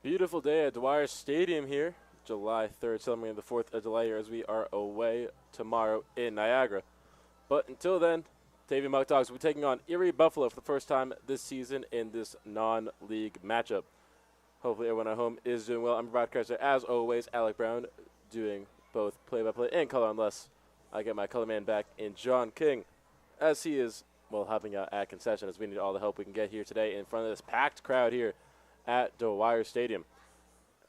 Beautiful day at Dwyer Stadium here, July 3rd, celebrating the 4th of July here as we are away tomorrow in Niagara. But until then, Batavia Muckdogs will be taking on Erie Buffalo for the first time this season in this non-league matchup. Hopefully everyone at home is doing well. I'm your broadcaster, as always, Alec Brown, doing both play-by-play and color, unless I get my color man back in John King, as he is, well, helping out at concession, as we need all the help we can get here today in front of this packed crowd here at Dwyer Stadium.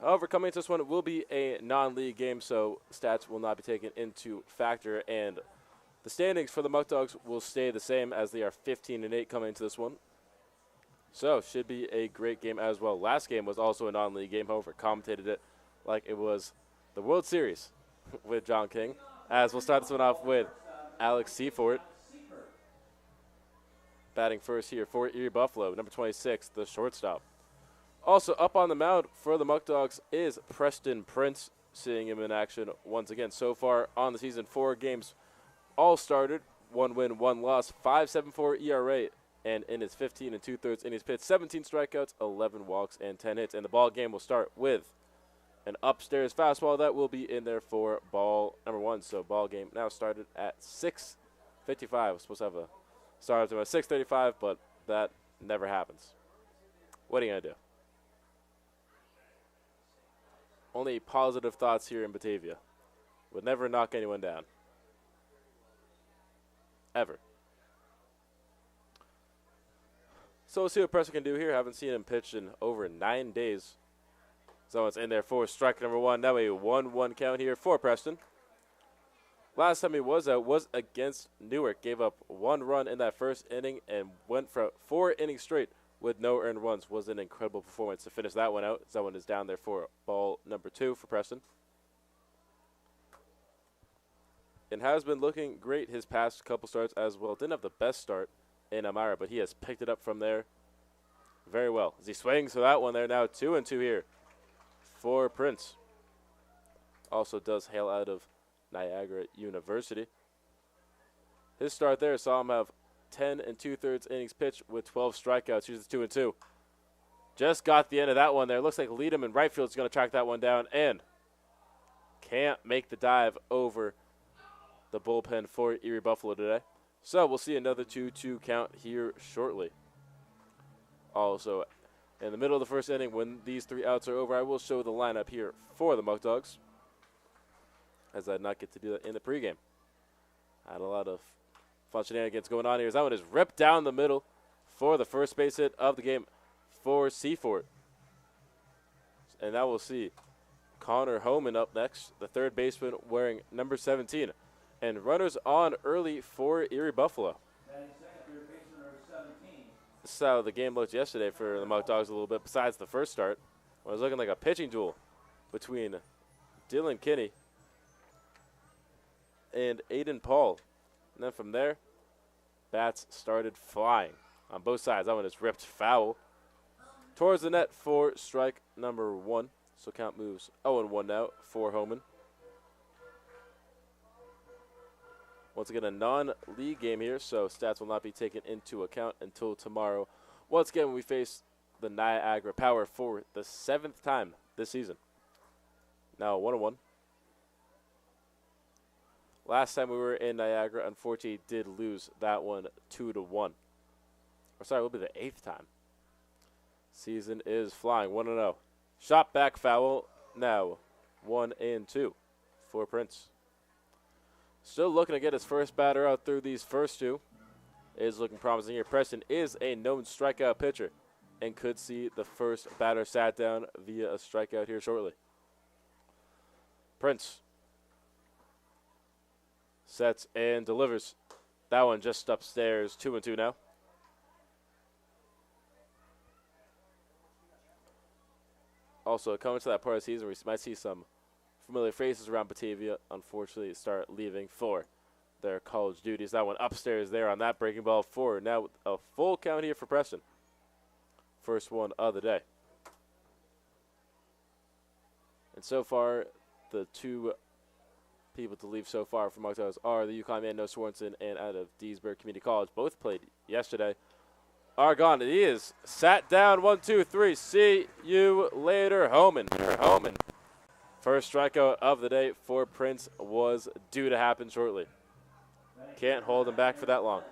However, coming into this one, it will be a non-league game, so stats will not be taken into factor, and the standings for the Muckdogs will stay the same, as they are 15-8 coming into this one. So, should be a great game as well. Last game was also a non-league game, however, commentated it like it was the World Series with John King, as we'll start this one off with Alex Seafort batting first here for Erie Buffalo, number 26, the shortstop. Also up on the mound for the Muckdogs is Preston Prince, seeing him in action once again. So far on the season, 4 games all started, 1 win, 1 loss, 5.74 ERA, and in his 15 2/3 innings pitched, 17 strikeouts, 11 walks, and 10 hits. And the ball game will start with an upstairs fastball that will be in there for ball number 1. So ball game now started at 6:55. We're supposed to have a start at 6:35, but that never happens. What are you going to do? Only positive thoughts here in Batavia. Would never knock anyone down. Ever. So we'll see what Preston can do here. Haven't seen him pitch in over 9 days. So it's in there for strike number 1. Now a 1-1 count here for Preston. Last time he was out was against Newark. Gave up 1 run in that first inning and went for 4 innings straight with no earned runs. Was an incredible performance to finish that one out. That one is down there for ball number 2 for Preston. And has been looking great his past couple starts as well. Didn't have the best start in Elmira, but he has picked it up from there very well. As he swings for that one there, now 2-2 here for Prince. Also does hail out of Niagara University. His start there saw him have 10 2/3 innings pitched with 12 strikeouts. Here's the 2-2. Just got the end of that one there. Looks like Leadham in right field is going to track that one down and can't make the dive over the bullpen for Erie Buffalo today. So we'll see another 2-2 count here shortly. Also, in the middle of the first inning, when these 3 outs are over, I will show the lineup here for the Muckdogs, as I did not get to do that in the pregame. Had a lot of fun shenanigans going on here. As that one is ripped down the middle for the first base hit of the game for Seafort. And now we'll see Connor Homan up next, the third baseman wearing number 17. And runners on early for Erie Buffalo. This is how the game looked yesterday for the Muckdogs a little bit, besides the first start. It was looking like a pitching duel between Dylan Kinney and Aiden Paul. And then from there, bats started flying on both sides. That one is ripped foul towards the net for strike number 1. So count moves 0-1 now for Homan. Once again, a non-league game here, so stats will not be taken into account until tomorrow. Once again, when we face the Niagara Power for the 7th time this season. Now 1-1. Last time we were in Niagara, unfortunately, did lose that one 2-1. Or sorry, it will be the 8th time. Season is flying 1-0. Shot back foul. Now 1-2 for Prince. Still looking to get his first batter out through these first 2. Is looking promising here. Preston is a known strikeout pitcher and could see the first batter sat down via a strikeout here shortly. Prince sets and delivers. That one just upstairs, 2-2 now. Also, coming to that part of the season, we might see some familiar faces around Batavia, unfortunately, start leaving for their college duties. That one upstairs there on that breaking ball forward. Now a full count here for Preston. First one of the day. And so far, the 2 people to leave so far from Muckdogs are the UConn man, Noah Swanson, and out of Deesburg Community College. Both played yesterday. are gone. He is sat down. 1, 2, 3. See you later, Homan. First strikeout of the day for Prince was due to happen shortly. Can't hold him back for that long.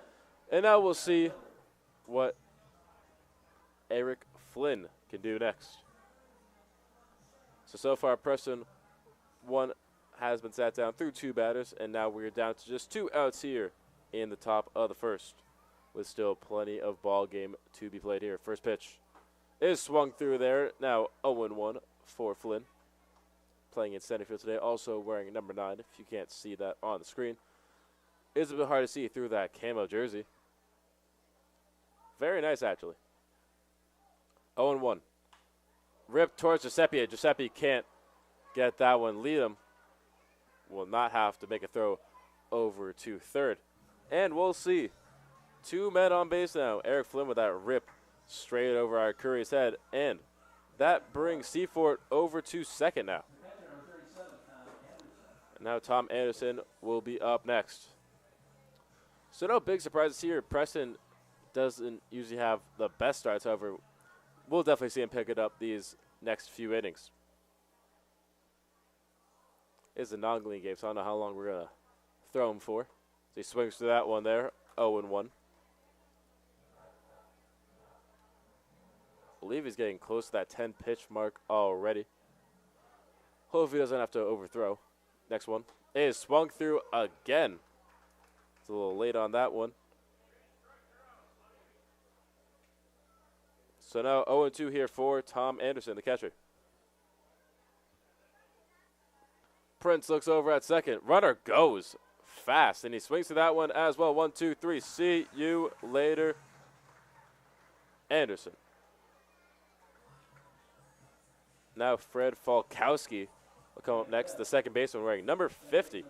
And now we'll see what Eric Flynn can do next. So far, Preston 1 has been sat down through 2 batters, and now we're down to just 2 outs here in the top of the first, with still plenty of ball game to be played here. First pitch is swung through there. Now 0-1 for Flynn, playing in center field today, also wearing number 9, if you can't see that on the screen. It's a bit hard to see through that camo jersey. Very nice, actually. 0-1. Ripped towards Giuseppe. Giuseppe can't get that one. Leadham will not have to make a throw over to third. And we'll see. 2 men on base now. Eric Flynn with that rip straight over our Curry's head. And that brings Seaford over to second now. And now Tom Anderson will be up next. So no big surprises here. Preston doesn't usually have the best starts. However, we'll definitely see him pick it up these next few innings. It's a non-league game, so I don't know how long we're going to throw him for. So he swings to that one there, 0-1. I believe he's getting close to that 10-pitch mark already. Hopefully he doesn't have to overthrow. Next one is swung through again. It's a little late on that one. So now 0-2 here for Tom Anderson, the catcher. Prince looks over at second. Runner goes fast, and he swings to that one as well. 1, 2, 3. See you later, Anderson. Now Fred Falkowski will come up next, the second baseman wearing number 50,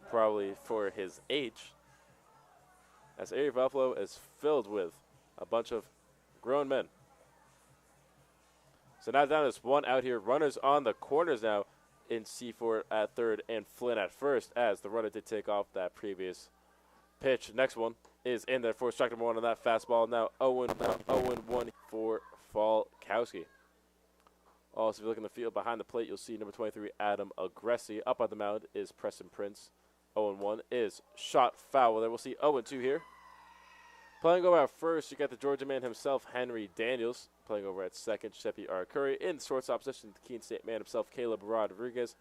probably for his age, as Erie Buffalo is filled with a bunch of grown men. So now down to this 1 out here. Runners on the corners now in Seaford at third and Flynn at first, as the runner did take off that previous pitch. Next one is in there for strike number 1 on that fastball. Now 0-1 for Falkowski. Also, if you look in the field behind the plate, you'll see number 23, Adam Agressi. Up on the mound is Preston Prince. 0-1 is shot foul there. We'll see 0-2 here. Playing over at first, you got the Georgia man himself, Henry Daniels. Playing over at second, Giuseppe R. Curry. In shortstop position, the Keene State man himself, Caleb Rodriguez.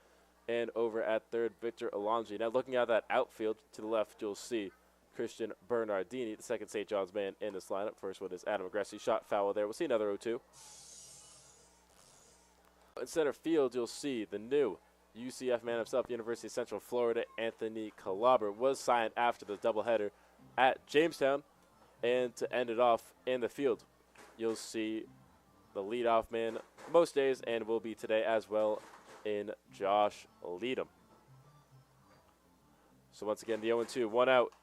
And over at third, Victor Alonji. Now looking at that outfield, to the left, you'll see Christian Bernardini, the second St. John's man in this lineup. First one is Adam Agressi. Shot foul there. We'll see another 0-2. In center field, you'll see the new UCF man himself, University of Central Florida, Anthony Calabra, was signed after the doubleheader at Jamestown. And to end it off in the field, you'll see the leadoff man most days, and will be today as well, in Josh Leadham. So once again, the 0-2, 1 out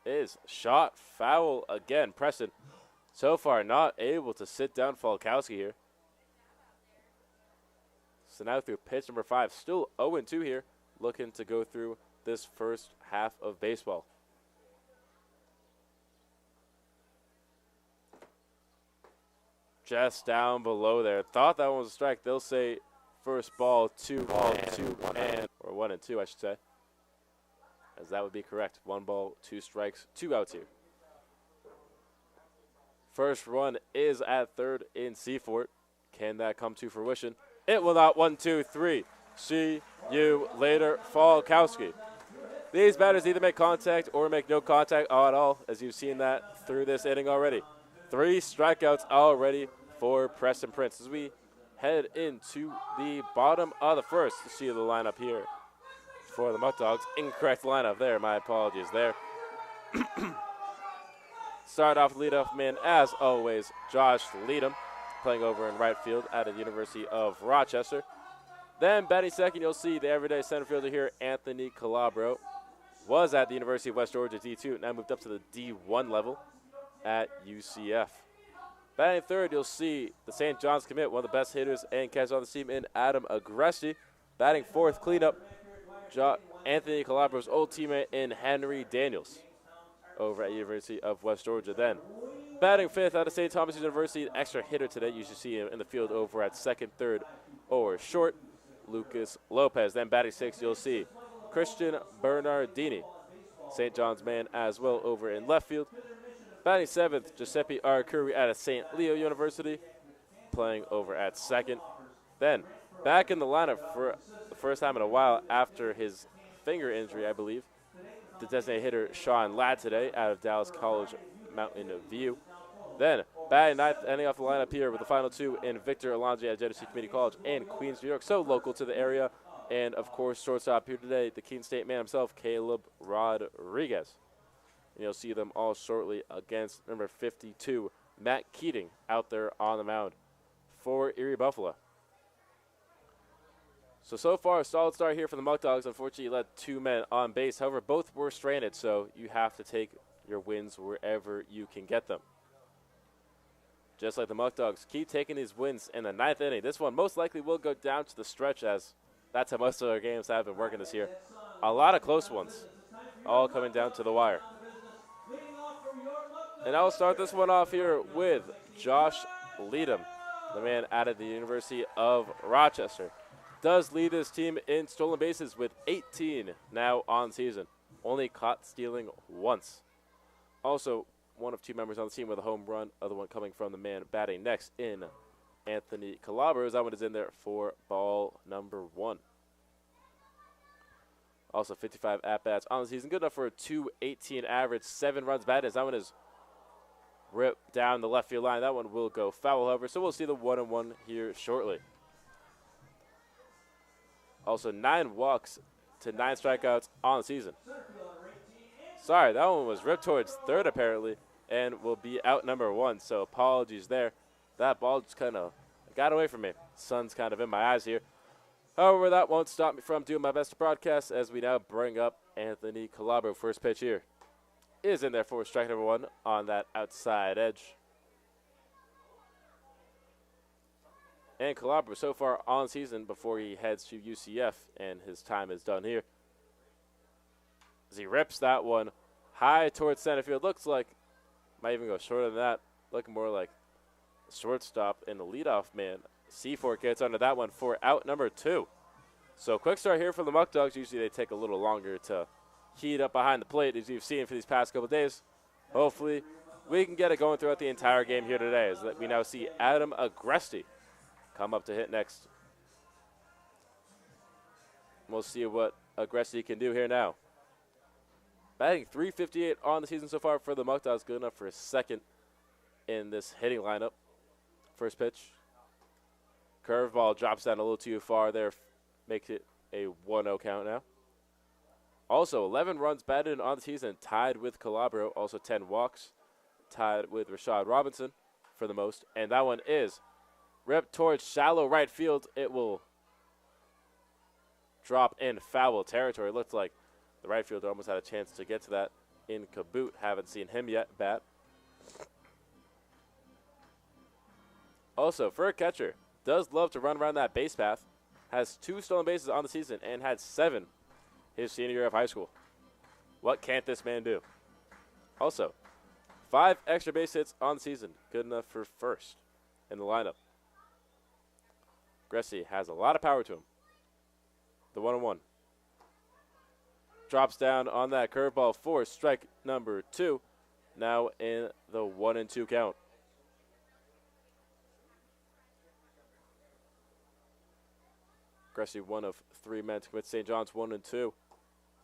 is shot foul again. Preston so far not able to sit down Falkowski here. So now through pitch number 5, still 0-2 here, looking to go through this first half of baseball. Just down below there. Thought that one was a strike. They'll say first ball, 2 and 1 and 2, I should say, as that would be correct. 1 ball, 2 strikes, 2 outs here. First run is at third in Seaford. Can that come to fruition? It will not. 1, 2, 3. See you later, Falkowski. These batters either make contact or make no contact at all, as you've seen that through this inning already. 3 strikeouts already for Preston Prince. As we head into the bottom of the first, to see the lineup here for the Muckdogs. Incorrect lineup there. My apologies there. Start off leadoff man, as always, Josh Leadham, playing over in right field at the University of Rochester. Then batting second, you'll see the everyday center fielder here, Anthony Calabro. Was at the University of West Georgia D2, now moved up to the D1 level at UCF. Batting third, you'll see the St. John's commit, one of the best hitters and catchers on the team, in Adam Agressi. Batting fourth, cleanup, Anthony Calabro's old teammate in Henry Daniels. over at University of West Georgia. Then, batting fifth out of St. Thomas University, extra hitter today. You should see him in the field over at second, third, or short, Lucas Lopez. Then batting sixth, you'll see Christian Bernardini, St. John's man as well, over in left field. Batting seventh, Giuseppe Arcuri out of St. Leo University, playing over at second. Then, back in the lineup for the first time in a while after his finger injury, I believe, the designated hitter Sean Ladd today out of Dallas College Mountain View. Then, batting ninth, ending off the lineup here with the final two in Victor Alonso at Genesee Community College and Queens, New York, so local to the area. And, of course, shortstop here today, the Keene State man himself, Caleb Rodriguez. And you'll see them all shortly against number 52, Matt Keating, out there on the mound for Erie Buffalo. So far, a solid start here for the Muckdogs. Unfortunately, led two men on base. However, both were stranded, so you have to take your wins wherever you can get them. Just like the Muckdogs, keep taking these wins in the ninth inning. This one most likely will go down to the stretch, as that's how most of our games have been working this year. A lot of close ones, all coming down to the wire. And I'll start this one off here with Josh Leadham, the man out of the University of Rochester. Does lead his team in stolen bases with 18 now on season. Only caught stealing once. Also, one of two members on the team with a home run, other one coming from the man batting next in Anthony Calabro. That one is in there for ball number one. Also 55 at-bats on the season. Good enough for a .218 average, 7 runs batted. That one is ripped down the left field line. That one will go foul, however, so we'll see the 1-1 here shortly. Also 9 walks to 9 strikeouts on the season. Sorry, that one was ripped towards third apparently and will be out number 1, so apologies there. That ball just kind of got away from me. Sun's kind of in my eyes here. However, that won't stop me from doing my best to broadcast as we now bring up Anthony Calabro. First pitch here is in there for strike number 1 on that outside edge. And Calabro so far on season before he heads to UCF and his time is done here. As he rips that one high towards center field. Looks like, might even go shorter than that. Looking more like shortstop and the leadoff man. Seaford gets under that one for out number 2. So quick start here for the Muckdogs. Usually they take a little longer to heat up behind the plate, as you've seen for these past couple days. Hopefully we can get it going throughout the entire game here today, as we now see Adam Agresti come up to hit next. We'll see what Agresti can do here now. Batting .358 on the season so far for the Muckdogs. Good enough for a second in this hitting lineup. First pitch. Curveball drops down a little too far there. Makes it a 1-0 count now. Also, 11 runs batted on the season, tied with Calabro. Also 10 walks, tied with Rashad Robinson for the most. And that one is ripped towards shallow right field. It will drop in foul territory. It looks like the right fielder almost had a chance to get to that in Kaboot. Haven't seen him yet bat. Also, for a catcher, does love to run around that base path. Has 2 stolen bases on the season and had 7 his senior year of high school. What can't this man do? Also, 5 extra base hits on the season. Good enough for first in the lineup. Gressy has a lot of power to him. The 1-1. Drops down on that curveball for strike number 2. Now in the 1-2 count. Gressy, one of 3 men to commit St. John's 1-2.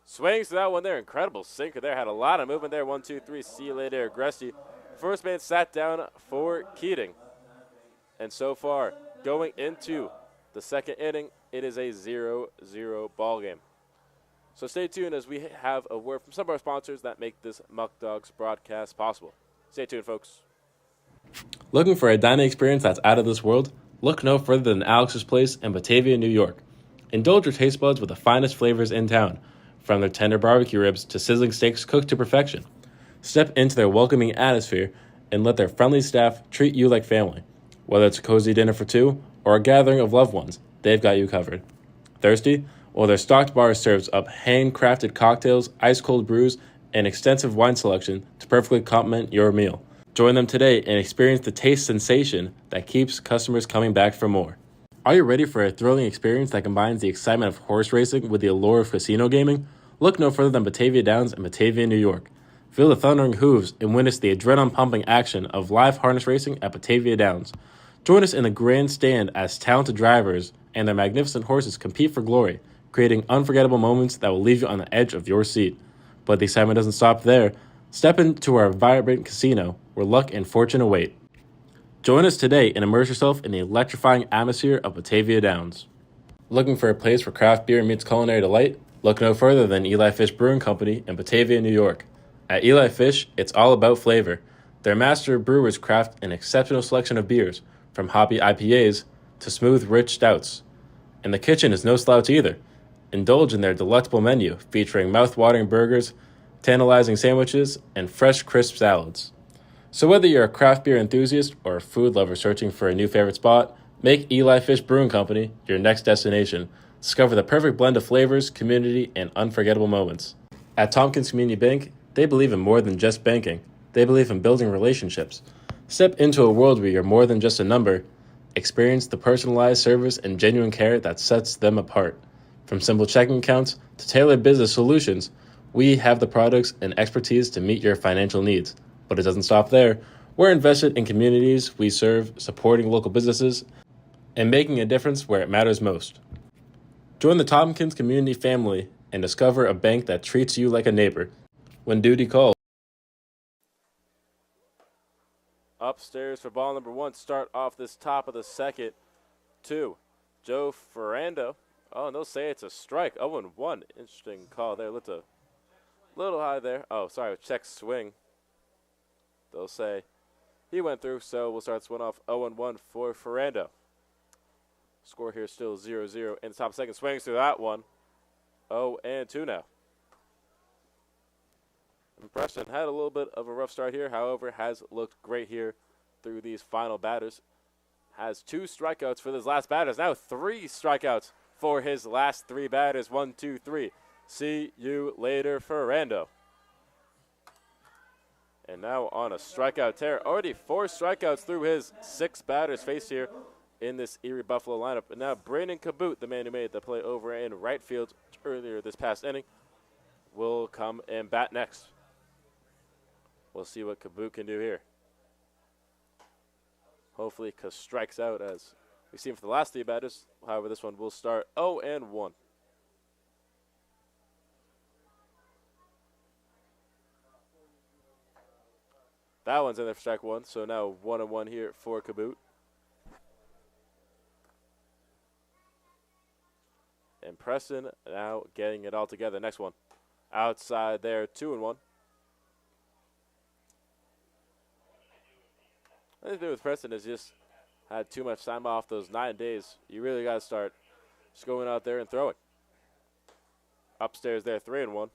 Swings to that one there. Incredible sinker there. Had a lot of movement there. 1-2-3. See you later, Gressy. First man sat down for Keating. And so far, going into the second inning, it is a 0-0 ball game. So stay tuned as we have a word from some of our sponsors that make this Muckdogs broadcast possible. Stay tuned, folks. Looking for a dining experience that's out of this world? Look no further than Alex's Place in Batavia, New York. Indulge your taste buds with the finest flavors in town, from their tender barbecue ribs to sizzling steaks cooked to perfection. Step into their welcoming atmosphere and let their friendly staff treat you like family. Whether it's a cozy dinner for 2 or a gathering of loved ones, they've got you covered. Thirsty? Well, their stocked bar serves up handcrafted cocktails, ice-cold brews, and extensive wine selection to perfectly complement your meal. Join them today and experience the taste sensation that keeps customers coming back for more. Are you ready for a thrilling experience that combines the excitement of horse racing with the allure of casino gaming? Look no further than Batavia Downs in Batavia, New York. Feel the thundering hooves and witness the adrenaline-pumping action of live harness racing at Batavia Downs. Join us in the grandstand as talented drivers and their magnificent horses compete for glory, creating unforgettable moments that will leave you on the edge of your seat. But the excitement doesn't stop there. Step into our vibrant casino where luck and fortune await. Join us today and immerse yourself in the electrifying atmosphere of Batavia Downs. Looking for a place where craft beer meets culinary delight? Look no further than Eli Fish Brewing Company in Batavia, New York. At Eli Fish, it's all about flavor. Their master brewers craft an exceptional selection of beers, from hoppy IPAs to smooth, rich stouts. And the kitchen is no slouch either. Indulge in their delectable menu featuring mouth-watering burgers, tantalizing sandwiches, and fresh, crisp salads. So whether you're a craft beer enthusiast or a food lover searching for a new favorite spot, make Eli Fish Brewing Company your next destination. Discover the perfect blend of flavors, community, and unforgettable moments. At Tompkins Community Bank, they believe in more than just banking. They believe in building relationships. Step into a world where you're more than just a number. Experience the personalized service and genuine care that sets them apart. From simple checking accounts to tailored business solutions, we have the products and expertise to meet your financial needs. But it doesn't stop there. We're invested in communities we serve, supporting local businesses, and making a difference where it matters most. Join the Tompkins community family and discover a bank that treats you like a neighbor. When duty calls. Upstairs for ball number one. Start off this top of the second. 2, Joe Ferrando. Oh, and they'll say it's a strike. 0-1. Interesting call there. Looked a little high there. Oh, sorry. Check swing. They'll say he went through, so we'll start this one off 0-1 for Ferrando. Score here still 0-0 in the top second. Swings through that one. 0-2 now. And Preston had a little bit of a rough start here, however, has looked great here through these final batters. Has 2 strikeouts for his last batters. Now 3 strikeouts for his last 3 batters. 1, 2, 3. See you later, Ferrando. And now on a strikeout tear. Already 4 strikeouts through his 6 batters faced here in this Erie Buffalo lineup. And now Brandon Caboot, the man who made the play over in right field earlier this past inning, will come and bat next. We'll see what Caboot can do here. Hopefully strikes out as we've seen for the last 3 batters. However, this one will start 0-1. That one's in there for strike 1, so now 1-1 here for Caboot. And Preston now getting it all together. Next one. Outside there, 2-1. The thing with Preston is just had too much time off those 9 days. You really got to start just going out there and throwing. Upstairs there, 3-1.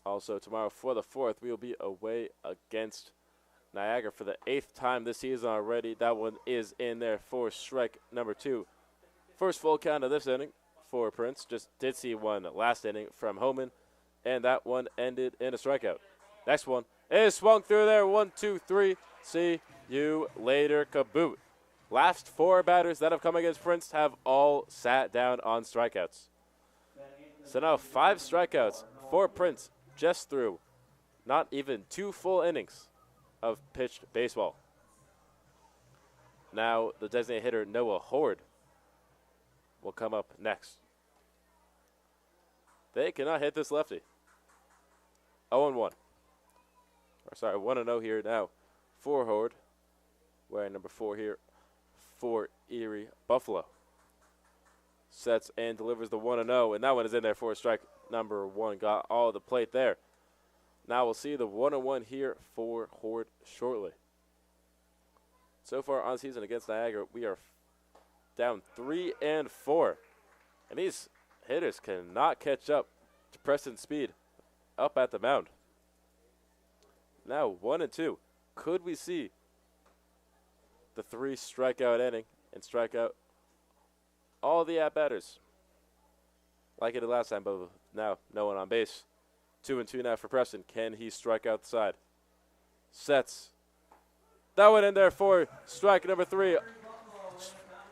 Also, tomorrow for the 4th, we will be away against Niagara for the 8th time this season already. That one is in there for strike number 2. First full count of this inning for Prince. Just did see one last inning from Homan, and that one ended in a strikeout. Next one is swung through there. 1, 2, 3. See you later, Caboot. Last 4 batters that have come against Prince have all sat down on strikeouts. So now 5 strikeouts for Prince just through not even 2 full innings of pitched baseball. Now the designated hitter Noah Horde will come up next. They cannot hit this lefty. 0-1. Or sorry, 1-0 here now for Horde. Wearing number 4 here for Erie Buffalo. Sets and delivers the 1-0, and that one is in there for strike number 1. Got all the plate there. Now we'll see the 1-1 here for Horde shortly. So far on season against Niagara, we are down 3-4. And these hitters cannot catch up to Preston's speed up at the mound. Now 1-2. Could we see the 3 strikeout inning and strike out all the at-batters like it did last time, but now no one on base. 2-2 now for Preston. Can he strike out the side? Sets. That went in there for strike number 3.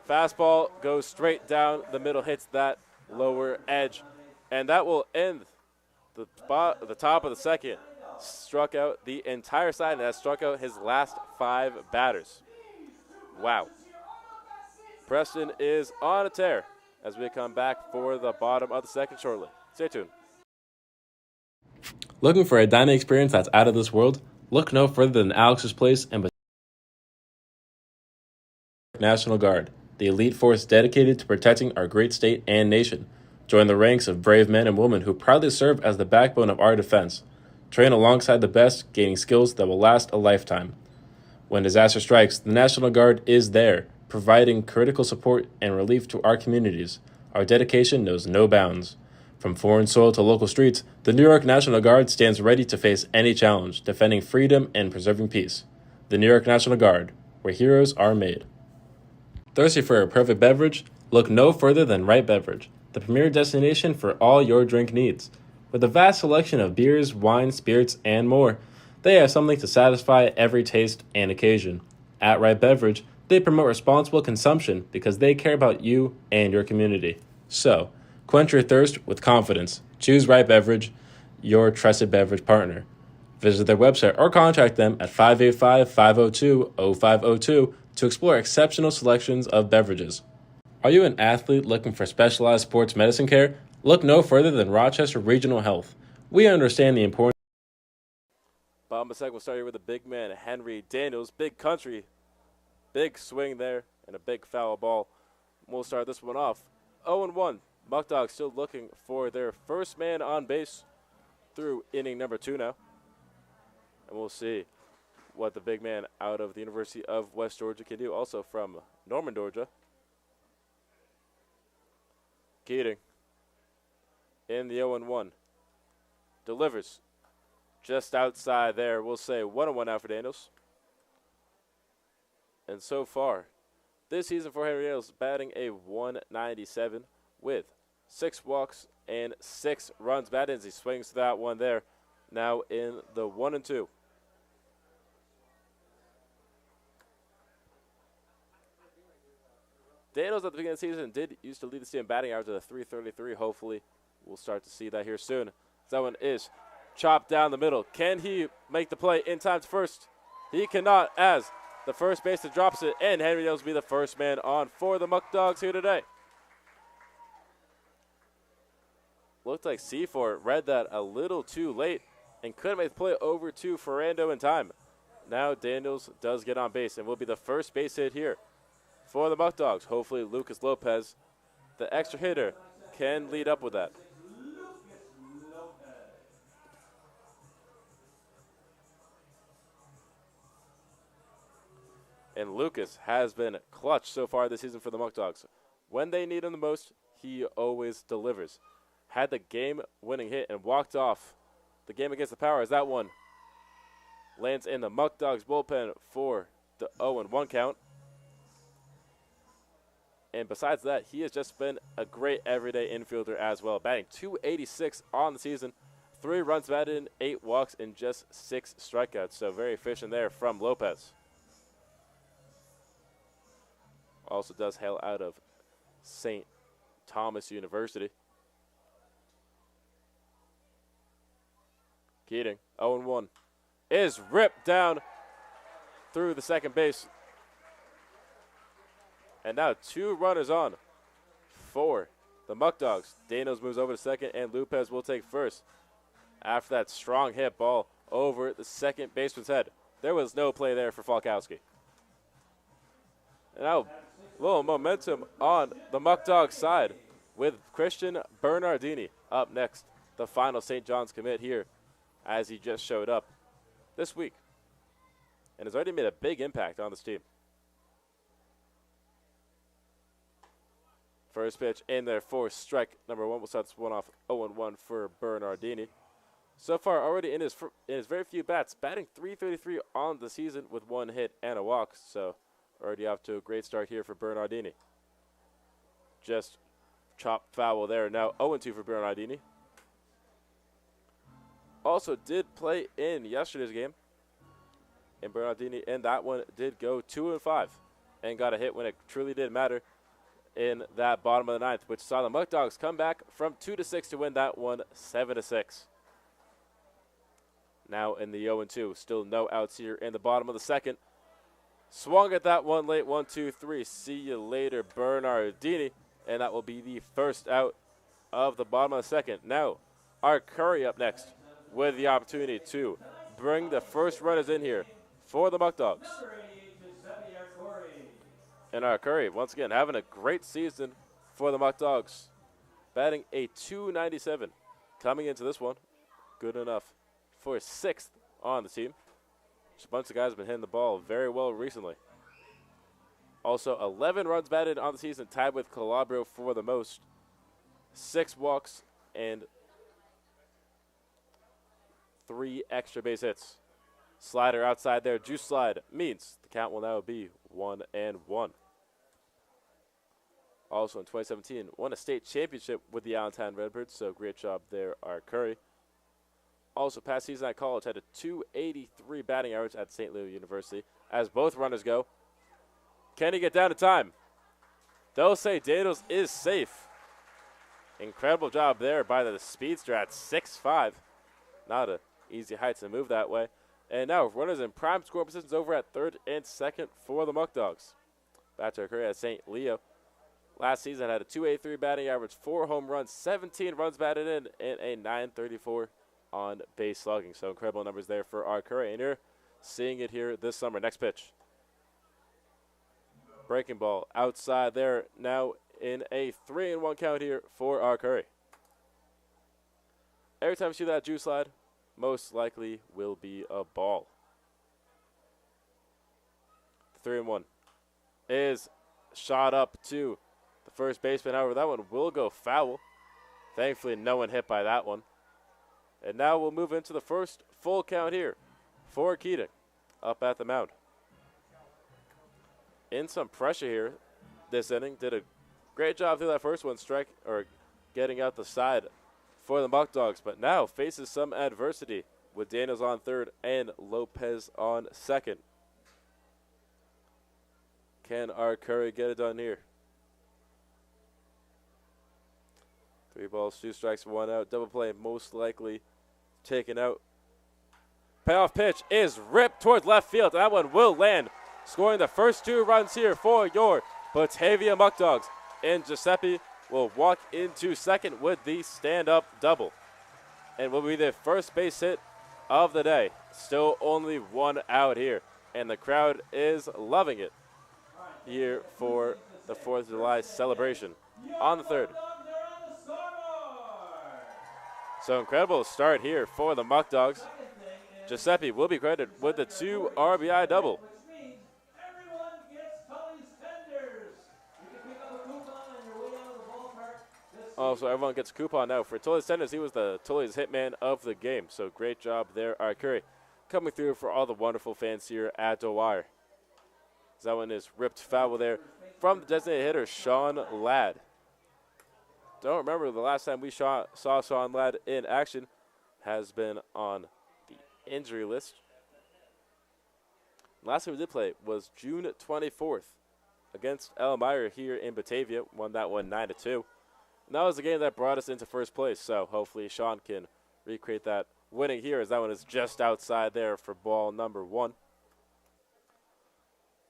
Fastball goes straight down the middle, hits that lower edge, and that will end the top of the second. Struck out the entire side, and that struck out his last 5 batters. Wow. Preston is on a tear as we come back for the bottom of the second shortly. Stay tuned. Looking for a dining experience that's out of this world? Look no further than Alex's Place and National Guard, the elite force dedicated to protecting our great state and nation. Join the ranks of brave men and women who proudly serve as the backbone of our defense. Train alongside the best, gaining skills that will last a lifetime. When disaster strikes, the National Guard is there, providing critical support and relief to our communities. Our dedication knows no bounds. From foreign soil to local streets, the New York National Guard stands ready to face any challenge, defending freedom and preserving peace. The New York National Guard, where heroes are made. Thirsty for a perfect beverage? Look no further than Right Beverage, the premier destination for all your drink needs. With a vast selection of beers, wines, spirits, and more, they have something to satisfy every taste and occasion. At Right Beverage, they promote responsible consumption because they care about you and your community. So, quench your thirst with confidence. Choose Right Beverage, your trusted beverage partner. Visit their website or contact them at 585-502-0502 to explore exceptional selections of beverages. Are you an athlete looking for specialized sports medicine care? Look no further than Rochester Regional Health. We understand the importance. Bottom of the second, we'll start here with the big man, Henry Daniels. Big country. Big swing there and a big foul ball. We'll start this one off. 0-1. Muckdogs still looking for their first man on base through inning number 2 now. And we'll see what the big man out of the University of West Georgia can do. Also from Norman, Georgia. Keating in the 0-1. Delivers just outside there. We'll say 1-1 out for Daniels. And so far, this season for Henry Daniels, batting a 197 with 6 walks and 6 runs batted as he swings that one there. Now in the 1-2. Daniels at the beginning of the season used to lead the team in batting average at a 333. Hopefully, we'll start to see that here soon. That one is chopped down the middle. Can he make the play in time to first? He cannot, as the first baseman drops it, and Henry Daniels will be the first man on for the Muckdogs here today. Looked like C4 read that a little too late and couldn't make the play over to Ferrando in time. Now Daniels does get on base and will be the first base hit here for the Muckdogs. Hopefully Lucas Lopez, the extra hitter, can lead up with that. And Lucas has been clutch so far this season for the Muckdogs. When they need him the most, he always delivers. Had the game-winning hit and walked off the game against the Power as that one lands in the Muckdogs bullpen for the 0-1 count. And besides that, he has just been a great everyday infielder as well, batting .286 on the season, 3 runs batted in, 8 walks, and just 6 strikeouts. So very efficient there from Lopez. Also does hail out of St. Thomas University. Keating, 0-1, is ripped down through the second base. And now 2 runners on for the Muckdogs. Daniels moves over to second, and Lopez will take first. After that strong hit ball over the second baseman's head. There was no play there for Falkowski. And now a little momentum on the Muckdogs side with Christian Bernardini up next. The final St. John's commit here as he just showed up this week and has already made a big impact on this team. First pitch in there for strike number 1. We'll start this one off 0-1 for Bernardini. So far, already in his very few bats, batting .333 on the season with 1 hit and a walk. So Already off to a great start here for Bernardini. Just chop foul there. Now 0-2 for Bernardini. Also did play in yesterday's game. And Bernardini in that one did go 2-5 and got a hit when it truly did matter in that bottom of the ninth, which saw the Muckdogs come back from 2-6 to win that one 7-6. Now in the 0-2, still no outs here in the bottom of the second. Swung at that one late, 1-2-3. See you later, Bernardini. And that will be the first out of the bottom of the second. Now, our Curry up next with the opportunity to bring the first runners in here for the Muckdogs. And our Curry, once again, having a great season for the Muckdogs. Batting a .297 coming into this one. Good enough for 6th on the team. Just a bunch of guys have been hitting the ball very well recently. Also, 11 runs batted on the season, tied with Calabro for the most. 6 walks and 3 extra base hits. Slider outside there, juice slide means the count will now be 1-1. Also in 2017, won a state championship with the Allentown Redbirds, so great job there, our Curry. Also, past season at college had a .283 batting average at St. Louis University. As both runners go, can he get down to time? They'll say Daniels is safe. Incredible job there by the speedster at 6'5". Not an easy height to move that way. And now runners in prime score positions over at third and second for the Muckdogs. Back to Curry at St. Leo. Last season had a .283 batting average, 4 home runs, 17 runs batted in, and a .934 on base slugging. So incredible numbers there for our Curry. And you're seeing it here this summer. Next pitch. Breaking ball outside there, now in a 3-1 count here for our Curry. Every time you see that juice slide, most likely will be a ball. 3-1 is shot up to the first baseman. However, that one will go foul. Thankfully, no one hit by that one. And now we'll move into the first full count here for Keating up at the mound. In some pressure here this inning. Did a great job through that first one, getting out the side for the Muckdogs, but now faces some adversity with Daniels on third and Lopez on second. Can our Curry get it done here? 3 balls, 2 strikes, 1 out. Double play most likely taken out. Payoff pitch is ripped towards left field. That one will land, scoring the first 2 runs here for your Batavia Muckdogs. And Giuseppe will walk into second with the stand-up double. And will be the first base hit of the day. Still only 1 out here. And the crowd is loving it here for the 4th of July celebration on the third. So incredible start here for the Muckdogs. Giuseppe will be credited with the 2 RBI double. Also, everyone gets a coupon now for Tully's Tenders. He was the Tully's hitman of the game. So great job there, our Curry, coming through for all the wonderful fans here at Dwyer. That one is ripped foul there from the designated hitter, Sean Ladd. Don't remember the last time we saw Sean Ladd in action. Has been on the injury list. Last time we did play was June 24th against Elmira here in Batavia. Won that one 9-2. And that was the game that brought us into first place. So hopefully Sean can recreate that winning here, as that one is just outside there for ball number 1.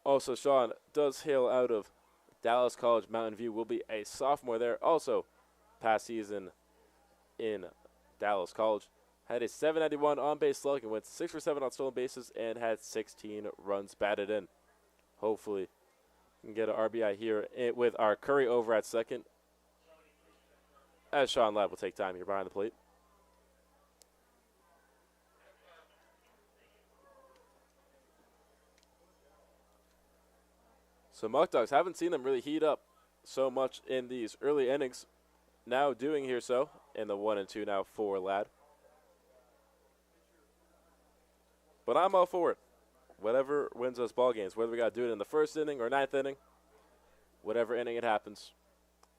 Also, Sean does hail out of Dallas College Mountain View. Will be a sophomore there. Also, past season in Dallas College. Had a .791 on-base slug and went 6 for 7 on stolen bases and had 16 runs batted in. Hopefully, we can get an RBI here with our Curry over at second, as Sean Ladd will take time here behind the plate. So Muckdogs, haven't seen them really heat up so much in these early innings. Now doing here so in the 1-2 now for Ladd. But I'm all for it. Whatever wins us ball games, whether we got to do it in the first inning or ninth inning, whatever inning it happens,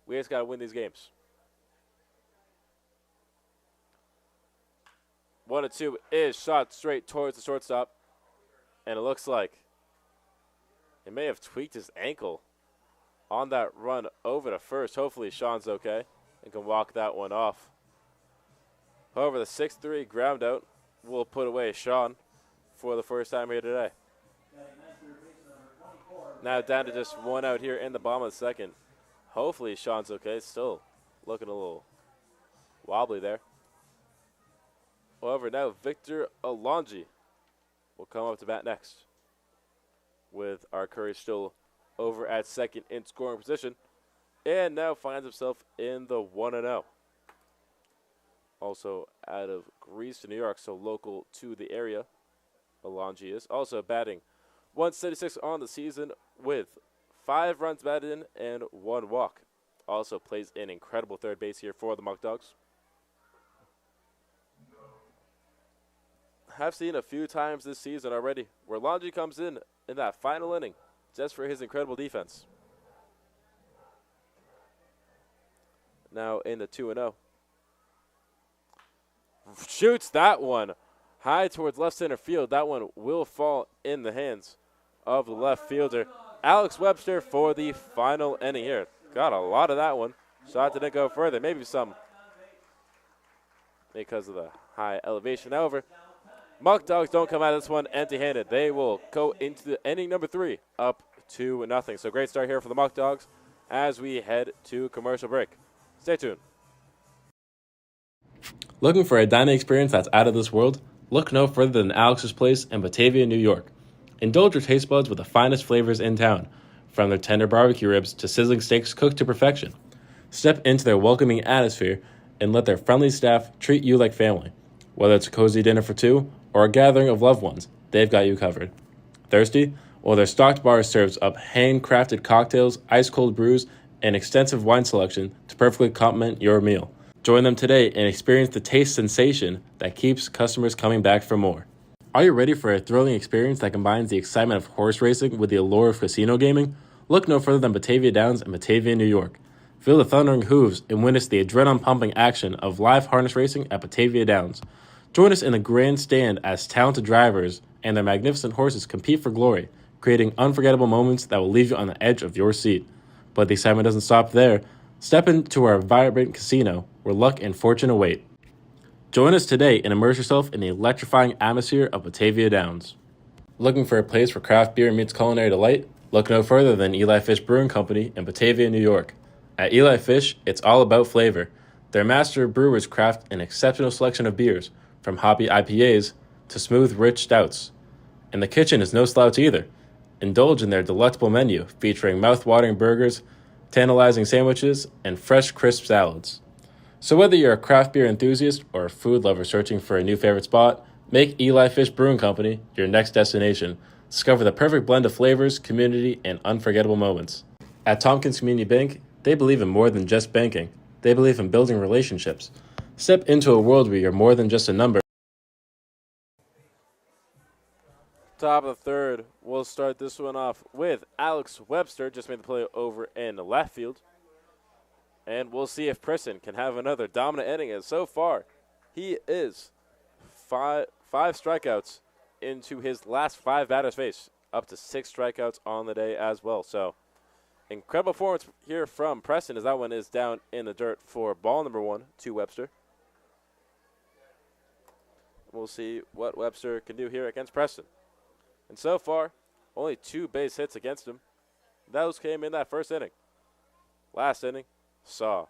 we just got to win these games. 1-2 is shot straight towards the shortstop, and it looks like he may have tweaked his ankle on that run over to first. Hopefully Sean's okay and can walk that one off. However, the 6-3 ground out will put away Sean for the first time here today. Now down to just one out here in the bottom of the second. Hopefully Sean's okay. Still looking a little wobbly there. However, now Victor Alonji will come up to bat next, with our Curry still over at second in scoring position, and now finds himself in the 1-0. Also out of Greece, New York, so local to the area. Alonji is also batting 176 on the season with 5 runs batted in and 1 walk. Also plays an incredible third base here for the Muckdogs. Have seen a few times this season already where Alonji comes in that final inning just for his incredible defense. Now in the 2-0. Shoots that one high towards left center field. That one will fall in the hands of the left fielder, Alex Webster, for the final inning here. Got a lot of that one. Shot didn't go further. Maybe some because of the high elevation. However, Muckdogs don't come out of this one empty-handed. They will go into the inning number 3 up 2-0. So great start here for the Muckdogs as we head to commercial break. Stay tuned. Looking for a dining experience that's out of this world? Look no further than Alex's Place in Batavia, New York. Indulge your taste buds with the finest flavors in town, from their tender barbecue ribs to sizzling steaks cooked to perfection. Step into their welcoming atmosphere and let their friendly staff treat you like family. Whether it's a cozy dinner for 2 or a gathering of loved ones, they've got you covered. Thirsty? Well, their stocked bar serves up handcrafted cocktails, ice-cold brews, and extensive wine selection to perfectly complement your meal. Join them today and experience the taste sensation that keeps customers coming back for more. Are you ready for a thrilling experience that combines the excitement of horse racing with the allure of casino gaming? Look no further than Batavia Downs in Batavia, New York. Feel the thundering hooves and witness the adrenaline-pumping action of live harness racing at Batavia Downs. Join us in the grandstand as talented drivers and their magnificent horses compete for glory, creating unforgettable moments that will leave you on the edge of your seat. But the excitement doesn't stop there. Step into our vibrant casino where luck and fortune await. Join us today and immerse yourself in the electrifying atmosphere of Batavia Downs. Looking for a place where craft beer meets culinary delight? Look no further than Eli Fish Brewing Company in Batavia, New York. At Eli Fish, it's all about flavor. Their master brewers craft an exceptional selection of beers, from hoppy IPAs to smooth, rich stouts. And the kitchen is no slouch either. Indulge in their delectable menu featuring mouth-watering burgers, tantalizing sandwiches, and fresh, crisp salads. So whether you're a craft beer enthusiast or a food lover searching for a new favorite spot, make Eli Fish Brewing Company your next destination. Discover the perfect blend of flavors, community, and unforgettable moments. At Tompkins Community Bank, they believe in more than just banking. They believe in building relationships. Step into a world where you're more than just a number. Top of the third, we'll start this one off with Alex Webster. Just made the play over in the left field. And we'll see if Preston can have another dominant inning. And so far, he is five strikeouts into his last 5 batters faced. Up to 6 strikeouts on the day as well. So incredible performance here from Preston as that one is down in the dirt for ball number 1 to Webster. We'll see what Webster can do here against Preston. And so far, only 2 base hits against him. Those came in that first inning. Last inning, saw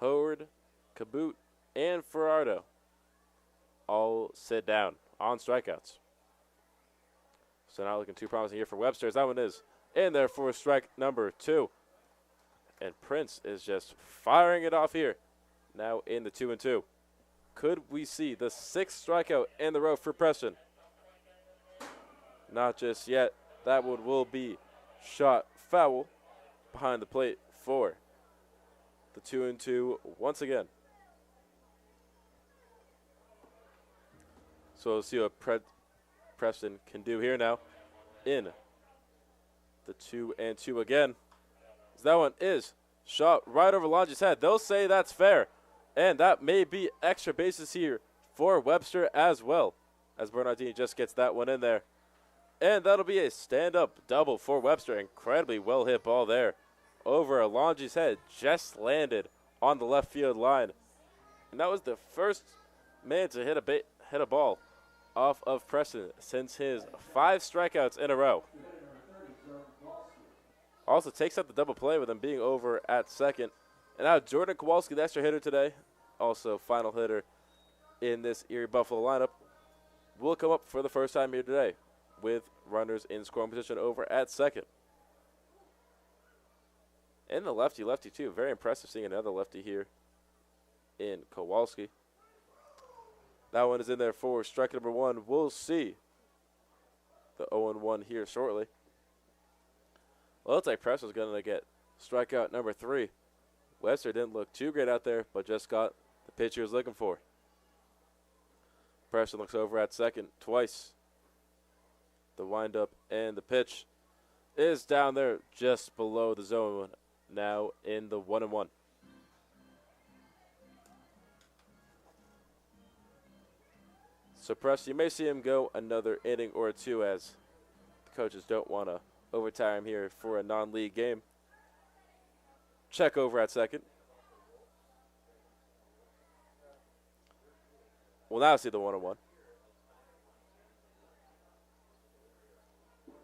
Howard, Caboot, and Ferrardo all sit down on strikeouts. So not looking too promising here for Webster. That one is in there for strike number 2. And Prince is just firing it off here. Now in the 2-2. Could we see the 6th strikeout in the row for Preston? Not just yet. That one will be shot foul behind the plate for the 2-2 once again. So we'll see what Preston can do here now in the 2-2 again. That one is shot right over Longy's head. They'll say that's fair, and that may be extra bases here for Webster as well, as Bernardini just gets that one in there. And that'll be a stand-up double for Webster. Incredibly well-hit ball there over Longy's head. Just landed on the left field line. And that was the first man to hit a ball off of Preston since his 5 strikeouts in a row. Also takes up the double play with him being over at second. And now Jordan Kowalski, the extra hitter today, also final hitter in this Erie Buffalo lineup, will come up for the first time here today with runners in scoring position over at second. And the lefty too. Very impressive seeing another lefty here in Kowalski. That one is in there for strike number 1. We'll see the 0-1 here shortly. Well, it looks like Preston's going to get strikeout number 3. Webster didn't look too great out there, but just got the pitch he was looking for. Preston looks over at second twice. The windup and the pitch is down there just below the zone, now in the 1-1. So Preston, you may see him go another inning or 2 as the coaches don't want to overtime here for a non-league game. Check over at second. We'll now see the 1-1.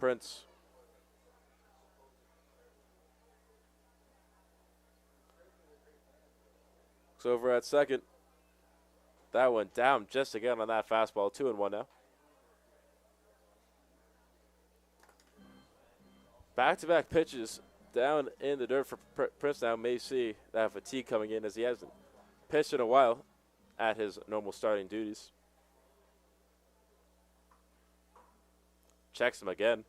Prince. Looks over at second. That one down just again on that fastball. 2-1 now. Back-to-back pitches down in the dirt for Prince now. May see that fatigue coming in as he hasn't pitched in a while at his normal starting duties. Checks him again.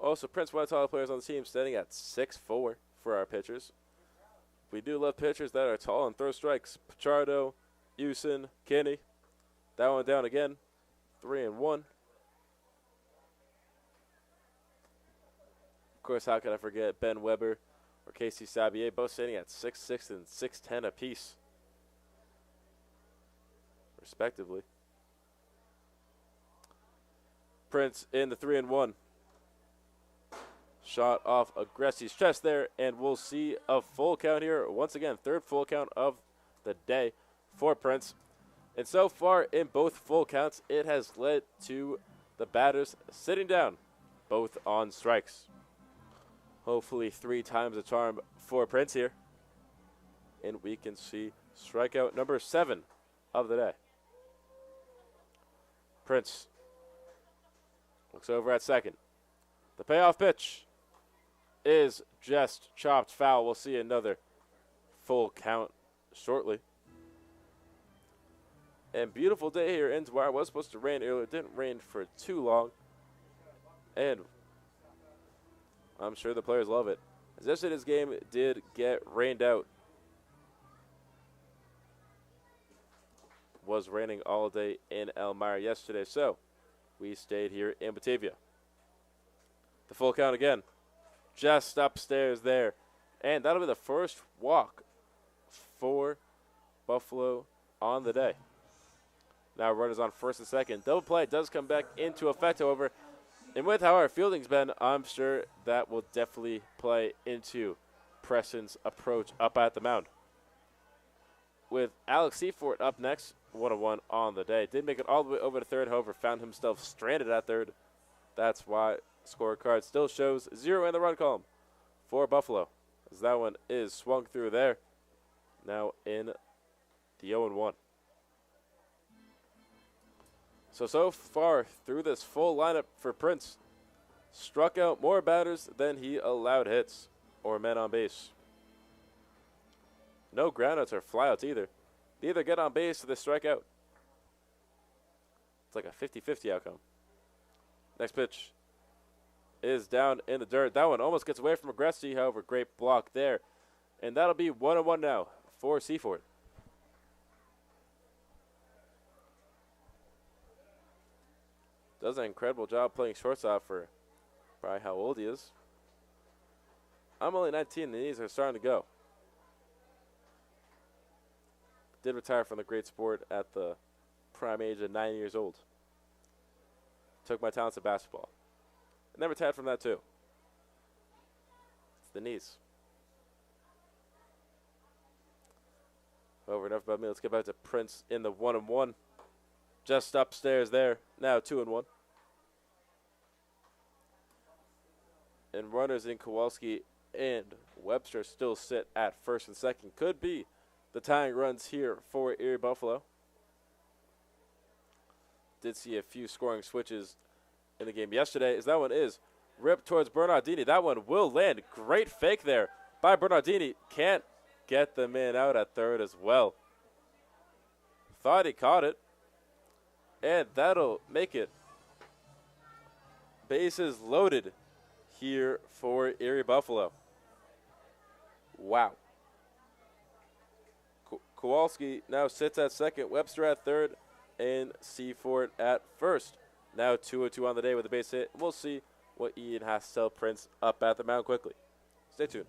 Also, Prince, one of the taller players on the team, standing at 6'4" for our pitchers. We do love pitchers that are tall and throw strikes. Pichardo, Houston, Kinney. That one down again. 3-1. Of course, how could I forget Ben Weber or Casey Sabier, both standing at 6'6" and 6'10" apiece, respectively. Prince in the 3-1. Shot off Aggressi's chest there, and we'll see a full count here. Once again, 3rd full count of the day for Prince. And so far in both full counts, it has led to the batters sitting down, both on strikes. Hopefully 3 times the charm for Prince here. And we can see strikeout number 7 of the day. Prince looks over at second. The payoff pitch is just chopped foul. We'll see another full count shortly. And beautiful day here in Dwyer. It was supposed to rain earlier. It didn't rain for too long. And I'm sure the players love it, as yesterday's game did get rained out. Was raining all day in Elmira yesterday, so we stayed here in Batavia. The full count again, just upstairs there. And that'll be the first walk for Buffalo on the day. Now runners on first and second. Double play does come back into effect, however. And with how our fielding's been, I'm sure that will definitely play into Preston's approach up at the mound. With Alex Seaford up next, 1-1 on the day. Did make it all the way over to third, however, found himself stranded at third. That's why scorecard still shows 0 in the run column for Buffalo, as that one is swung through there. Now in the 0-1. So far through this full lineup for Prince, struck out more batters than he allowed hits or men on base. No groundouts or flyouts either. They either get on base or they strike out. It's like a 50-50 outcome. Next pitch is down in the dirt. That one almost gets away from Aggresti, however, great block there. And that'll be 1-1 now for Seaford. Does an incredible job playing shortstop for probably how old he is. I'm only 19, the knees are starting to go. Did retire from the great sport at the prime age of 9 years old. Took my talents to basketball. And then retired from that too. It's the knees. Over enough about me. Let's get back to Prince in the 1-1. Just upstairs there. Now 2-1. And runners in Kowalski and Webster still sit at first and second. Could be the tying runs here for Erie Buffalo. Did see a few scoring switches in the game yesterday, as that one is ripped towards Bernardini. That one will land. Great fake there by Bernardini. Can't get the man out at third as well. Thought he caught it. And that'll make it bases loaded here for Erie Buffalo. Wow. Kowalski now sits at second, Webster at third, and Seaford at first. Now 2-2 on the day with a base hit. We'll see what Ian has to tell Prince up at the mound quickly. Stay tuned.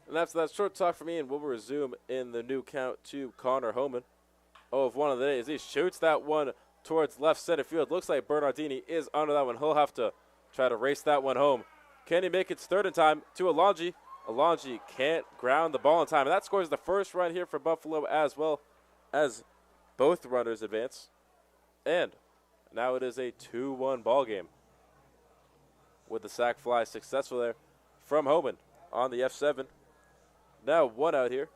And after that short talk from Ian, we'll resume in the new count to Connor Homan. Oh, of one of the days. He shoots that one towards left center field. Looks like Bernardini is under that one. He'll have to try to race that one home. Can he make it third in time to Alonji? Alonji can't ground the ball in time. And that scores the first run here for Buffalo as well as both runners advance. And now it is a 2-1 ball game with the sac fly successful there from Homan on the F7. Now 1 out here.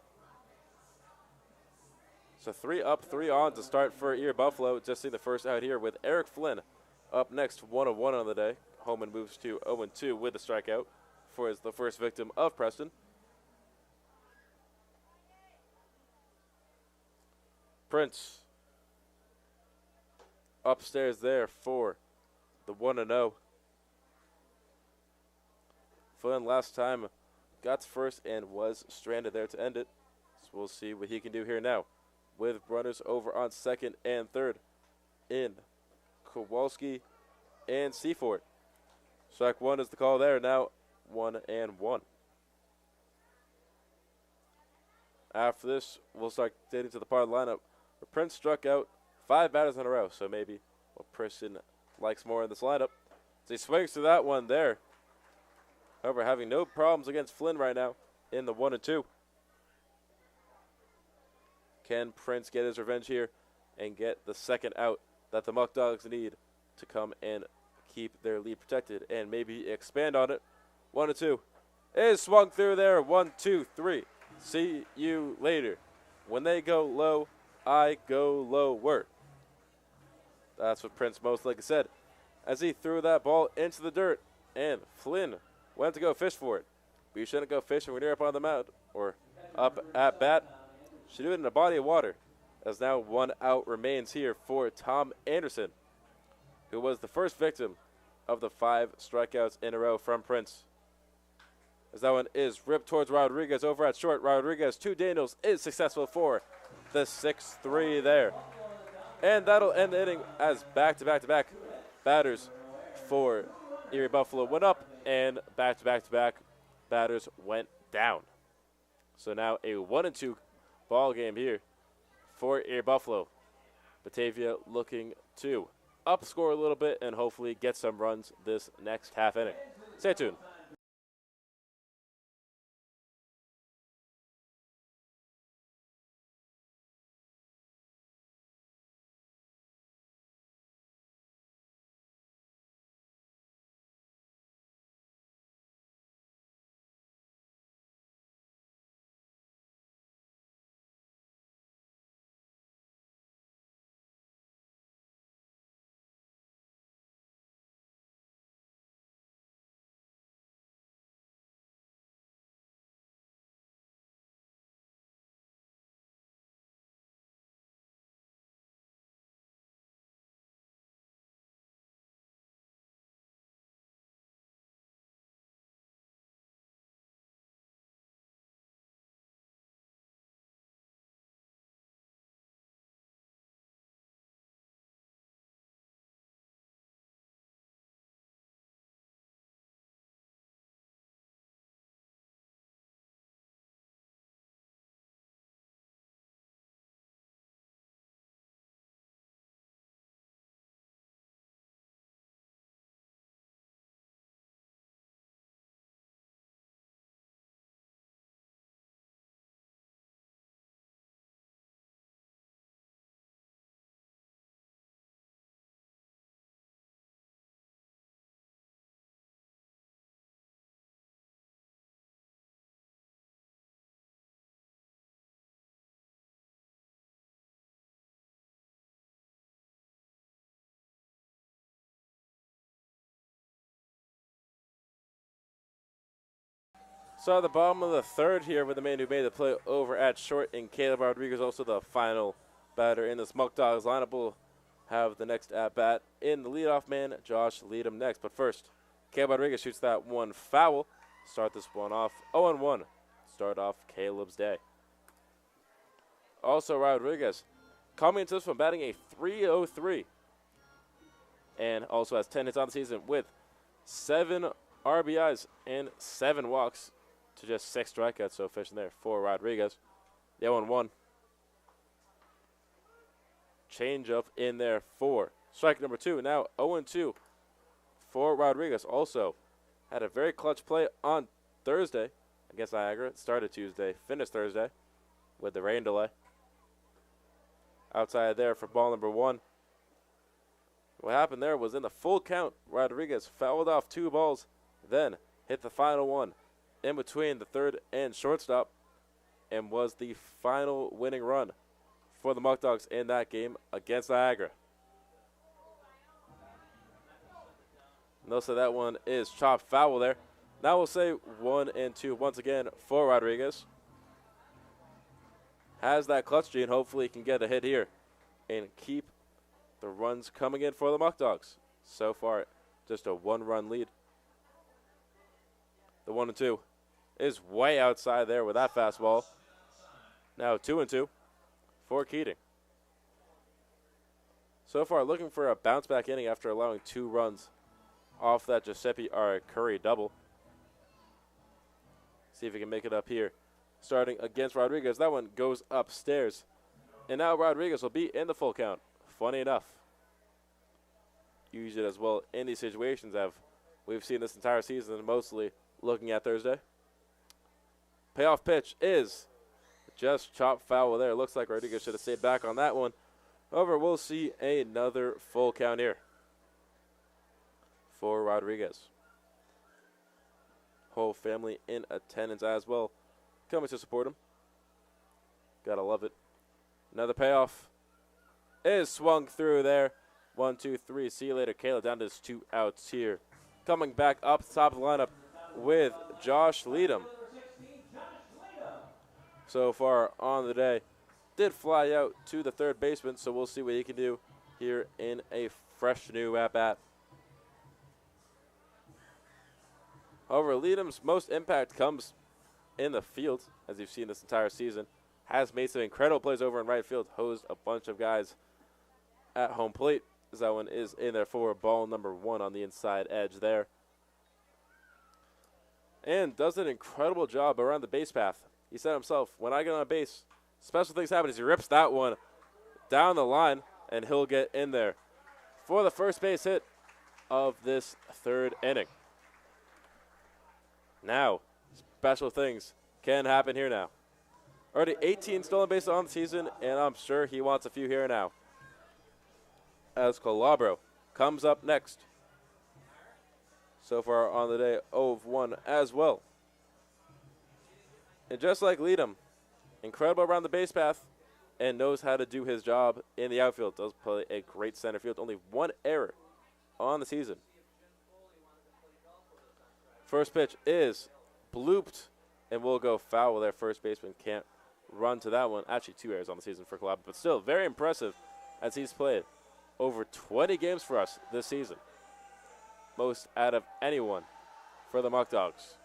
So 3 up, 3 on to start for Erie Buffalo. Just see the first out here with Eric Flynn up next, 1-1 on the day. Homan moves to 0-2 with a strikeout for the first victim of Preston. Prince upstairs there for the 1-0. Flynn last time got to first and was stranded there to end it. So we'll see what he can do here now with runners over on second and third in Kowalski and Seaford. Strike one is the call there. Now 1-1. After this, we'll start getting to the part of the lineup where Prince struck out 5 batters in a row. So maybe what Preston likes more in this lineup. So he swings to that one there. However, having no problems against Flynn right now in the 1-2. Can Prince get his revenge here and get the second out that the Muckdogs need to come and keep their lead protected and maybe expand on it? 1-2 is swung through there. 1-2-3. See you later. When they go low, I go lower. That's what Prince most likely said as he threw that ball into the dirt, and Flynn went to go fish for it. But you shouldn't go fishing when you're up on the mound or up at bat. Should do it in a body of water, as now 1 out remains here for Tom Anderson, who was the first victim of the 5 strikeouts in a row from Prince. As that one is ripped towards Rodriguez over at short. Rodriguez to Daniels is successful for the 6-3 there. And that'll end the inning as back-to-back-to-back batters for Erie Buffalo went up and back-to-back-to-back batters went down. So now a 1-2 ball game here for Erie Buffalo. Batavia looking to upscore a little bit and hopefully get some runs this next half inning. Stay tuned. So at the bottom of the third here with the man who made the play over at short, and Caleb Rodriguez, also the final batter in this Muckdogs lineup, will have the next at-bat in the leadoff man, Josh Leadham, next. But first, Caleb Rodriguez shoots that one foul. Start this one off 0-1. Start off Caleb's day. Also, Rodriguez coming into this one batting a .303. And also has 10 hits on the season with 7 RBIs and 7 walks to just 6 strikeouts. So efficient there for Rodriguez. The 0-1. Change up in there for strike number 2. Now 0-2 for Rodriguez. Also had a very clutch play on Thursday against Niagara. It started Tuesday, finished Thursday with the rain delay. Outside there for ball number 1. What happened there was in the full count, Rodriguez fouled off 2 balls, then hit the final one in between the third and shortstop, and was the final winning run for the Muckdogs in that game against Niagara. Notice that one is chopped foul there. Now we'll say 1-2 once again for Rodriguez. Has that clutch gene. Hopefully he can get a hit here and keep the runs coming in for the Muckdogs. So far, just a 1-run lead. The 1-2 is way outside there with that fastball. Now 2-2 for Keating. So far, looking for a bounce back inning after allowing 2 runs off that Giuseppe Curry double. See if he can make it up here. Starting against Rodriguez. That one goes upstairs. And now Rodriguez will be in the full count. Funny enough. Use it as well in these situations we've seen this entire season, mostly looking at Thursday. Payoff pitch is just chopped foul there. Looks like Rodriguez should have stayed back on that one. However, we'll see another full count here for Rodriguez. Whole family in attendance as well, coming to support him. Gotta love it. Another payoff is swung through there. 1, 2, 3. See you later, Caleb. Down to his 2 outs here. Coming back up top of the lineup with Josh Leadham. So far on the day, did fly out to the third baseman, so we'll see what he can do here in a fresh new at-bat. However, Leadham's most impact comes in the field, as you've seen this entire season. Has made some incredible plays over in right field, hosed a bunch of guys at home plate. As that one is in there for ball number 1 on the inside edge there. And does an incredible job around the base path. He said himself, when I get on base, special things happen as he rips that one down the line, and he'll get in there for the first base hit of this third inning. Now, special things can happen here now. Already 18 stolen bases on the season, and I'm sure he wants a few here now. As Calabro comes up next. So far on the day, 0-1 as well. And just like Leadham, incredible around the base path and knows how to do his job in the outfield. Does play a great center field. Only 1 error on the season. First pitch is blooped and will go foul. Their first baseman can't run to that one. Actually, 2 errors on the season for Calabro, but still very impressive as he's played over 20 games for us this season. Most out of anyone for the Muckdogs.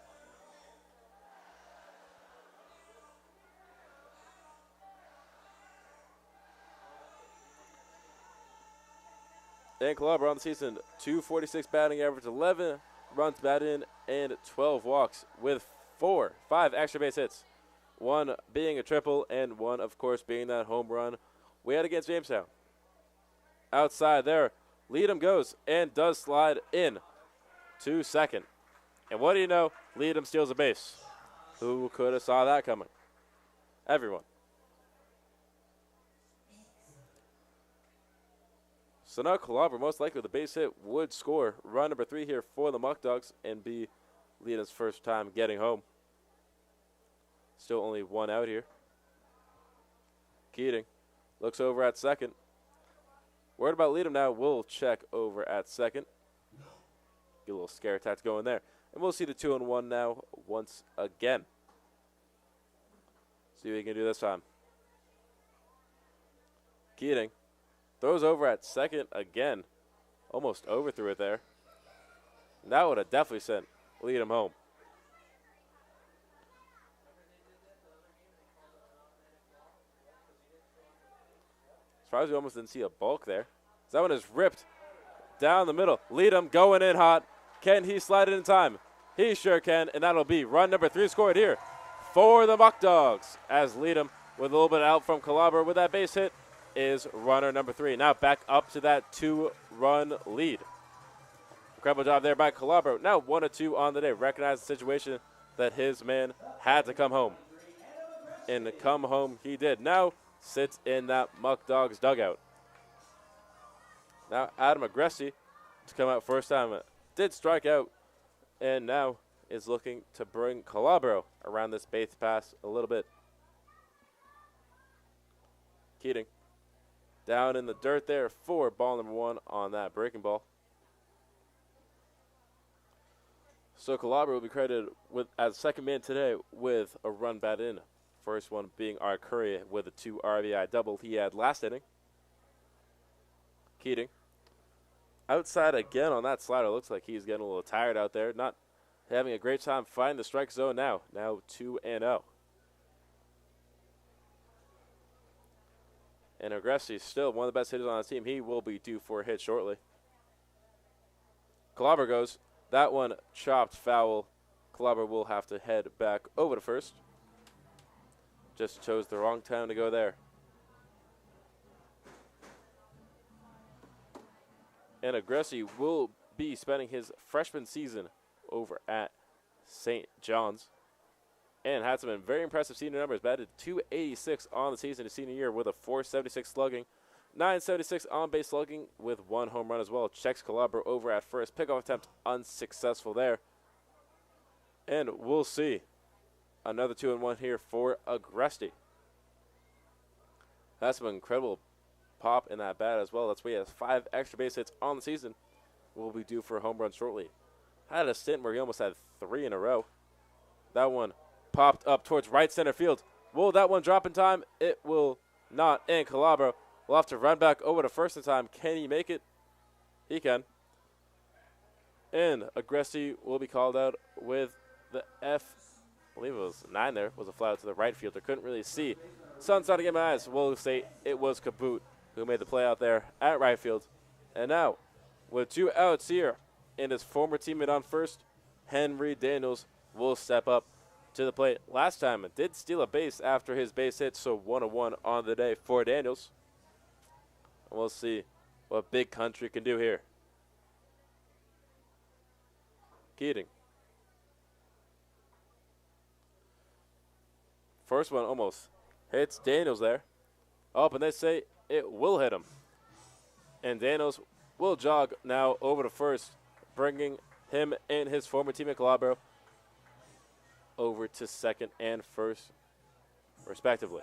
And Calabro on the season, .246 batting average, 11 runs batted in, and 12 walks with 5 extra base hits. 1 being a triple, and 1, of course, being that home run we had against Jamestown. Outside there, Leadham goes and does slide in to second. And what do you know? Leadham steals a base. Who could have saw that coming? Everyone. So now Calabro, most likely the base hit, would score run number 3 here for the Muckdogs and be Leadham's first time getting home. Still only 1 out here. Keating looks over at second. Worried about Leadham now. We'll check over at second. Get a little scare attack going there. And we'll see the 2-1 now once again. See what he can do this time. Keating throws over at second again. Almost overthrew it there. And that would have definitely sent lead him home. Surprised we almost didn't see a bulk there. That one is ripped down the middle. Leadham going in hot. Can he slide it in time? He sure can, and that'll be run number 3 scored here for the Muckdogs. As Leadham, with a little bit of help from Calabro with that base hit, is runner number 3. Now back up to that 2-run lead. Incredible job there by Calabro. Now 1-2 on the day. Recognized the situation that his man had to come home. And come home he did. Now sits in that Muckdogs dugout. Now Adam Agressi to come out first time. Did strike out. And now is looking to bring Calabro around this base pass a little bit. Keating down in the dirt there for ball number 1 on that breaking ball. So Calabro will be credited with as second man today with a run bat in. First one being our Curry with a 2 RBI double he had last inning. Keating outside again on that slider. Looks like he's getting a little tired out there. Not having a great time finding the strike zone now. Now 2-0. And Agressi still one of the best hitters on the team. He will be due for a hit shortly. Calabro goes. That one chopped foul. Calabro will have to head back over to first. Just chose the wrong time to go there. And Agressi will be spending his freshman season over at St. John's. And had some very impressive senior numbers. Batted .286 on the season his senior year with a .476 slugging. .976 on base slugging with 1 home run as well. Checks Calabro over at first. Pickoff attempt unsuccessful there. And we'll see another 2-1 here for Agressi. That's some incredible pop in that bat as well. That's why he has 5 extra base hits on the season. Will be due for a home run shortly. Had a stint where he almost had 3 in a row. That one popped up towards right center field. Will that one drop in time? It will not. And Calabro will have to run back over to first in time. Can he make it? He can. And Agressi will be called out with the F. I believe it was 9 there. Was a fly out to the right fielder. Couldn't really see. Sun's starting to get my eyes. We'll say it was Kaboot who made the play out there at right field. And now, with 2 outs here, and his former teammate on first, Henry Daniels will step up to the plate. Last time, it did steal a base after his base hit, so 1-1 on the day for Daniels. And we'll see what Big Country can do here. Keating. First one almost hits Daniels there. Up, and they say it will hit him. And Daniels will jog now over to first, bringing him and his former teammate Calabro over to second and first, respectively.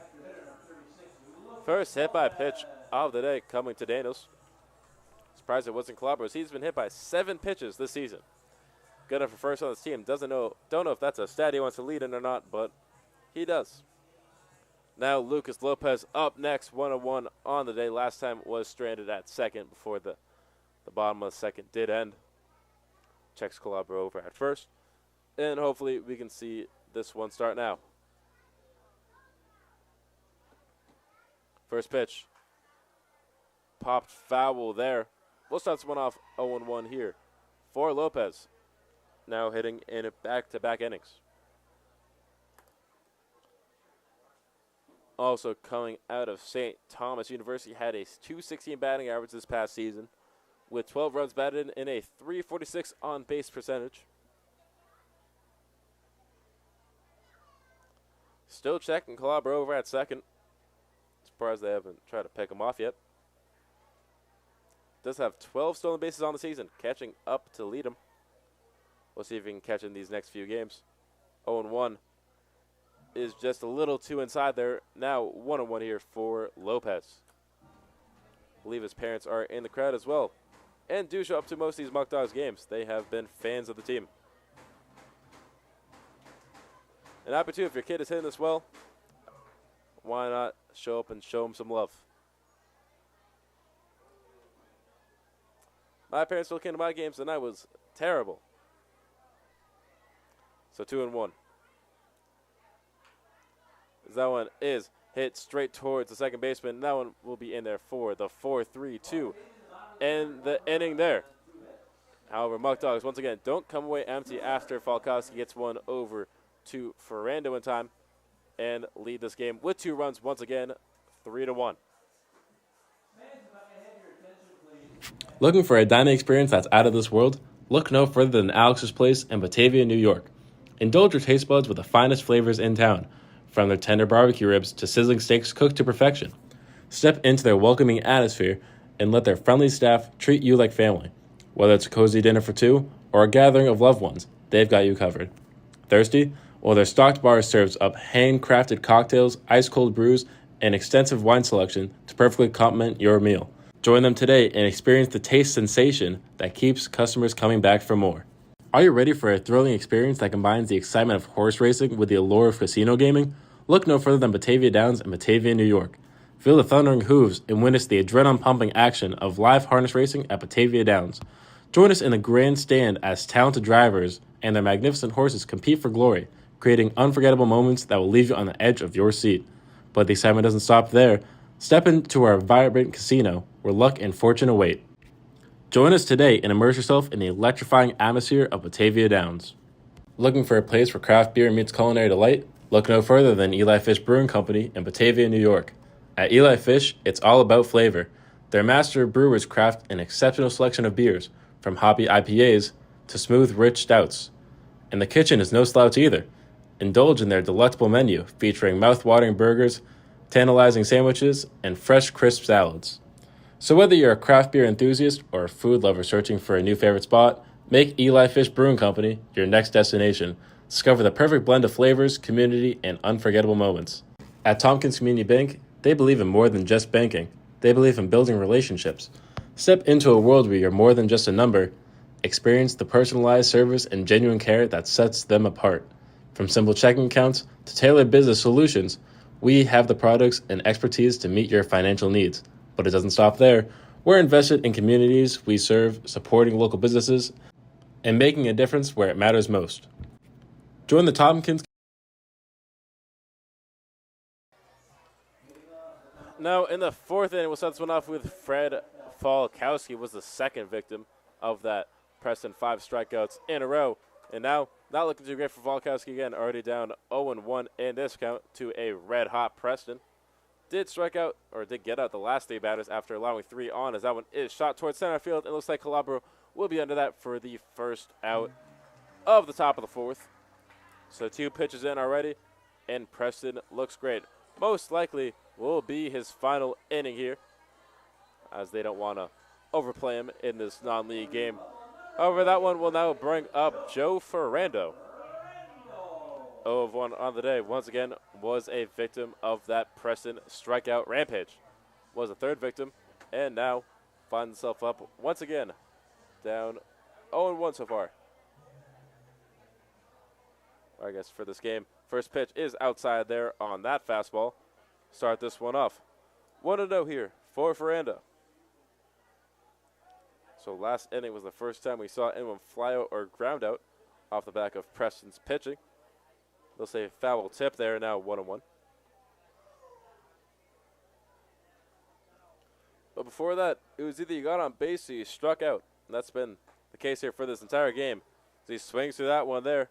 First hit by pitch of the day coming to Daniels. Surprised it wasn't Calabro's. He's been hit by 7 pitches this season. Good enough for first on his team. Don't know if that's a stat he wants to lead in or not, but he does. Now Lucas Lopez up next, 1-1 on the day. Last time was stranded at second before the bottom of the second did end. Checks Calabro over at first. And hopefully we can see this one start now. First pitch. Popped foul there. We'll start this one off 0-1 here for Lopez. Now hitting in back-to-back innings. Also coming out of St. Thomas University, had a .216 batting average this past season with 12 runs batted in a .346 on-base percentage. Still checking Calabro over at second. Surprised they haven't tried to pick him off yet. Does have 12 stolen bases on the season, catching up to lead him. We'll see if he can catch in these next few games. 0-1 is just a little too inside there. Now 1-1 here for Lopez. I believe his parents are in the crowd as well. and do show up to most of these Muckdogs games. They have been fans of the team. And happy too, if your kid is hitting this well, why not show up and show them some love? My parents still came to my games, and I was terrible. So 2-1. That one is hit straight towards the second baseman. That one will be in there for the 4-3-2. And the inning there. However, Muckdogs, once again, don't come away empty after Falkowski gets one over to Ferrando in time and lead this game with 2 runs once again, 3-1. Looking for a dining experience that's out of this world? Look no further than Alex's Place in Batavia, New York. Indulge your taste buds with the finest flavors in town, from their tender barbecue ribs to sizzling steaks cooked to perfection. Step into their welcoming atmosphere and let their friendly staff treat you like family. Whether it's a cozy dinner for 2 or a gathering of loved ones, they've got you covered. Thirsty? Well, their stocked bar serves up handcrafted cocktails, ice-cold brews, and extensive wine selection to perfectly complement your meal. Join them today and experience the taste sensation that keeps customers coming back for more. Are you ready for a thrilling experience that combines the excitement of horse racing with the allure of casino gaming? Look no further than Batavia Downs in Batavia, New York. Feel the thundering hooves and witness the adrenaline-pumping action of live harness racing at Batavia Downs. Join us in the grandstand as talented drivers and their magnificent horses compete for glory, creating unforgettable moments that will leave you on the edge of your seat. But the excitement doesn't stop there. Step into our vibrant casino where luck and fortune await. Join us today and immerse yourself in the electrifying atmosphere of Batavia Downs. Looking for a place where craft beer meets culinary delight? Look no further than Eli Fish Brewing Company in Batavia, New York. At Eli Fish, it's all about flavor. Their master brewers craft an exceptional selection of beers, from hoppy IPAs to smooth, rich stouts. And the kitchen is no slouch either. Indulge in their delectable menu, featuring mouth-watering burgers, tantalizing sandwiches, and fresh, crisp salads. So whether you're a craft beer enthusiast or a food lover searching for a new favorite spot, make Eli Fish Brewing Company your next destination. Discover the perfect blend of flavors, community, and unforgettable moments. At Tompkins Community Bank, they believe in more than just banking. They believe in building relationships. Step into a world where you're more than just a number. Experience the personalized service and genuine care that sets them apart. From simple checking accounts to tailored business solutions, we have the products and expertise to meet your financial needs. But it doesn't stop there. We're invested in communities we serve, supporting local businesses, and making a difference where it matters most. Join the Tompkins. Now, in the 4th inning, we'll start this one off with Fred Falkowski was the second victim of that Preston 5 strikeouts in a row. And now, not looking too great for Falkowski again, already down 0-1 in this count to a red-hot Preston. Did get out the last 3 batters after allowing 3 on, as that one is shot towards center field. It looks like Calabro will be under that for the first out of the top of the 4th. So 2 pitches in already, and Preston looks great. Most likely will be his final inning here, as they don't want to overplay him in this non-league game. However, that one will now bring up Joe Ferrando. 0-1 on the day. Once again, was a victim of that Preston strikeout rampage. Was a 3rd victim, and now finds himself up once again, down 0-1 so far. I guess for this game, first pitch is outside there on that fastball. Start this one off. 1-0 here for Ferrando. So last inning was the first time we saw anyone fly out or ground out off the back of Preston's pitching. They'll say foul tip there, now 1-1. But before that, it was either you got on base or you struck out. And that's been the case here for this entire game. As he swings through that one there.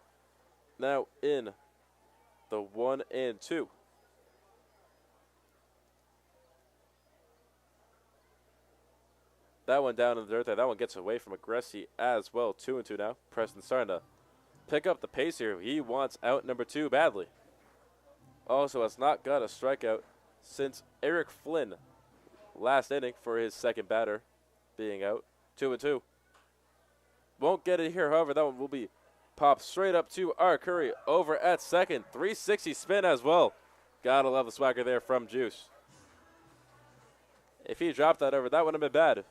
Now in the 1-2. That one down in the dirt there. That one gets away from Aggressy as well. 2-2 now. Preston starting to pick up the pace here. He wants out number 2 badly. Also has not got a strikeout since Eric Flynn last inning for his second batter being out. 2-2. Won't get it here, however. That one will be popped straight up to R. Curry over at second. 360 spin as well. Gotta love the swagger there from Juice. If he dropped that over, that would have been bad.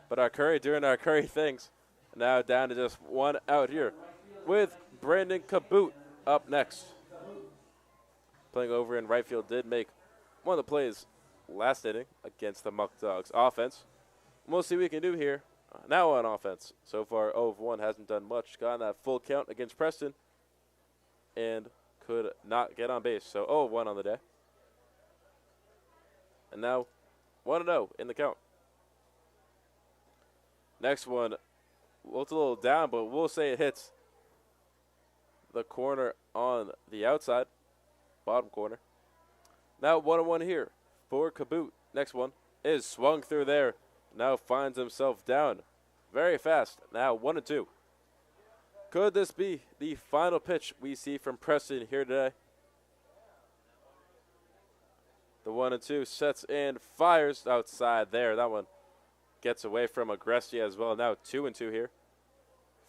But our Curry doing our Curry things. Now down to just one out here with Brandon Kaboot up next. Playing over in right field, did make one of the plays last inning against the Muckdogs offense. We'll see what we can do here. Now on offense. So far 0-1, hasn't done much. Got that full count against Preston and could not get on base. So 0-1 on the day. And now 1-0 in the count. Next one looks a little down, but we'll say it hits the corner on the outside, bottom corner. Now 1-1 here for Kaboot. Next one is swung through there. Now finds himself down very fast. Now 1-2. Could this be the final pitch we see from Preston here today? The 1-2 sets and fires outside there. That one gets away from Agresti as well. Now 2-2 here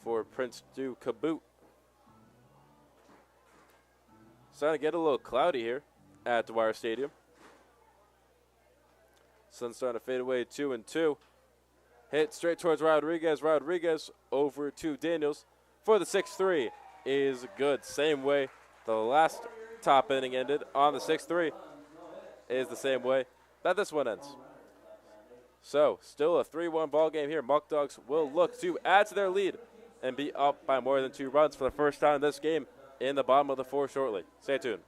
for Prince Du Kaboot. Starting to get a little cloudy here at Dwyer Stadium. Sun's starting to fade away. 2-2. Hit straight towards Rodriguez. Rodriguez over to Daniels for the 6-3 is good. Same way the last top inning ended on the 6-3 is the same way that this one ends. So still a 3-1 ball game here. Muckdogs will look to add to their lead and be up by more than 2 runs for the first time in this game in the bottom of the 4th shortly. Stay tuned.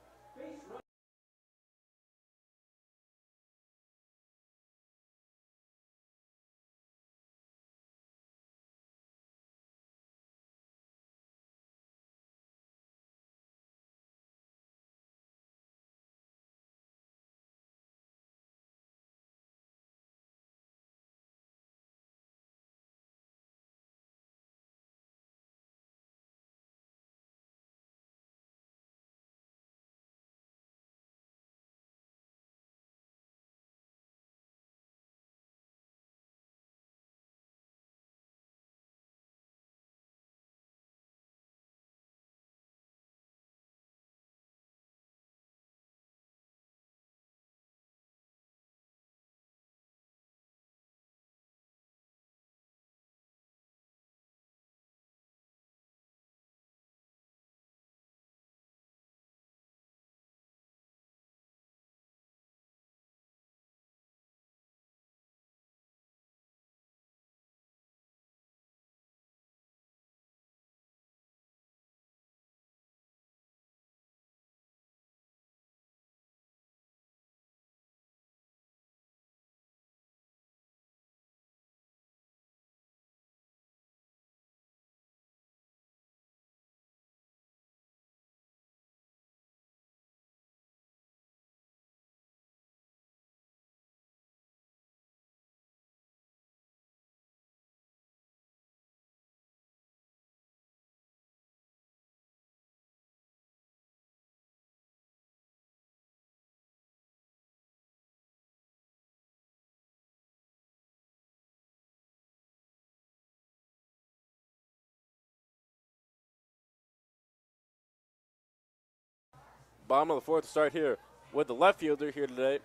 Bottom of the 4th to start here with the left fielder here today,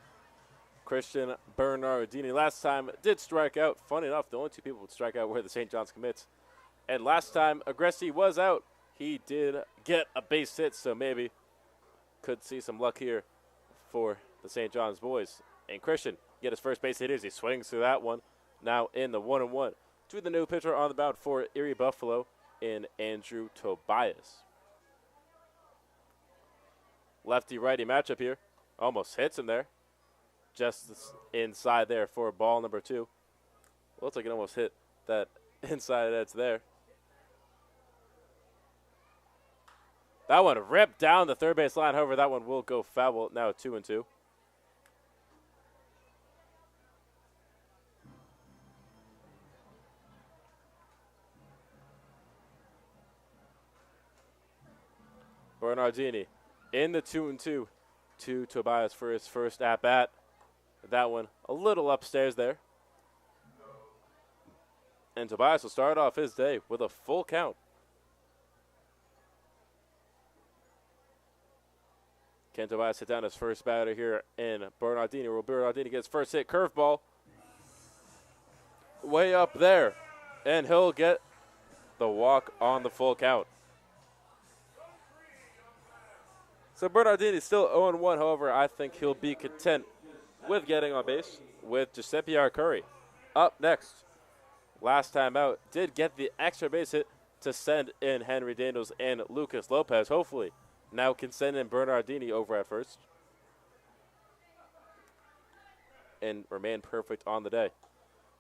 Christian Bernardini. Last time did strike out. Funny enough, the only 2 people would strike out were the St. John's commits. And last time Agresti was out, he did get a base hit, so maybe could see some luck here for the St. John's boys. And Christian get his first base hit as he swings through that one. Now in the 1-1 to the new pitcher on the mound for Erie Buffalo in Andrew Tobias. Lefty-righty matchup here. Almost hits him there. Just inside there for ball number 2. Looks like it almost hit that inside edge there. That one ripped down the third base line. However, that one will go foul. Now 2-2. Bernardini in the 2-2 to Tobias for his first at-bat. That one a little upstairs there. And Tobias will start off his day with a full count. Can Tobias hit down his first batter here in Bernardini? Will Bernardini get his first hit? Curveball. way up there, and he'll get the walk on the full count. So Bernardini's still 0-1. However, I think he'll be content with getting on base with Giuseppe Arcuri. Up next, last time out, did get the extra base hit to send in Henry Daniels and Lucas Lopez. Hopefully, now can send in Bernardini over at first and remain perfect on the day.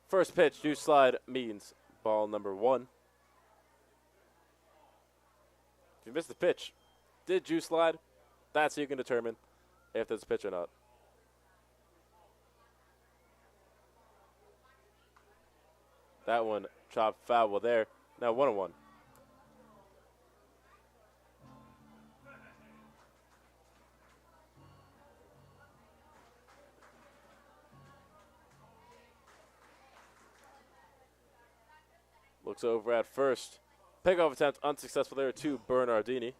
First pitch, juice slide means ball number 1. If you missed the pitch, did juice slide? That's how you can determine if there's a pitch or not. That one chopped foul there. Now 1-1. Looks over at first. Pickoff attempt unsuccessful there to Bernardini.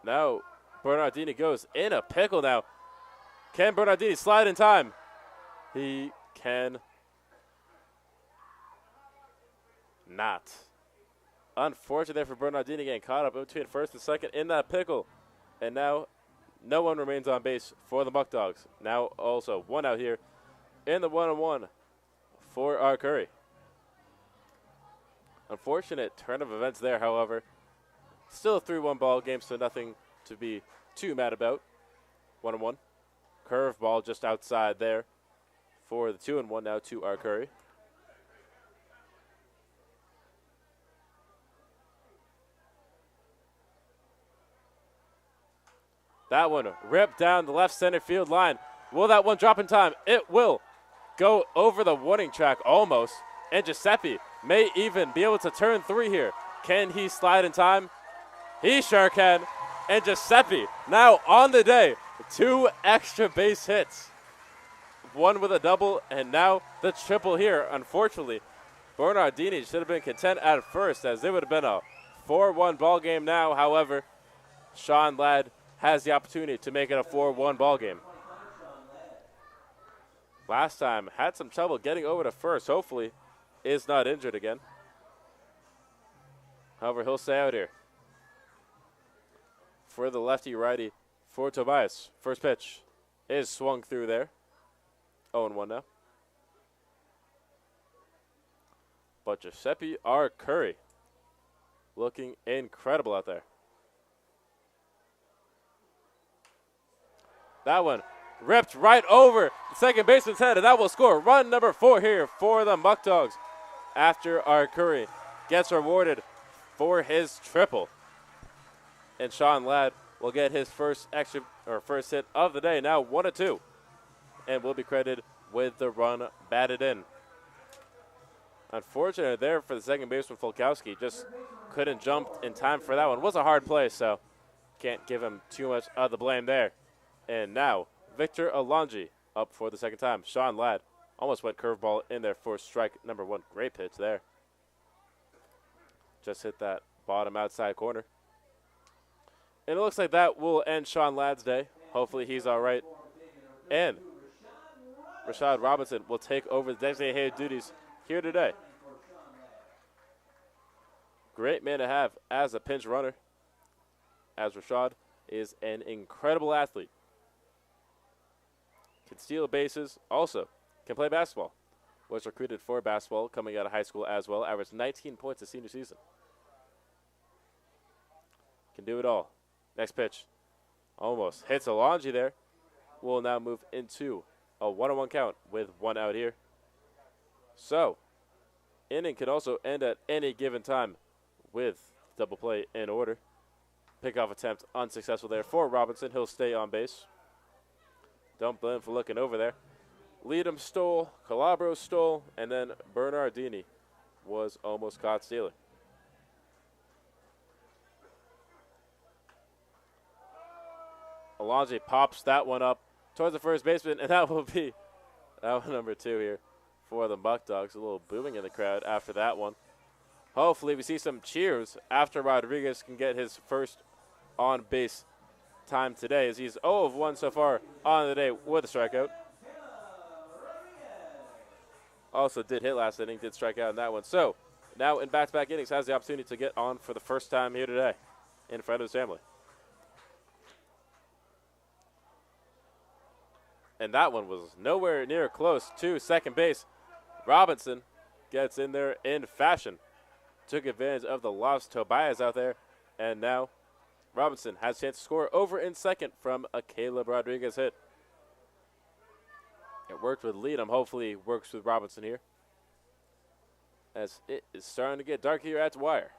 Now Bernardini goes in a pickle now. Can Bernardini slide in time? He can not. Unfortunate there for Bernardini getting caught up between first and second in that pickle. And now no one remains on base for the Muckdogs. Now also one out here in the 1-1 for Arcuri. Unfortunate turn of events there, however. Still a 3-1 ball game, so nothing to be too mad about. 1-1. Curveball just outside there for the 2-1 now to Arcuri. That one ripped down the left center field line. Will that one drop in time? It will go over the warning track almost. And Giuseppe may even be able to turn 3 here. Can he slide in time? He sure can. And Giuseppe now on the day. 2 extra base hits. 1 with a double and now the triple here. Unfortunately, Bernardini should have been content at first as it would have been a 4-1 ball game now. However, Sean Ladd has the opportunity to make it a 4-1 ball game. Last time had some trouble getting over to first. Hopefully is not injured again. However, he'll stay out here. For the lefty-righty for Tobias. First pitch is swung through there. 0-1 now. But Giuseppe Arcuri looking incredible out there. That one ripped right over the second baseman's head, and that will score run number 4 here for the Muckdogs after Arcuri gets rewarded for his triple. And Sean Ladd will get his first hit of the day, now 1-2, and will be credited with the run batted in. Unfortunate there for the second baseman, Fulkowski. Just couldn't jump in time for that one. It was a hard play, so can't give him too much of the blame there. And now Victor Alonji up for the second time. Sean Ladd almost went curveball in there for strike number 1. Great pitch there. Just hit that bottom outside corner. And it looks like that will end Sean Ladd's day. Hopefully he's all right. And Rashad Robinson will take over the designated duties here today. Great man to have as a pinch runner, as Rashad is an incredible athlete. Can steal bases, also can play basketball. Was recruited for basketball coming out of high school as well. Averaged 19 points his senior season. Can do it all. Next pitch. Almost hits Alonji there. Will now move into a 1-1 count with 1 out here. So, inning can also end at any given time with double play in order. Pickoff attempt unsuccessful there for Robinson. He'll stay on base. Don't blame him for looking over there. Leadham stole, Calabro stole, and then Bernardini was almost caught stealing. Alonji pops that one up towards the first baseman, and that will be out number 2 here for the Muckdogs. A little booming in the crowd after that one. Hopefully we see some cheers after Rodriguez can get his first on-base time today, as he's 0 of 1 so far on the day with a strikeout. Also did hit last inning, did strike out in that one. So now in back-to-back innings has the opportunity to get on for the first time here today in front of his family. And that one was nowhere near close to second base. Robinson gets in there in fashion. Took advantage of the lost Tobias out there. And now Robinson has a chance to score over in second from a Caleb Rodriguez hit. It worked with Leadham. Hopefully it works with Robinson here, as it is starting to get dark here at Dwyer.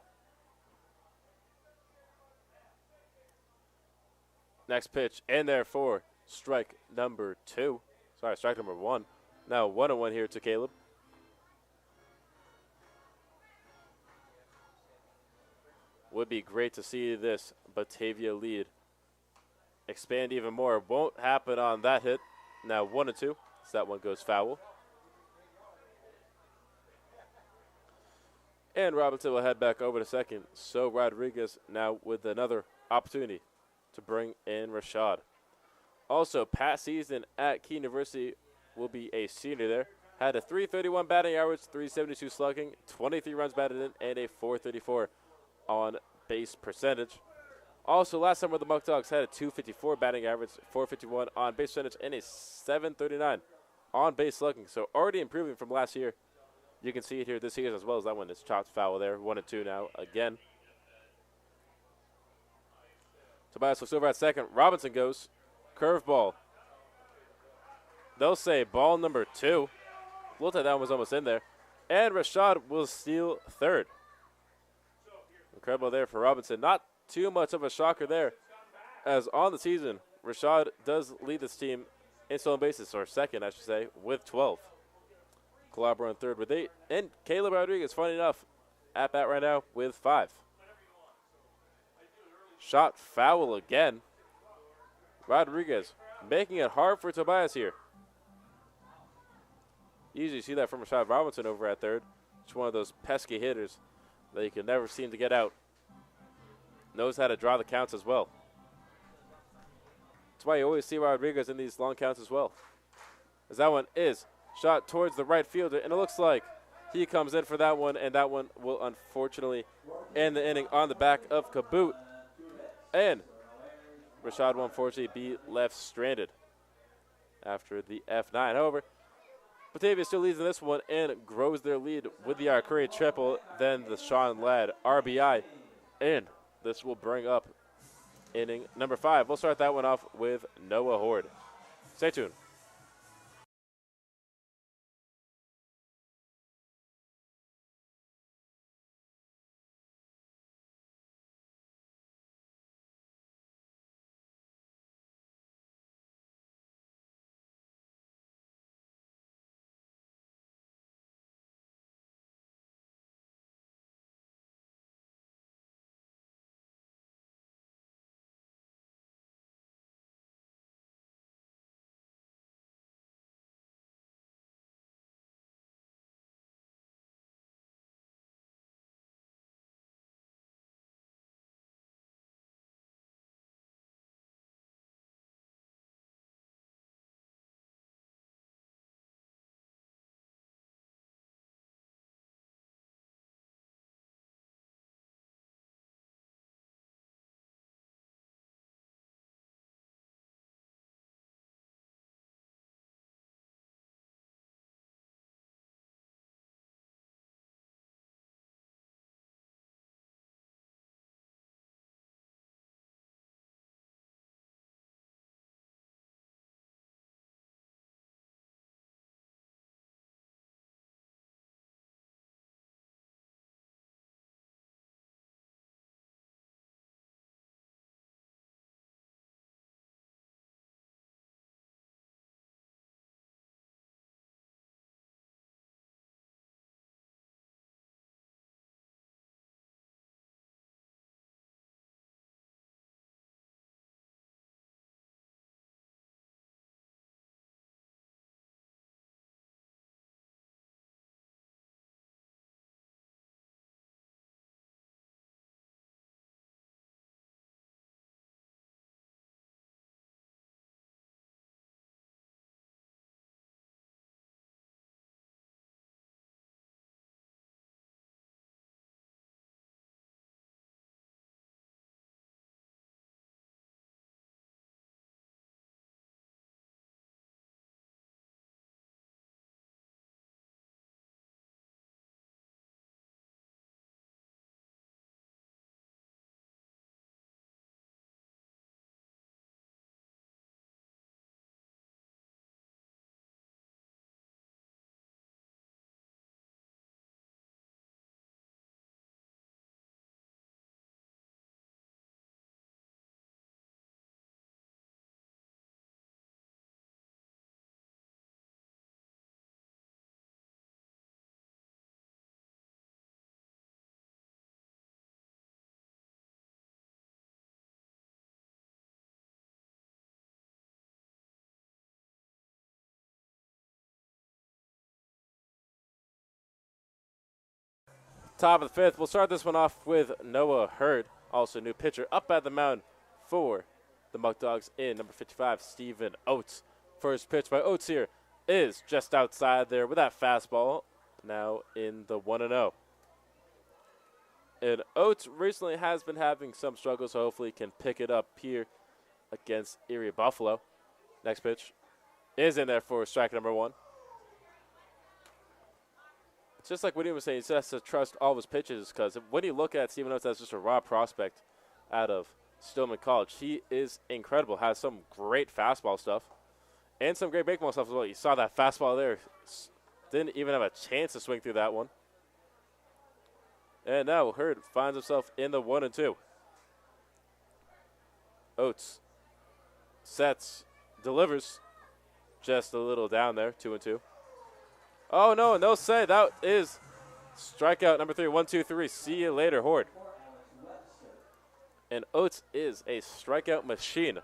Next pitch in there for strike number 2. Sorry, strike number 1. Now 1-1 here to Caleb. Would be great to see this Batavia lead expand even more. Won't happen on that hit. Now 1-2. So that one goes foul. And Robinson will head back over to second. So Rodriguez now with another opportunity to bring in Rashad. Also, past season at Key University will be a senior there. Had a 331 batting average, 372 slugging, 23 runs batted in, and a 434 on base percentage. Also, last summer the Muckdogs had a 254 batting average, 451 on base percentage, and a 739 on base slugging. So already improving from last year. You can see it here this year as well as that one is chopped foul there. 1-2 now again. Tobias looks over at second. Robinson goes. Curveball. They'll say ball number 2. Looked like that one was almost in there. And Rashad will steal third. Incredible there for Robinson. Not too much of a shocker there, as on the season, Rashad does lead this team in stolen bases, or second, I should say, with 12. Calabro in third with 8. And Caleb Rodriguez, funny enough, at bat right now with 5. Shot foul again. Rodriguez making it hard for Tobias here. You usually see that from Rashad Robinson over at third. It's one of those pesky hitters that you can never seem to get out. Knows how to draw the counts as well. That's why you always see Rodriguez in these long counts as well. As that one is shot towards the right fielder, and it looks like he comes in for that one, and that one will unfortunately end the inning on the back of Kaboot. And Rashad will unfortunately be left stranded after the F9. However, Batavia still leads in this one and grows their lead with the Curry triple, then the Sean Ladd RBI. And this will bring up inning number 5. We'll start that one off with Noah Horde. Stay tuned. Top of the fifth. We'll start this one off with Noah Hurd, also new pitcher, up at the mound for the Muckdogs in number 55, Stephen Oates. First pitch by Oates here is just outside there with that fastball, now in the 1-0. And Oates recently has been having some struggles, so hopefully can pick it up here against Erie Buffalo. Next pitch is in there for strike number 1. It's just like what he was saying, he just has to trust all of his pitches, because when you look at Stephen Oates as just a raw prospect out of Stillman College, he is incredible, has some great fastball stuff and some great break ball stuff as well. You saw that fastball there. Didn't even have a chance to swing through that one. And now Hurd finds himself in the 1-2. Oates sets, delivers, just a little down there, 2-2. Oh, no say. That is strikeout number 3, 1-2-3. See you later, Horde. And Oates is a strikeout machine.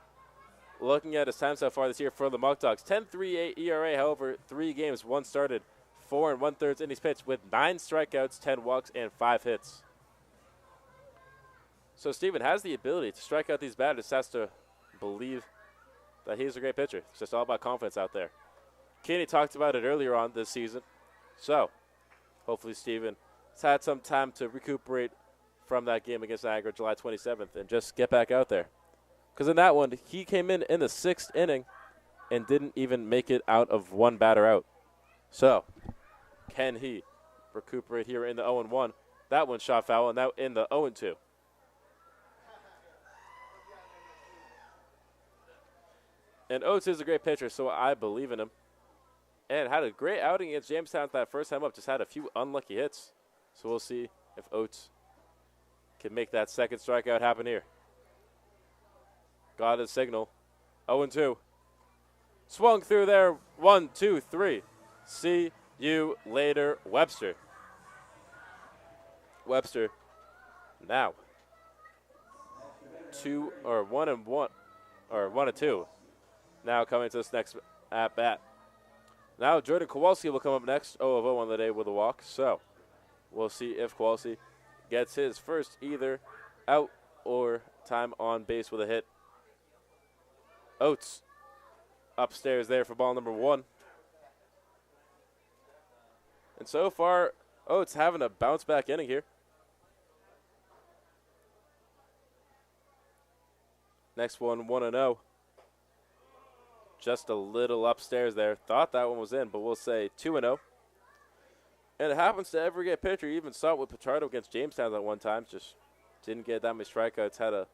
Looking at his time so far this year for the Muckdogs, 10.38 ERA, however, 3 games, 1 started, 4 1/3 innings pitched with 9 strikeouts, 10 walks, and 5 hits. So Steven has the ability to strike out these batters, has to believe that he's a great pitcher. It's just all about confidence out there. Kenny talked about it earlier on this season. So hopefully Steven has had some time to recuperate from that game against Niagara July 27th and just get back out there. Because in that one, he came in the 6th inning and didn't even make it out of 1 batter out. So can he recuperate here in the 0-1? That one shot foul, and now in the 0-2. And Oates is a great pitcher, so I believe in him. And had a great outing against Jamestown that first time up, just had a few unlucky hits. So we'll see if Oates can make that second strikeout happen here. Got his signal. 0-2. Swung through there. 1, 2, 3. See you later, Webster. Webster now 1-1 or 1-2. Now coming to this next at bat. Now Jordan Kowalski will come up next. 0-0 on the day with a walk. So we'll see if Kowalski gets his first either out or time on base with a hit. Oates upstairs there for ball number 1. And so far, Oates having a bounce back inning here. Next one, 1-0. Just a little upstairs there. Thought that one was in, but we'll say 2-0. And it happens to every good pitcher. You even saw it with Pichardo against Jamestown at one time. Just didn't get that many strikeouts. Had a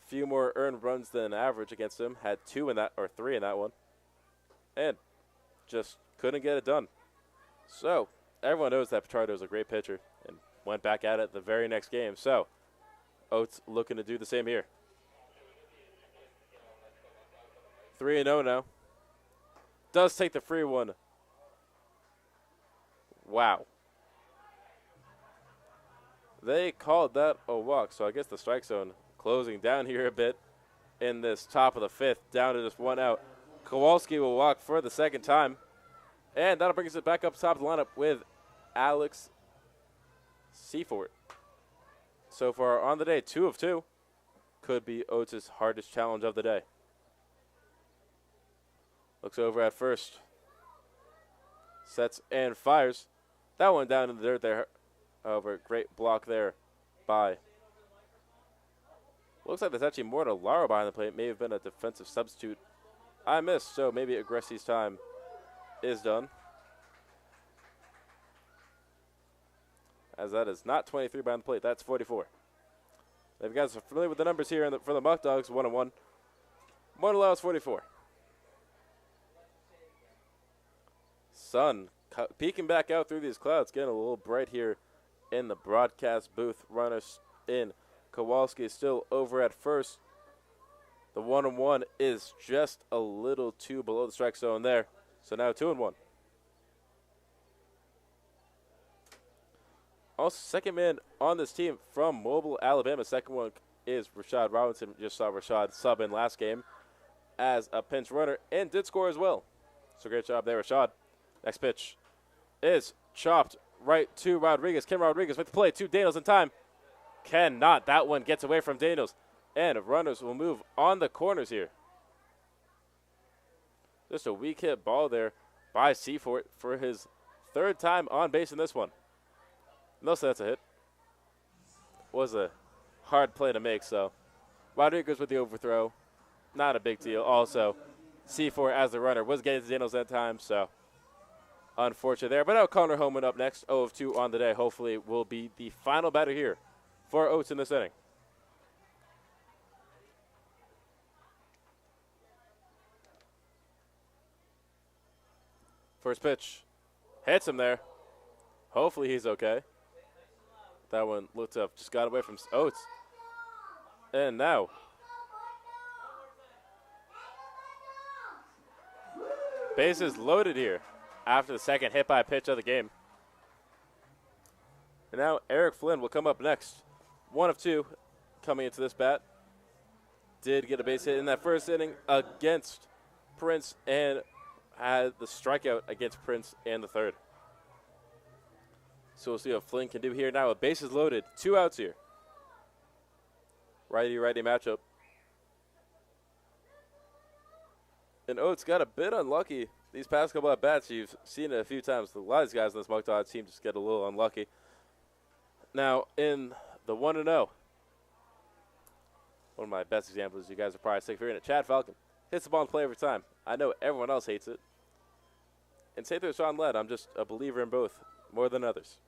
few more earned runs than average against him. Had 2 in that, or 3 in that one. And just couldn't get it done. So everyone knows that Pichardo is a great pitcher and went back at it the very next game. So Oates looking to do the same here. 3-0 now. Does take the free one. Wow. They called that a walk, so I guess the strike zone closing down here a bit in this top of the 5th, down to just 1 out. Kowalski will walk for the second time, and that'll bring us back up top of the lineup with Alex Seafort. So far on the day, 2 of 2. Could be Oates' hardest challenge of the day. Looks over at first. Sets and fires. That one down in the dirt there. Over, great block there by. Looks like there's actually more to Lara behind the plate. May have been a defensive substitute. I missed, so maybe Aggressi's time is done. As that is not 23 behind the plate, that's 44. If you guys are familiar with the numbers here for the Muckdogs, 1-1. One allows 44. Sun peeking back out through these clouds, getting a little bright here in the broadcast booth. Runners in. Kowalski is still over at first. The 1-1 is just a little too below the strike zone there. So now 2-1. Also, second man on this team from Mobile, Alabama. Second one is Rashad Robinson. Just saw Rashad sub in last game as a pinch runner and did score as well. So great job there, Rashad. Next pitch is chopped right to Rodriguez. Ken Rodriguez with the play to Daniels in time. Cannot. That one gets away from Daniels. And runners will move on the corners here. Just a weak hit ball there by Seafort for his third time on base in this one. No, so that's a hit. Was a hard play to make, so Rodriguez with the overthrow. Not a big deal. Also, Seafort as the runner was getting to Daniels that time, so unfortunate there. But now Connor Homan up next, 0 of 2 on the day. Hopefully will be the final batter here for Oates in this inning. First pitch. Hits him there. Hopefully he's okay. That one looked tough. Just got away from Oates. And now bases loaded here after the second hit by pitch of the game. And now Eric Flynn will come up next. 1 of 2 coming into this bat. Did get a base hit in that first inning against Prince and had the strikeout against Prince in the third. So we'll see what Flynn can do here now with bases loaded. 2 outs here. Righty-righty matchup. And Oates got a bit unlucky these past couple of bats. You've seen it a few times. A lot of these guys in this Muckdogs team just get a little unlucky. Now in the 1-0, one of my best examples, you guys are probably sick of hearing it. Chad Falcon hits the ball in play every time. I know everyone else hates it. And same thing with Sean Led. I'm just a believer in both more than others.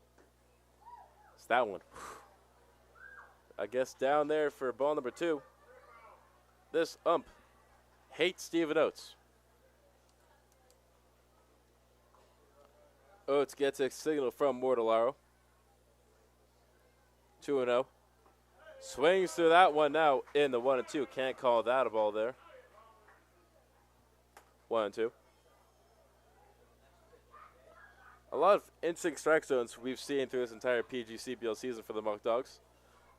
It's that one. I guess down there for ball number 2. This ump hates Stephen Oates. Oates gets a signal from Mortellaro. 2-0. Swings through that one now in the 1-2. Can't call that a ball there. 1-2. A lot of instinct strike zones we've seen through this entire PGCBL season for the Muckdogs.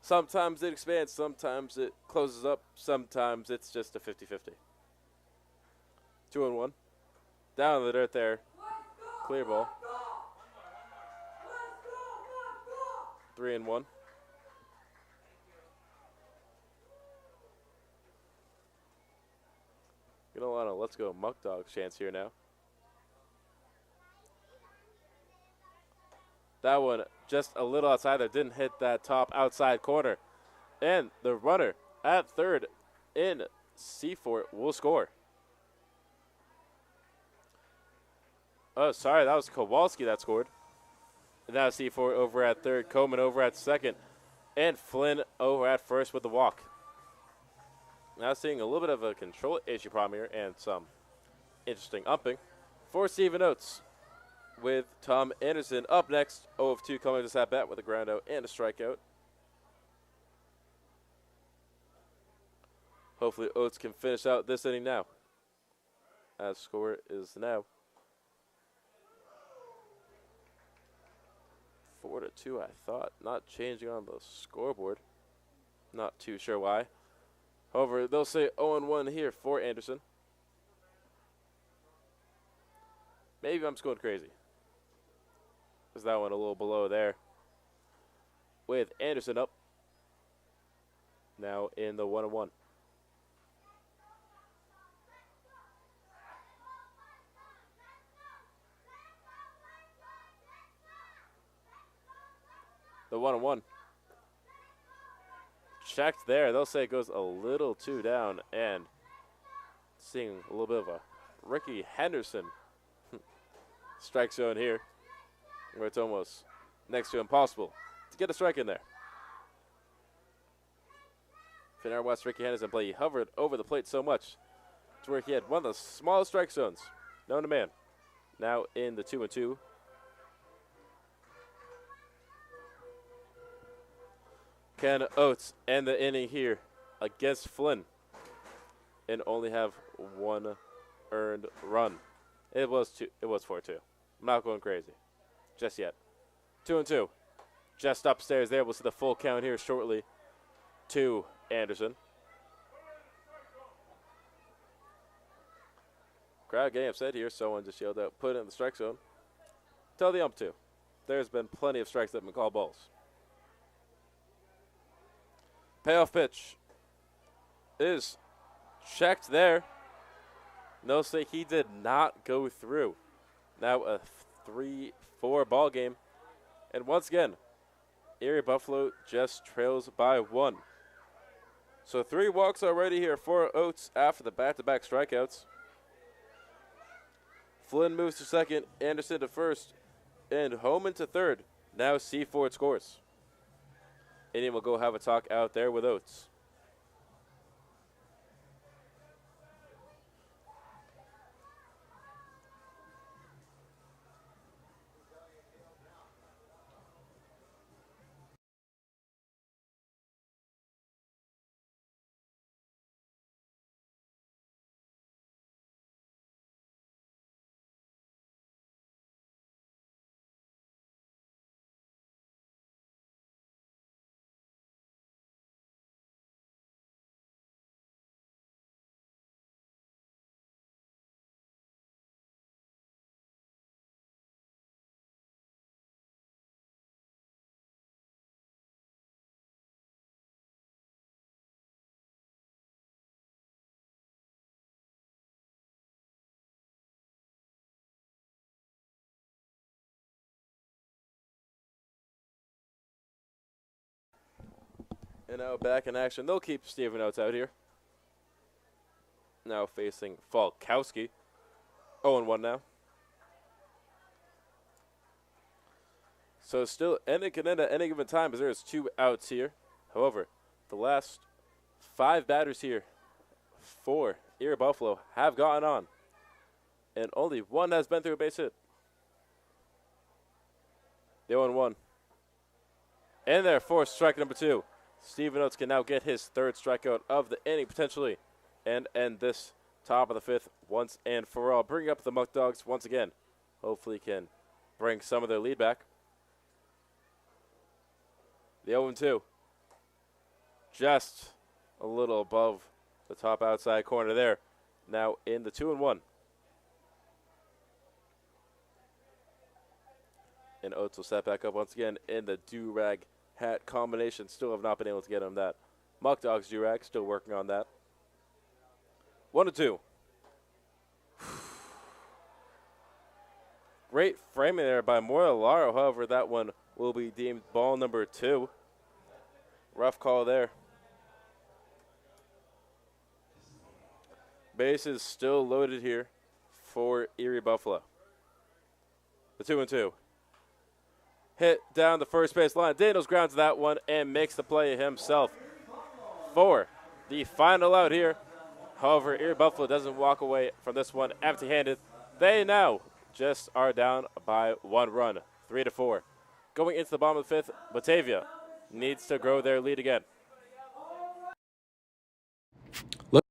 Sometimes it expands, sometimes it closes up, sometimes it's just a 50-50. 2-1. Down in the dirt there. Clear ball. 3-1. Get a lot of let's go Muckdogs chance here now. That one just a little outside there. Didn't hit that top outside corner. And the runner at third in Seafort will score. Oh, sorry, that was Kowalski that scored. And now Seafort over at third, Coleman over at second, and Flynn over at first with the walk. Now seeing a little bit of a control issue problem here and some interesting umping for Stephen Oates, with Tom Anderson up next. 0 of 2 coming to this at bat with a ground out and a strikeout. Hopefully Oates can finish out this inning now. As score is now 4-2, I thought. Not changing on the scoreboard. Not too sure why. However, they'll say 0-1 here for Anderson. Maybe I'm just going crazy. Is that one a little below there? With Anderson up. Now in the 1-1. The 1-1. Checked there. They'll say it goes a little too down. And seeing a little bit of a Ricky Henderson strike zone here, where it's almost next to impossible to get a strike in there. Finnar watched Ricky Henderson play. He hovered over the plate so much to where he had one of the smallest strike zones known to man. Now in the 2-2. Can Oates end the inning here against Flynn and only have 1 earned run? It was 4-2. I'm not going crazy just yet. 2-2. Just upstairs there. We'll see the full count here shortly to Anderson. Crowd getting upset here. Someone just yelled out, put it in the strike zone. Tell the ump to. there's been plenty of strikes that have been called balls. Payoff pitch is checked there. No mistake, he did not go through. Now a 3-4 ball game. And once again, Erie Buffalo just trails by 1. So 3 walks already here for Oates after the back-to-back strikeouts. Flynn moves to second, Anderson to first, and Homan to third. Now Seaford scores. Indian will go have a talk out there with Oates. And now back in action. They'll keep Steven Oates out here. Now facing Falkowski. 0-1 now. So still, and it can end at any given time as there is 2 outs here. However, the last 5 batters here for Erie Buffalo have gotten on. And only 1 has been through a base hit. The 0-1. And there, forced strike number 2. Steven Oates can now get his 3rd strikeout of the inning potentially and end this top of the 5th once and for all. Bring up the Muckdogs once again. Hopefully can bring some of their lead back. The 0-2. Just a little above the top outside corner there. Now in the 2-1. And Oates will set back up once again in the do-rag hat combination. Still have not been able to get him that. Muckdogs do-rag, still working on that. 1-2. Great framing there by Morillaro. However, that one will be deemed ball number 2. Rough call there. Bases still loaded here for Erie Buffalo. The 2-2. Hit down the first base line. Daniels grounds that one and makes the play himself for the final out here. However, Erie Buffalo doesn't walk away from this one empty-handed. They now just are down by 1 run, 3-4. Going into the bottom of the 5th, Batavia needs to grow their lead again. Look,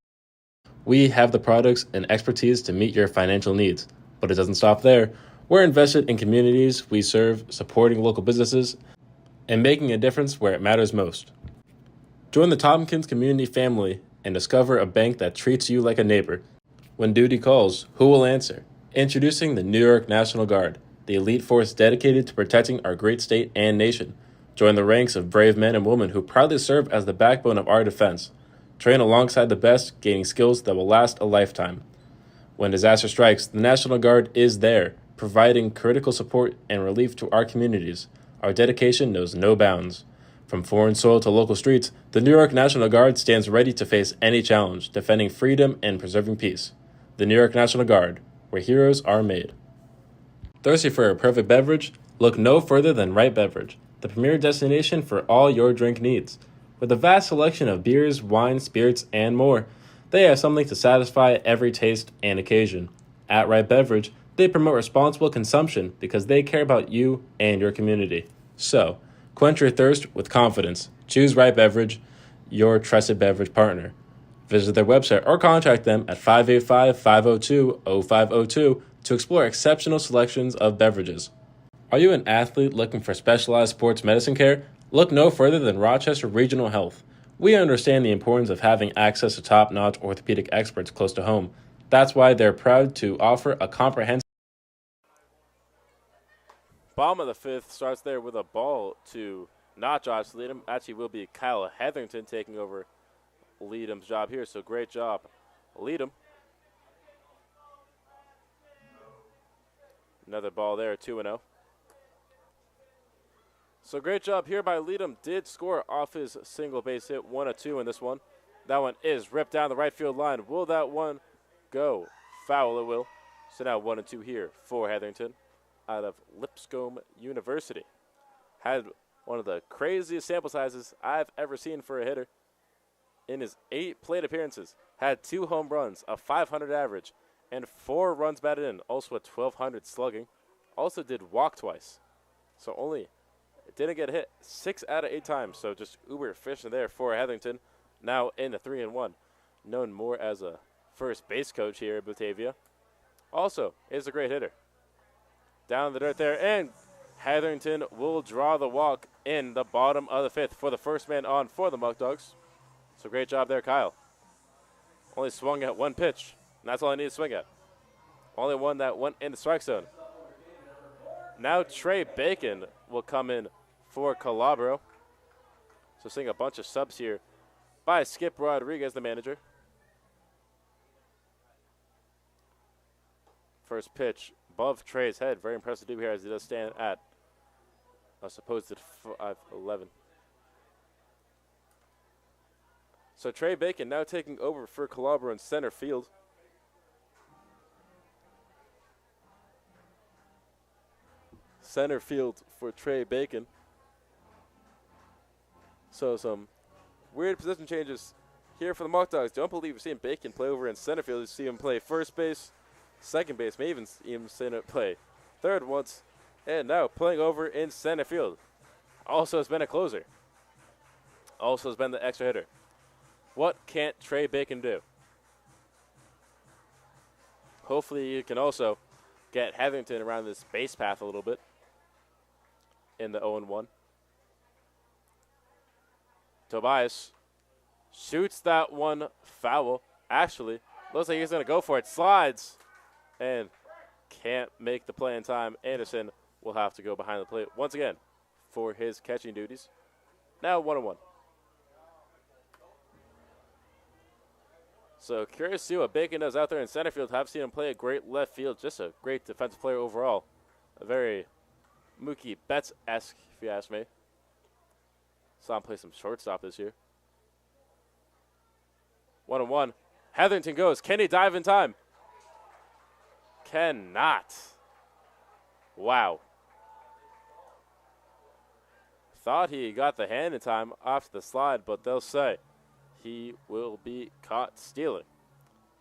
we have the products and expertise to meet your financial needs, but it doesn't stop there. We're invested in communities we serve, supporting local businesses, and making a difference where it matters most. Join the Tompkins community family and discover a bank that treats you like a neighbor. When duty calls, who will answer? Introducing the New York National Guard, the elite force dedicated to protecting our great state and nation. Join the ranks of brave men and women who proudly serve as the backbone of our defense. Train alongside the best, gaining skills that will last a lifetime. When disaster strikes, the National Guard is there, providing critical support and relief to our communities. Our dedication knows no bounds. From foreign soil to local streets, the New York National Guard stands ready to face any challenge, defending freedom and preserving peace. The New York National Guard, where heroes are made. Thirsty for a perfect beverage? Look no further than Right Beverage, the premier destination for all your drink needs. With a vast selection of beers, wines, spirits, and more, they have something to satisfy every taste and occasion. At Right Beverage, they promote responsible consumption because they care about you and your community. So, quench your thirst with confidence. Choose Right Beverage, your trusted beverage partner. Visit their website or contact them at 585-502-0502 to explore exceptional selections of beverages. Are you an athlete looking for specialized sports medicine care? Look no further than Rochester Regional Health. We understand the importance of having access to top-notch orthopedic experts close to home. That's why they're proud to offer a comprehensive Bottom of the fifth starts there with a ball to not Josh Leadham. Actually, will be Kyle Hetherington taking over Leadham's job here. So great job, Leadham. Another ball there, 2-0. So great job here by Leadham. Did score off his single base hit, 1-2 in this one. That one is ripped down the right field line. Will that one go? Foul, it will. So now 1-2 here for Hetherington out of Lipscomb University. Had one of the craziest sample sizes I've ever seen for a hitter. In his 8 plate appearances, had 2 home runs, a .500 average, and 4 runs batted in, also a .1200 slugging. Also did walk twice. So only didn't get hit 6 out of 8 times. So just uber efficient there for Hetherington. Now in the 3-1, known more as a first base coach here at Batavia. Also is a great hitter. Down the dirt there, and Hetherington will draw the walk in the bottom of the 5th for the first man on for the Muckdogs. So great job there, Kyle. Only swung at 1 pitch, and that's all I need to swing at. Only one that went in the strike zone. Now Trey Bacon will come in for Calabro. So seeing a bunch of subs here by Skip Rodriguez, the manager. First pitch above Trey's head. Very impressive to do here as he does stand at a supposed 5'11". So Trey Bacon now taking over for Calabro in center field. Center field for Trey Bacon. So some weird position changes here for the Muckdogs. Don't believe we've seen Bacon play over in center field. You see him play first base, second base, may even seen it play third once, and now playing over in center field. Also has been a closer. Also has been the extra hitter. What can't Trey Bacon do? Hopefully you can also get Hetherington around this base path a little bit in the 0-1. Tobias shoots that one foul. Actually, looks like he's going to go for it. Slides and can't make the play in time. Anderson will have to go behind the plate once again for his catching duties. Now 1-1. So curious to see what Bacon does out there in center field. I've seen him play a great left field. Just a great defensive player overall. A very Mookie Betts-esque, if you ask me. Saw him play some shortstop this year. 1-1. Hetherington goes. Can he dive in time? Cannot. Wow. Thought he got the hand in time off the slide, but they'll say he will be caught stealing.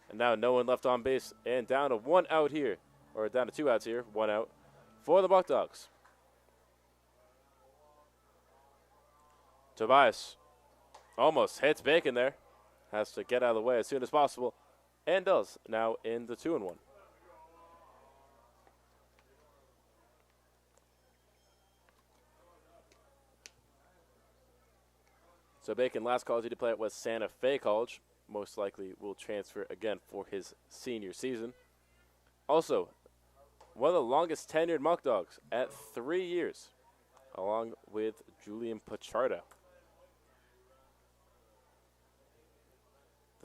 And now no one left on base and down to 1 out here, or down to 2 outs here, 1 out for the Muckdogs. Tobias almost hits Bacon there. Has to get out of the way as soon as possible, and does now in the 2-1. So Bacon, last college he did play at was Santa Fe College. Most likely will transfer again for his senior season. Also, one of the longest tenured Muckdogs at 3 years, along with Julian Pachardo.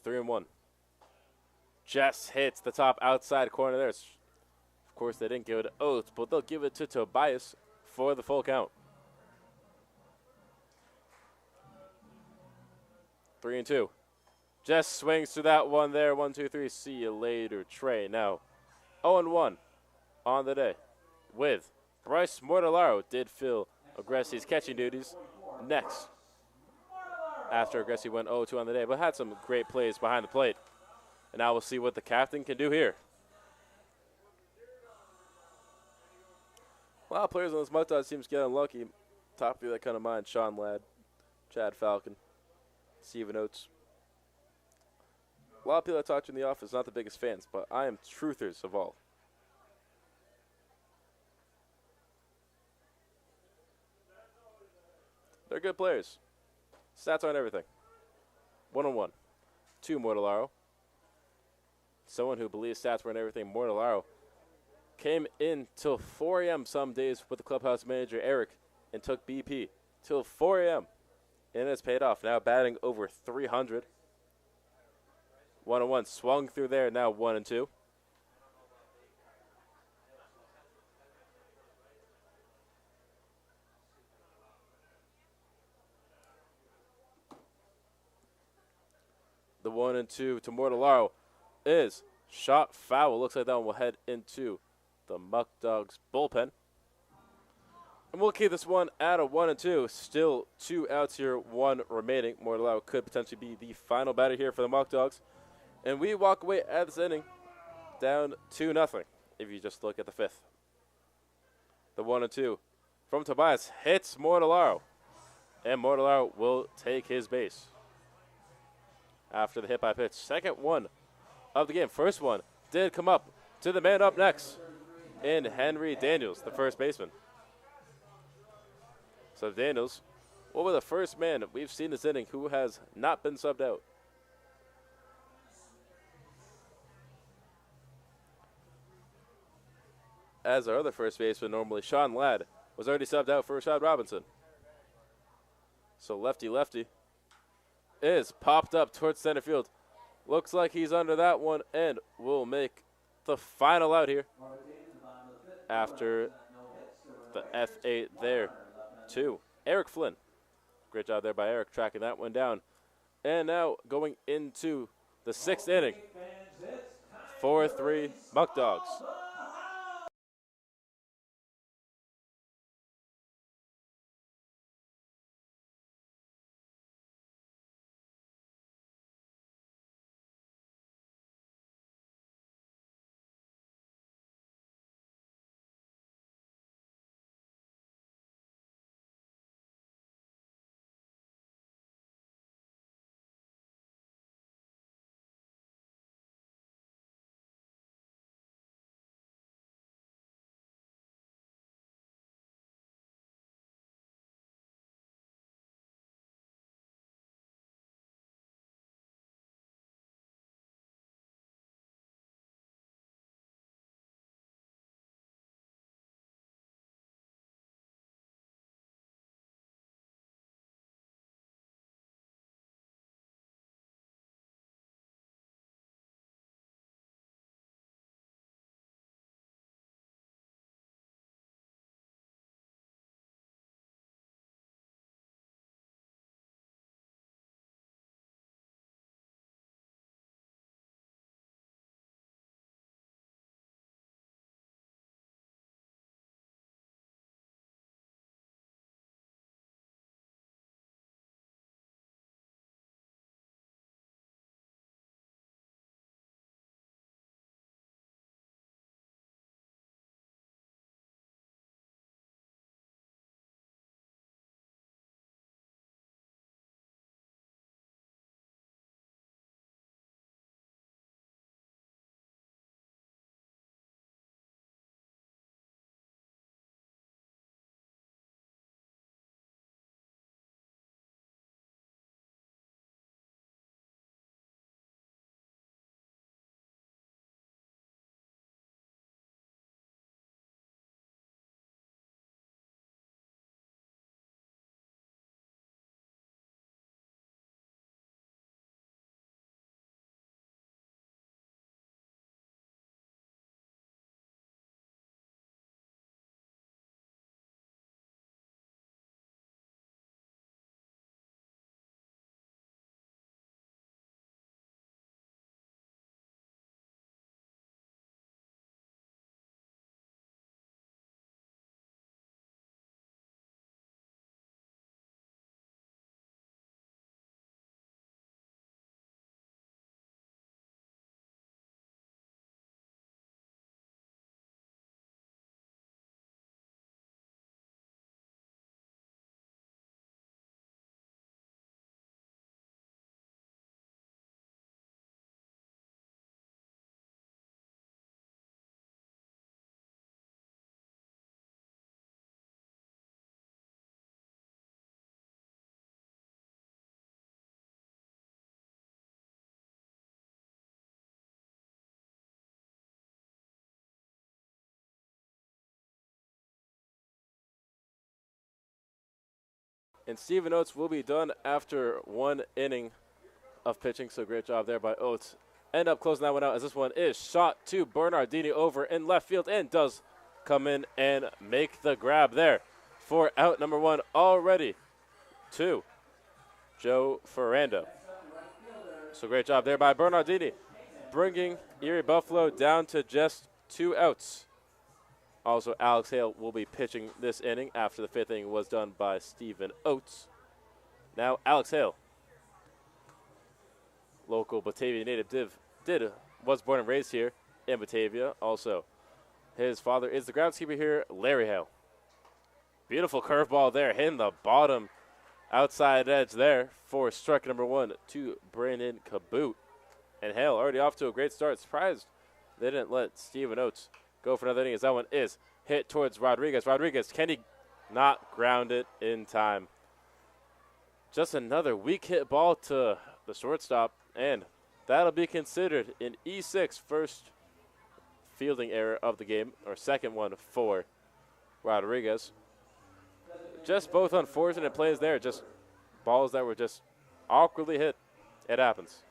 The 3-1. Just hits the top outside corner there. Of course, they didn't give it to Oates, but they'll give it to Tobias for the full count. 3-2. Just swings through that one there. 1-2-3. See you later, Trey. Now, 0-1 on the day with Bryce Mortellaro did fill Aggressi's catching duties next after Aggressi went 0-2 on the day, but had some great plays behind the plate. And now we'll see what the captain can do here. A lot of players on this Muckdogs team get unlucky. Top three that come to mind: Sean Ladd, Chad Falcon, Steven Oates. A lot of people I talk to in the office, not the biggest fans, but I am truthers of all. They're good players. Stats aren't everything. 1-1. 2 Mortellaro. Someone who believes stats weren't everything. Mortellaro came in till 4 a.m. some days with the clubhouse manager, Eric, and took BP till 4 a.m. And it's paid off. Now batting over 300. 1-1 swung through there. Now 1-2. The 1-2 to Mortellaro is shot foul. Looks like that one will head into the Muckdogs bullpen. And we'll keep this one at a 1-2. Still 2 outs here, 1 remaining. Mortellaro could potentially be the final batter here for the Muckdogs. And we walk away at this inning down 2-0 if you just look at the 5th. The 1-2 from Tobias hits Mortellaro. And Mortellaro will take his base after the hit by pitch. Second one of the game. First one did come up to the man up next in Henry Daniels, the first baseman. So Daniels will be the first man we've seen this inning who has not been subbed out. As our other first baseman, normally Sean Ladd, was already subbed out for Rashad Robinson. So lefty is popped up towards center field. Looks like he's under that one and will make the final out here after the F8 there to Eric Flynn. Great job there by Eric tracking that one down. And now going into the 6th inning, 4-3 Muckdogs. And Steven Oates will be done after 1 inning of pitching, so great job there by Oates. End up closing that one out as this one is shot to Bernardini over in left field and does come in and make the grab there for out number 1 already to Joe Ferrando. So great job there by Bernardini, bringing Erie Buffalo down to just 2 outs. Also, Alex Hale will be pitching this inning after the 5th inning was done by Steven Oates. Now, Alex Hale, local Batavia native, was born and raised here in Batavia. Also, his father is the groundskeeper here, Larry Hale. Beautiful curveball there, hitting the bottom outside edge there for strike number 1 to Brandon Caboot. And Hale already off to a great start. Surprised they didn't let Steven Oates go for another inning as that one is hit towards Rodriguez. Rodriguez, can he not ground it in time? Just another weak hit ball to the shortstop, and that'll be considered an E6 first fielding error of the game, or second one for Rodriguez. Just both unfortunate plays there, just balls that were just awkwardly hit. It happens.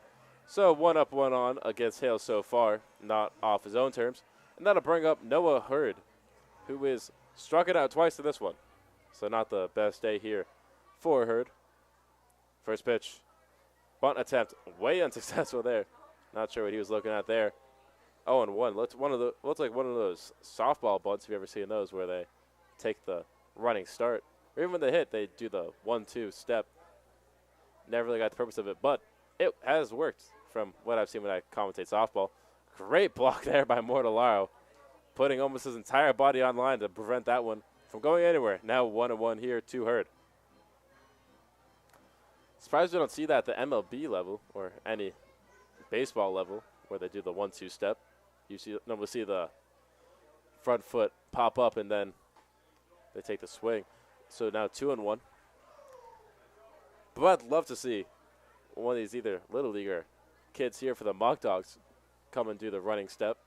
So 1 up, 1 on against Hale so far, not off his own terms. And that'll bring up Noah Hurd, who is struck it out twice in this one. So not the best day here for Hurd. First pitch, bunt attempt, way unsuccessful there. Not sure what he was looking at there. 0-1. Looks like one of those softball bunts, if you ever seen those, where they take the running start. Or even when they hit, they do the 1-2 step. Never really got the purpose of it, but it has worked from what I've seen when I commentate softball. Great block there by Mortellaro, putting almost his entire body on line to prevent that one from going anywhere. Now 1-1 here to Hurd. Surprised we don't see that at the MLB level or any baseball level where they do the 1-2 step. You normally see the front foot pop up and then they take the swing. So now 2-1. But I'd love to see one of these either Little Leaguer kids here for the Muckdogs come and do the running step.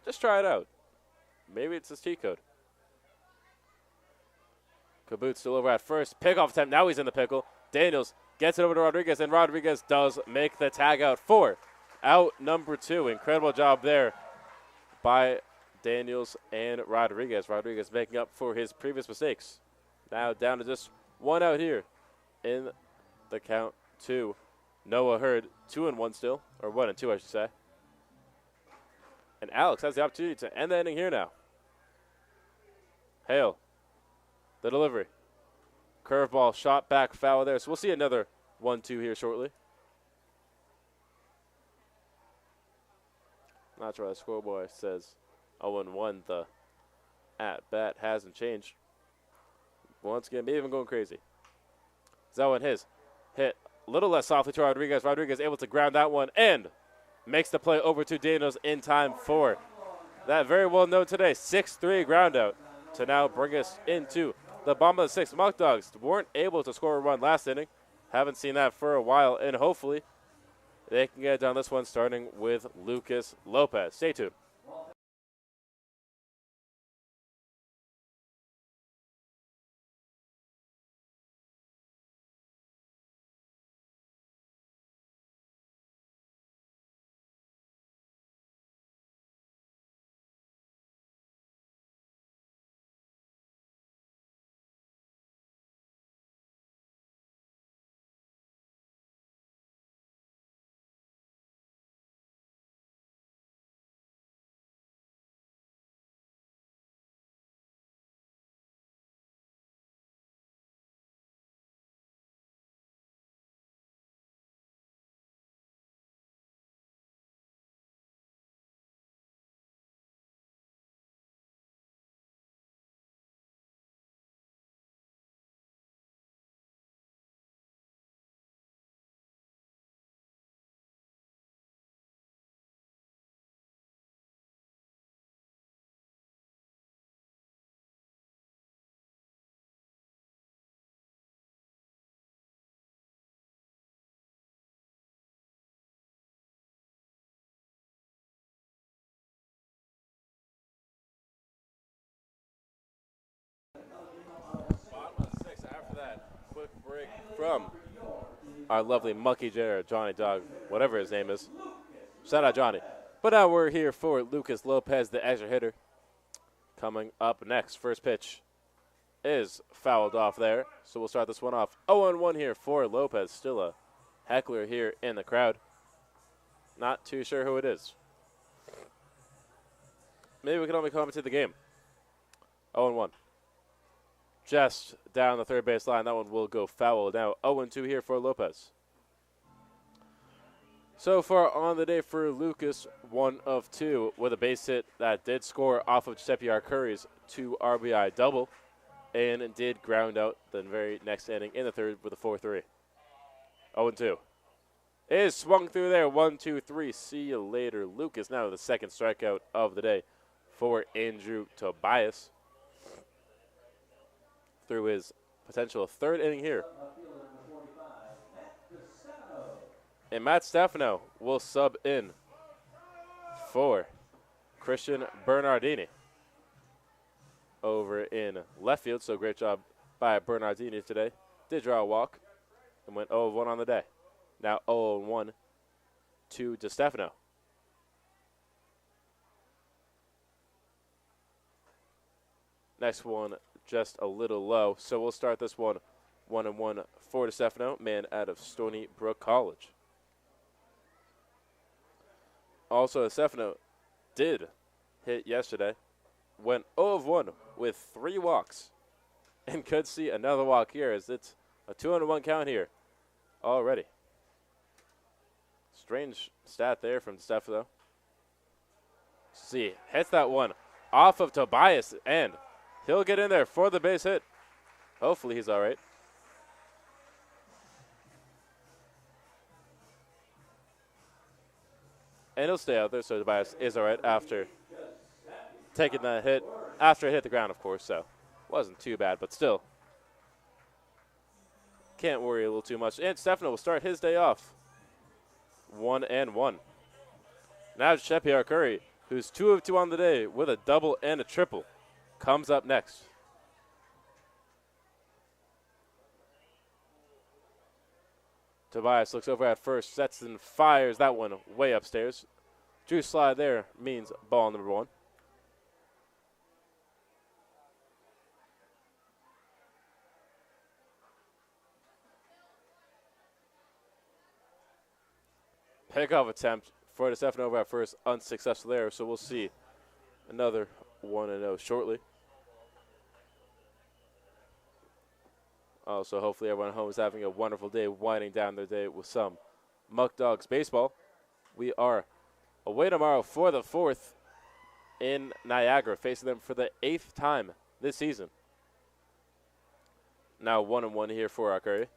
Just try it out. Maybe it's his cheat code. Caboot still over at first. Pickoff attempt. Now he's in the pickle. Daniels gets it over to Rodriguez, and Rodriguez does make the tag out for out number 2. Incredible job there by Daniels and Rodriguez. Rodriguez making up for his previous mistakes. Now down to just 1 out here in the count to Noah Hurd. 2-1 still, or 1-2 I should say. And Alex has the opportunity to end the inning here now. Hale, the delivery. Curveball shot back foul there. So we'll see another 1-2 here shortly. Not sure why the scoreboard says 0-1. The at-bat hasn't changed. Once again, maybe even going crazy. Zoe and his hit a little less softly to Rodriguez. Rodriguez able to ground that one and makes the play over to Daniels in time for that very well known today 6-3 ground out to now bring us into the bottom of the 6th. Muckdogs weren't able to score a run last inning. Haven't seen that for a while, and hopefully they can get down this one starting with Lucas Lopez. Stay tuned. quick break from our lovely Mucky Jared, Johnny Dog, whatever his name is. Shout out Johnny. But now we're here for Lucas Lopez, the extra hitter. Coming up next, first pitch is fouled off there. So we'll start this one off. 0-1 here for Lopez. Still a heckler here in the crowd. Not too sure who it is. Maybe we can only commentate the game. 0-1. Just down the third base line. That one will go foul. Now 0-2 here for Lopez. So far on the day for Lucas, 1 of 2 with a base hit that did score off of Giuseppe Arcuri's 2 RBI double and did ground out the very next inning in the third with a 4-3. 0-2. Is swung through there. 1-2-3. See you later, Lucas. Now the second strikeout of the day for Andrew Tobias through his potential third inning here. And Matt Stefano will sub in for Christian Bernardini over in left field. So great job by Bernardini today. Did draw a walk and went 0-1 on the day. Now 0-1 to DeStefano. Next one just a little low. So we'll start this one 1-1 for DeStefano, man out of Stony Brook College. Also, DeStefano did hit yesterday. Went 0-1 with 3 walks. And could see another walk here as it's a 2-1 count here already. Strange stat there from DeStefano. See, hits that one off of Tobias, and he'll get in there for the base hit. Hopefully he's all right. And he'll stay out there, so Tobias is all right after taking that hit. After it hit the ground, of course, so wasn't too bad, but still. Can't worry a little too much. And Stefano will start his day off 1-1. Now Giuseppe Arcuri, who's 2 of 2 on the day with a double and a triple, comes up next. Tobias looks over at first, sets and fires that one way upstairs. Drew slide there means ball number 1. Pickoff attempt for DeStefano over at first, unsuccessful there, so we'll see another 1-0 shortly. Also, hopefully everyone at home is having a wonderful day, winding down their day with some Muckdogs baseball. We are away tomorrow for the 4th in Niagara, facing them for the 8th time this season. Now 1-1 here for Arcuri.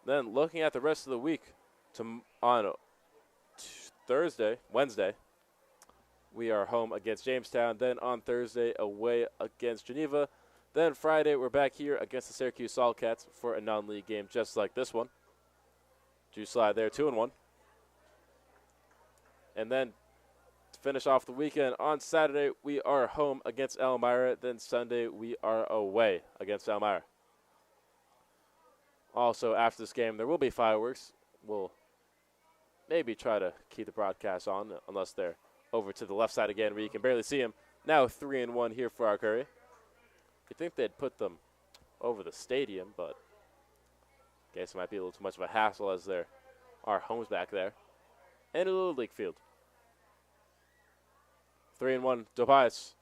Then looking at the rest of the week, on Wednesday, we are home against Jamestown. Then on Thursday, away against Geneva. Then Friday, we're back here against the Syracuse Saltcats for a non-league game just like this one. Drew slide there, 2-1. And then to finish off the weekend, on Saturday, we are home against Elmira. Then Sunday, we are away against Elmira. Also, after this game, there will be fireworks. We'll maybe try to keep the broadcast on, unless they're over to the left side again where you can barely see them. Now 3-1 here for Arcuri. You'd think they'd put them over the stadium, but I guess it might be a little too much of a hassle as there are homes back there. And a little league field. 3-1, Tobias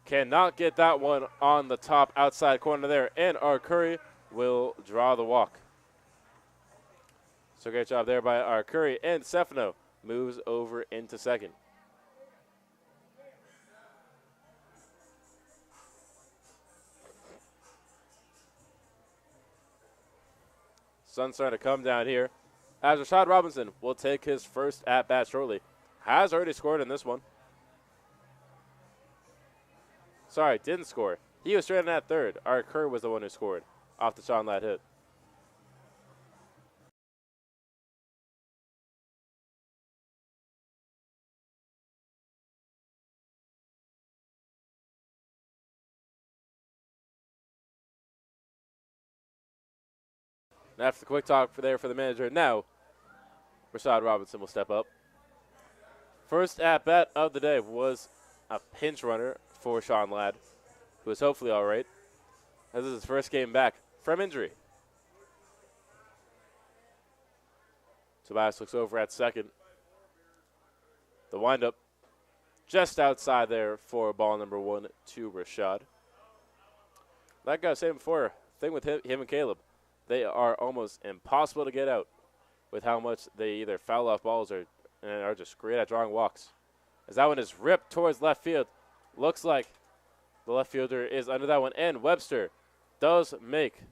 cannot get that one on the top outside corner there, and Arcuri will draw the walk. So great job there by Arcuri, and Stefano moves over into second. Sun's starting to come down here as Rashad Robinson will take his first at-bat shortly. Has already scored in this one. Sorry, didn't score. He was straight in at third. Arcuri was the one who scored off the Sean Ladd hit. And after the quick talk for the manager, now Rashad Robinson will step up. First at bat of the day was a pinch runner for Sean Ladd, who is hopefully all right, as this is his first game back from injury. Tobias looks over at second. The windup just outside there for ball number 1 to Rashad. Like I was saying before, thing with him and Caleb, they are almost impossible to get out with how much they either foul off balls or and are just great at drawing walks. As that one is ripped towards left field. Looks like the left fielder is under that one. And Webster does make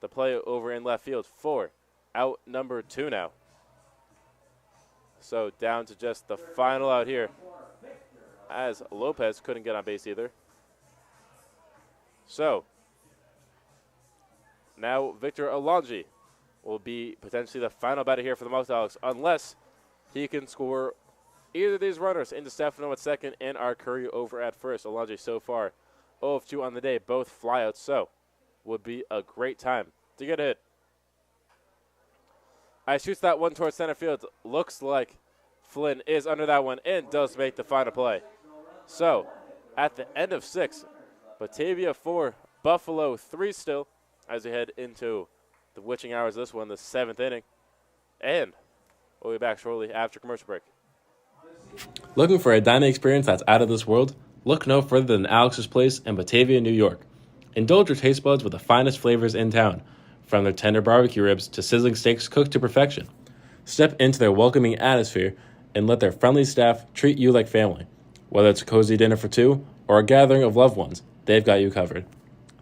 the play over in left field for out number 2 now. So down to just the final out here, as Lopez couldn't get on base either. So now Victor Alonji will be potentially the final batter here for the Muckdogs, unless he can score either of these runners into Stefano at second and our Curry over at first. Alonji so far 0 of 2 on the day, both flyouts, so would be a great time to get a hit. I shoots that one towards center field. Looks like Flynn is under that one and does make the final play. So at the end of 6, Batavia 4, Buffalo 3 still as we head into the witching hours of this one, the 7th inning. And we'll be back shortly after commercial break. Looking for a dining experience that's out of this world? Look no further than Alex's Place in Batavia, New York. Indulge your taste buds with the finest flavors in town, from their tender barbecue ribs to sizzling steaks cooked to perfection. Step into their welcoming atmosphere and let their friendly staff treat you like family. Whether it's a cozy dinner for 2 or a gathering of loved ones, they've got you covered.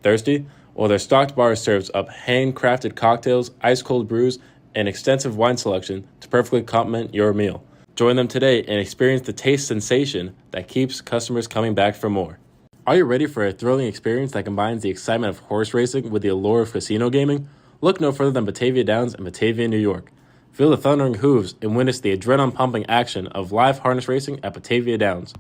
Thirsty? Well, their stocked bar serves up handcrafted cocktails, ice-cold brews, and extensive wine selection to perfectly complement your meal. Join them today and experience the taste sensation that keeps customers coming back for more. Are you ready for a thrilling experience that combines the excitement of horse racing with the allure of casino gaming? Look no further than Batavia Downs in Batavia, New York. Feel the thundering hooves and witness the adrenaline-pumping action of live harness racing at Batavia Downs.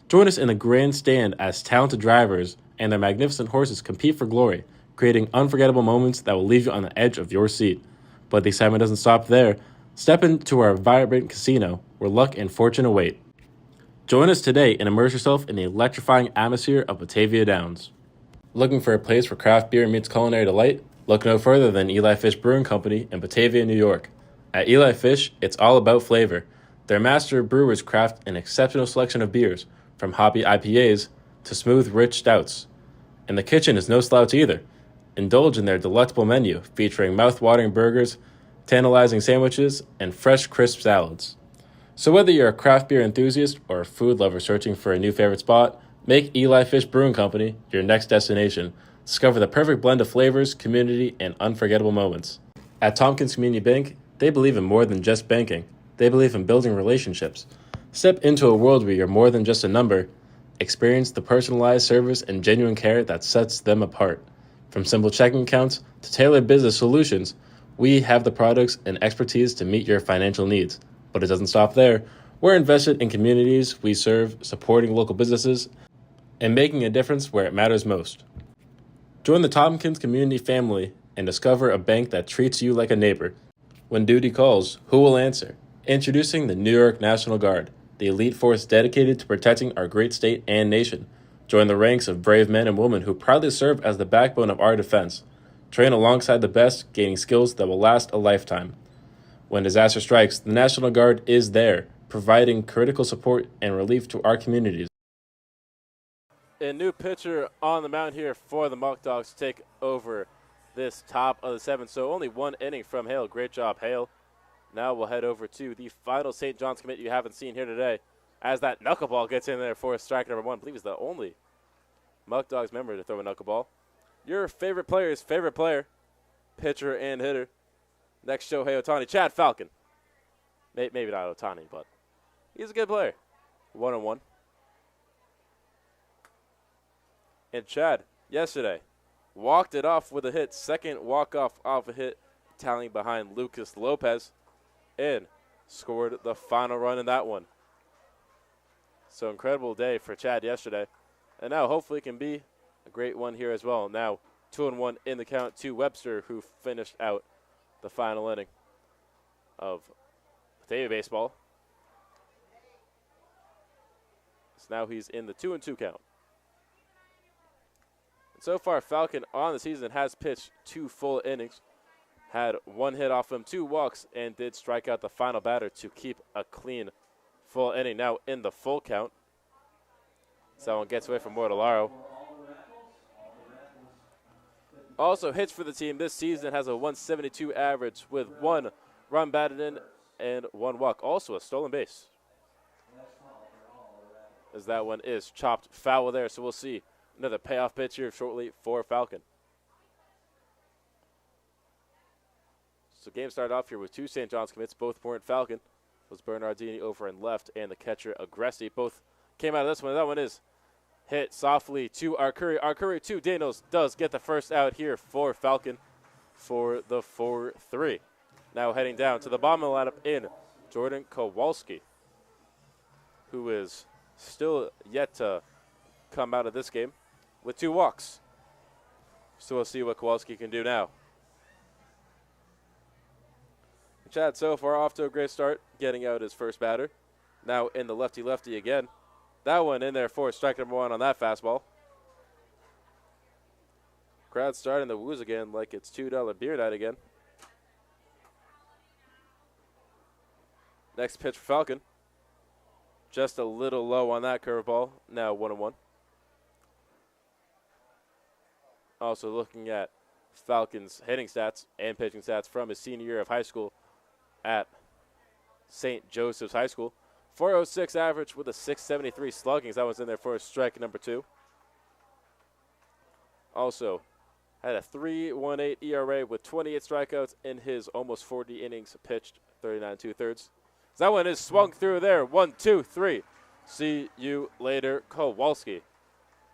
Join us in the grandstand as talented drivers and their magnificent horses compete for glory, creating unforgettable moments that will leave you on the edge of your seat. But the excitement doesn't stop there. Step into our vibrant casino where luck and fortune await. Join us today and immerse yourself in the electrifying atmosphere of Batavia Downs. Looking for a place where craft beer meets culinary delight? Look no further than Eli Fish Brewing Company in Batavia, New York. At Eli Fish, it's all about flavor. Their master brewers craft an exceptional selection of beers, from hoppy IPAs to smooth, rich stouts. And the kitchen is no slouch either. Indulge in their delectable menu featuring mouth-watering burgers, tantalizing sandwiches, and fresh, crisp salads. So whether you're a craft beer enthusiast or a food lover searching for a new favorite spot, make Eli Fish Brewing Company your next destination. Discover the perfect blend of flavors, community, and unforgettable moments. At Tompkins Community Bank, they believe in more than just banking. They believe in building relationships. Step into a world where you're more than just a number. Experience the personalized service and genuine care that sets them apart. From simple checking accounts to tailored business solutions, we have the products and expertise to meet your financial needs. But it doesn't stop there. We're invested in communities we serve, supporting local businesses, and making a difference where it matters most. Join the Tompkins community family and discover a bank that treats you like a neighbor. When duty calls, who will answer? Introducing the New York National Guard, the elite force dedicated to protecting our great state and nation. Join the ranks of brave men and women who proudly serve as the backbone of our defense. Train alongside the best, gaining skills that will last a lifetime. When disaster strikes, the National Guard is there, providing critical support and relief to our communities. A new pitcher on the mound here for the Muckdogs to take over this top of the 7th. So only 1 inning from Hale. Great job, Hale. Now we'll head over to the final St. John's commit you haven't seen here today, as that knuckleball gets in there for strike number 1. I believe he's the only Muckdogs member to throw a knuckleball. Your favorite player's favorite player, pitcher and hitter. Next, Shohei Ohtani, Chad Falcon. Maybe not Ohtani, but he's a good player. 1-on-1. And Chad, yesterday, walked it off with a hit. Second walk-off off a hit, tallying behind Lucas Lopez, and scored the final run in that one. So incredible day for Chad yesterday. And now hopefully it can be a great one here as well. Now 2-1 in the count to Webster, who finished out the final inning of Batavia baseball. So now he's in the 2-2 count. And so far, Falcon on the season has pitched 2 full innings, had 1 hit off him, 2 walks, and did strike out the final batter to keep a clean full inning. Now in the full count. Someone gets away from Mortellaro. Also hits for the team this season, has a 172 average with 1 run batted in and 1 walk. Also a stolen base, as that one is chopped foul there. So we'll see another payoff pitch here shortly for Falcon. So game started off here with 2 St. John's commits, both weren't Falcon. It was Bernardini over in left and the catcher Agressi. Both came out of this one. That one is hit softly to Arcuri. Arcuri to Daniels does get the first out here for Falcon for the 4-3. Now heading down to the bottom of the lineup in Jordan Kowalski, who is still yet to come out of this game with 2 walks. So we'll see what Kowalski can do now. Chad so far off to a great start, getting out his first batter. Now in the lefty-lefty again. That one in there for strike number 1 on that fastball. Crowd starting the woos again like it's $2 beer night again. Next pitch for Falcon. Just a little low on that curveball. Now 1-1. Also looking at Falcon's hitting stats and pitching stats from his senior year of high school at St. Joseph's High School. 406 average with a 673 slugging. That one's in there for strike number 2. Also had a 3.18 ERA with 28 strikeouts in his almost 40 innings pitched, 39 2/3. That one is swung through there. 1, 2, 3. See you later, Kowalski.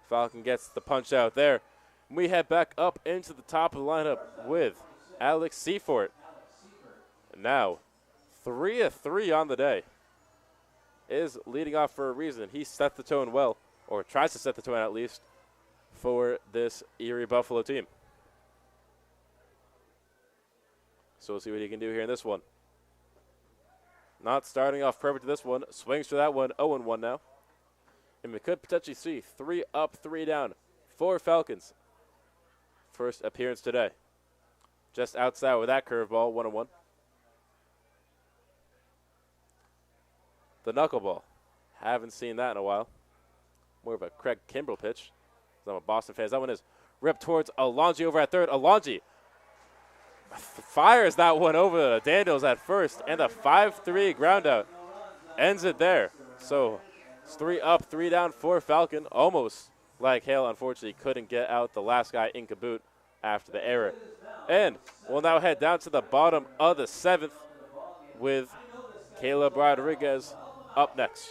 Falcon gets the punch out there. We head back up into the top of the lineup with Alex Seafort. Now, 3 of 3 on the day. Is leading off for a reason. He set the tone well, or tries to set the tone at least, for this Erie Buffalo team. So we'll see what he can do here in this one. Not starting off perfect to this one. Swings for that one, 0-1 now. And we could potentially see 3 up, 3 down for Falcons. First appearance today. Just outside with that curveball, 1-1. The knuckleball. Haven't seen that in a while. More of a Craig Kimbrell pitch. I'm a Boston fan. That one is ripped towards Alonji over at third. Alonji fires that one over to Daniels at first, and a 5-3 ground out ends it there. So it's 3 up, 3 down for Falcon. Almost like Hale, unfortunately, couldn't get out the last guy in Kaboot after the error. And we'll now head down to the bottom of the 7th with Caleb Rodriguez up next.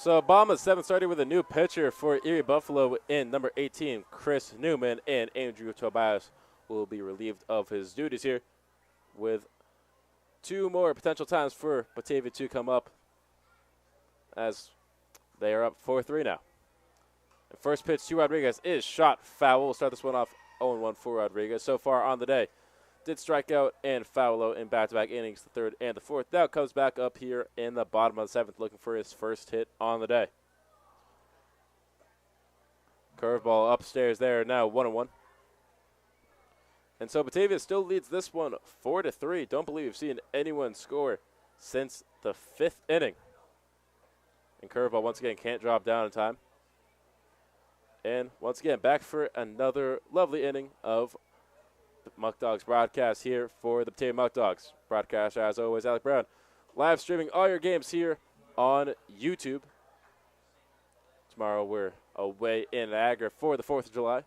So bottom of the 7th, starting with a new pitcher for Erie Buffalo in number 18, Chris Newman, and Andrew Tobias will be relieved of his duties here with 2 more potential times for Batavia to come up as they are up 4-3 now. And first pitch to Rodriguez is shot foul. We'll start this one off 0-1 for Rodriguez. So far on the day, did strike out and foul in back-to-back innings, the 3rd and the 4th. Now comes back up here in the bottom of the 7th, looking for his first hit on the day. Curveball upstairs there, now 1-1. And so Batavia still leads this one 4-3. Don't believe we've seen anyone score since the 5th inning. And curveball once again can't drop down in time. And once again, back for another lovely inning of the Muckdogs broadcast here for the Batavia Muckdogs. Broadcast, as always, Alec Brown. Live streaming all your games here on YouTube. Tomorrow we're away in Niagara for the 4th of July.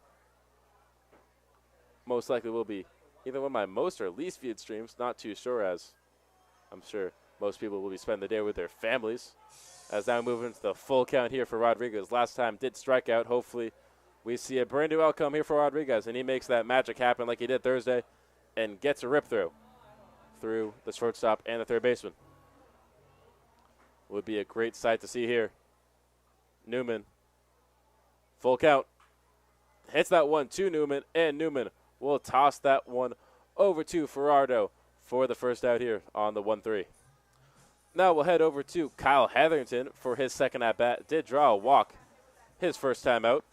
Most likely will be either one of my most or least viewed streams. Not too sure, as I'm sure most people will be spending the day with their families. As now moving into the full count here for Rodriguez. Last time did strike out. Hopefully we see a brand new outcome here for Rodriguez, and he makes that magic happen like he did Thursday and gets a rip through the shortstop and the 3rd baseman. Would be a great sight to see here. Newman, full count. Hits that one to Newman, and Newman will toss that one over to Ferrardo for the first out here on the 1-3. Now we'll head over to Kyle Hetherington for his second at-bat. Did draw a walk his first time out.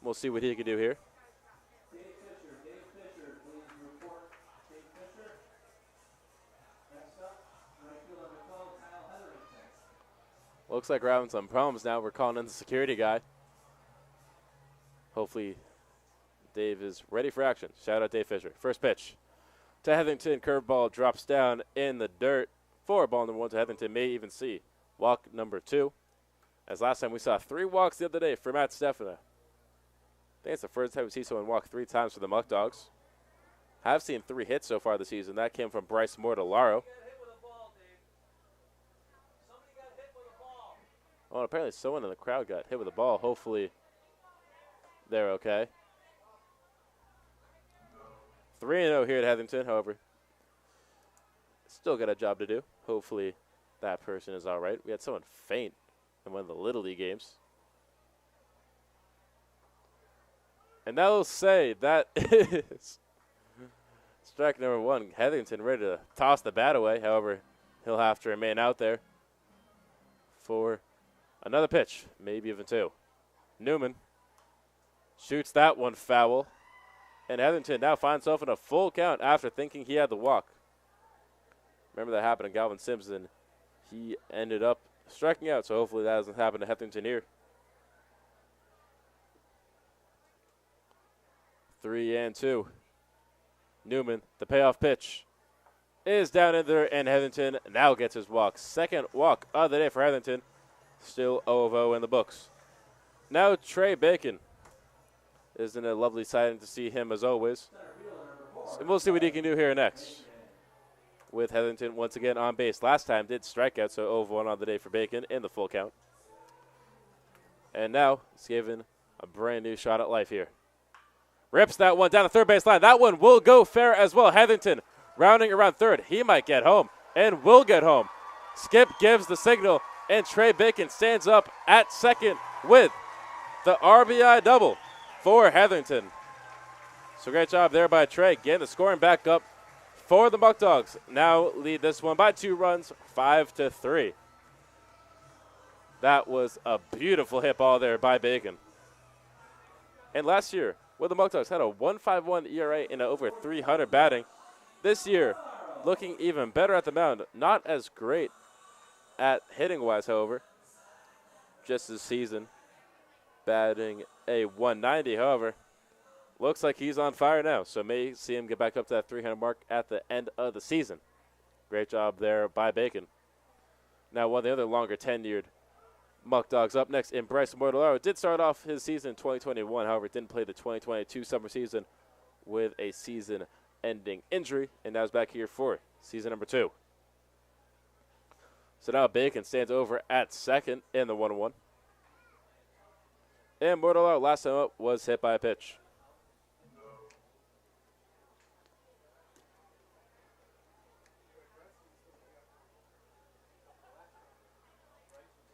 We'll see what he can do here. Dave Fisher, please report. Dave Fisher. Next up, right field number 12, Kyle Hetherington. Looks like we're having some problems now. We're calling in the security guy. Hopefully Dave is ready for action. Shout out Dave Fisher. First pitch to Hetherington. Curveball drops down in the dirt. For ball number 1 to Hetherington. May even see walk number 2. As last time we saw 3 walks the other day for Matt Stefano. I think it's the first time we see someone walk 3 times for the Muckdogs. Have seen 3 hits so far this season. That came from Bryce Mortellaro. Oh, and apparently someone in the crowd got hit with a ball. Hopefully they're okay. 3-0 here at Hetherington, however. Still got a job to do. Hopefully that person is all right. We had someone faint in one of the Little League games. And that will say that is strike number 1. Hetherington ready to toss the bat away. However, he'll have to remain out there for another pitch, maybe even 2. Newman shoots that one foul. And Hetherington now finds himself in a full count after thinking he had the walk. Remember that happened to Galvin Simpson. He ended up striking out, so hopefully that doesn't happen to Hetherington here. 3-2. Newman, the payoff pitch, is down in there, and Hetherington now gets his walk. Second walk of the day for Hetherington. Still 0-0 in the books. Now Trey Bacon. Isn't it a lovely sighting to see him as always? And we'll see what he can do here next. With Hetherington once again on base. Last time did strike out, so 0-1 on the day for Bacon in the full count. And now he's given a brand new shot at life here. Rips that one down the 3rd base line. That one will go fair as well. Hetherington rounding around 3rd. He might get home and will get home. Skip gives the signal, and Trey Bacon stands up at 2nd with the RBI double for Hetherington. So great job there by Trey. Getting the scoring back up for the Muckdogs. Now lead this one by 2 runs, 5-3. That was a beautiful hit ball there by Bacon. And last year, where the Muckdogs had a 1.51 ERA and over 300 batting, this year looking even better at the mound. Not as great at hitting-wise, however. Just this season, batting a 190, however. Looks like he's on fire now, so may see him get back up to that 300 mark at the end of the season. Great job there by Bacon. Now one of the other longer tenured Muckdogs up next in Bryce Mortellaro. Did start off his season in 2021, however, didn't play the 2022 summer season with a season-ending injury, and now is back here for season number 2. So now Bacon stands over at second in the 1-1. And Mortallaro, last time up, was hit by a pitch.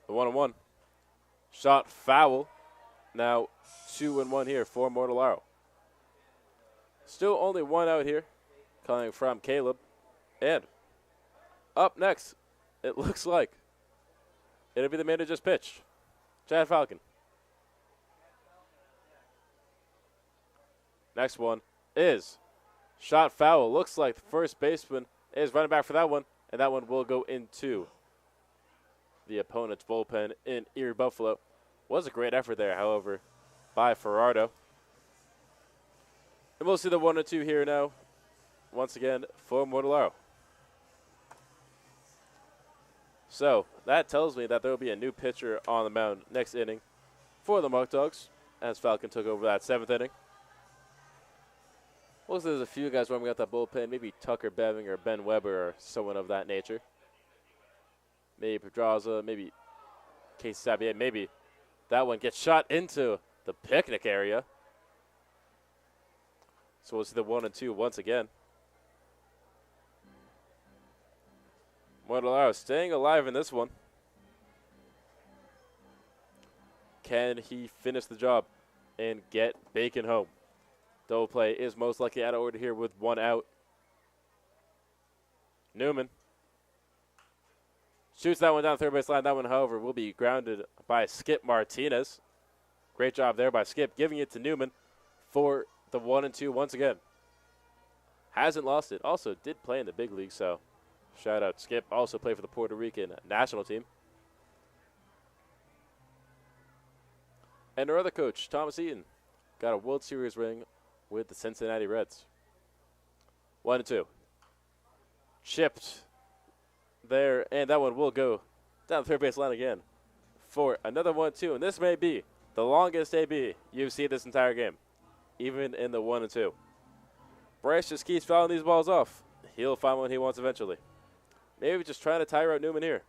The 1-1. Shot foul. Now 2-1 here for Mortallaro. Still only one out here, coming from Caleb. And up next, it looks like it'll be the man who just pitched, Chad Falcon. Next one is shot foul. Looks like the first baseman is running back for that one, and that one will go into the opponent's bullpen in Erie Buffalo. Was a great effort there, however, by Ferrardo. And we'll see the 1-2 here now, once again, for Mortallaro. So that tells me that there will be a new pitcher on the mound next inning for the Muckdogs, as Falcon took over that 7th inning. Looks like there's a few guys warming up that bullpen, maybe Tucker Beving or Ben Weber or someone of that nature. Maybe Pedraza, maybe Casey Sabier, maybe that one gets shot into the picnic area. So we'll see the 1-2 once again. Mortallaro staying alive in this one. Can he finish the job and get Bacon home? Double play is most likely out of order here with one out. Newman shoots that one down third base line. That one, however, will be grounded by Skip Martinez. Great job there by Skip, giving it to Newman for the 1-2 once again. Hasn't lost it. Also did play in the big league, so shout out Skip. Also played for the Puerto Rican national team. And our other coach, Thomas Eaton, got a World Series ring with the Cincinnati Reds. 1-2. Chipped there, and that one will go down the third base line again for another 1-2. And this may be the longest AB you've seen this entire game, even in the 1-2. Bryce just keeps fouling these balls off. He'll find one he wants eventually. Maybe just trying to tire out Newman here.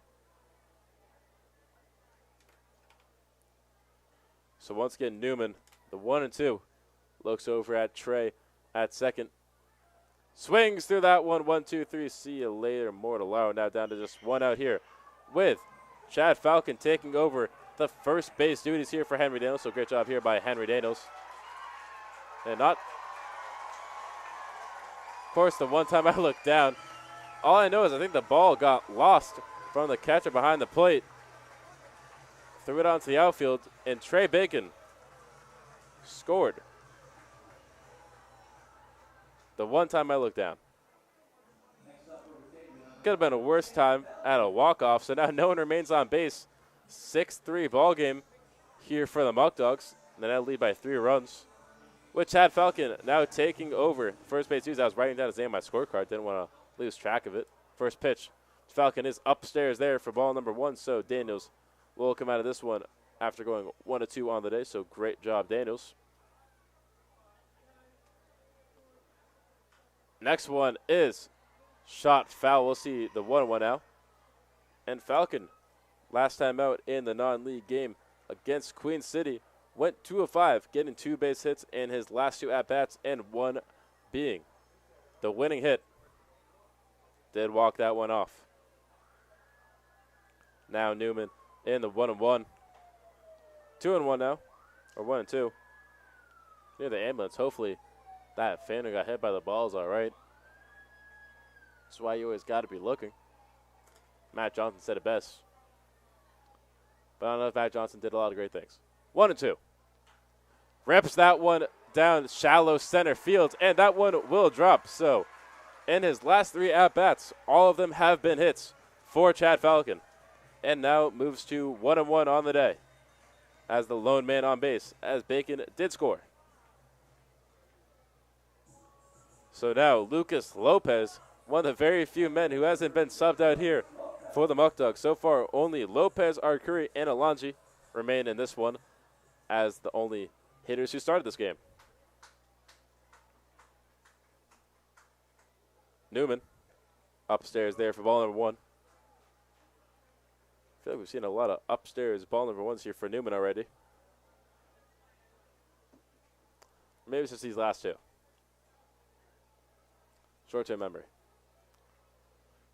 So once again, Newman, the 1-2, looks over at Trey at second. Swings through that one, 1-2-3. See you later, Mortallaro. Now down to just one out here with Chad Falcon taking over the first base duties here for Henry Daniels. So great job here by Henry Daniels. And not, of course, the one time I looked down, all I know is I think the ball got lost from the catcher behind the plate. Threw it onto the outfield, and Trey Bacon scored. The one time I looked down. Could have been a worse time at a walk-off, so now no one remains on base. 6-3 ball game here for the Muckdogs. And then I lead by 3 runs. With Chad Falcon now taking over first base duties. I was writing down his name on my scorecard. Didn't want to lose track of it. First pitch. Falcon is upstairs there for ball number 1. So Daniels will come out of this one after going 1-2 on the day. So great job, Daniels. Next one is shot foul. We'll see the 1-1 now. And Falcon, last time out in the non-league game against Queen City, went 2 of 5, getting 2 base hits in his last 2 at-bats, and one being the winning hit. Did walk that one off. Now Newman in the 1-1. 2-1 now, or 1-2. Near the ambulance. Hopefully that fan who got hit by the ball is all right. That's why you always got to be looking. Matt Johnson said it best. But I don't know if Matt Johnson did a lot of great things. 1-2. Rips that one down shallow center field, and that one will drop. So in his last 3 at-bats, all of them have been hits for Chad Falcon. And now moves to 1-1 on the day as the lone man on base, as Bacon did score. So now Lucas Lopez, one of the very few men who hasn't been subbed out here for the Muckdogs. So far, only Lopez, Arcuri, and Alonji remain in this one as the only hitters who started this game. Newman upstairs there for ball number 1. we've seen a lot of upstairs ball number ones here for Newman already. Maybe it's just these last two. Short-term memory.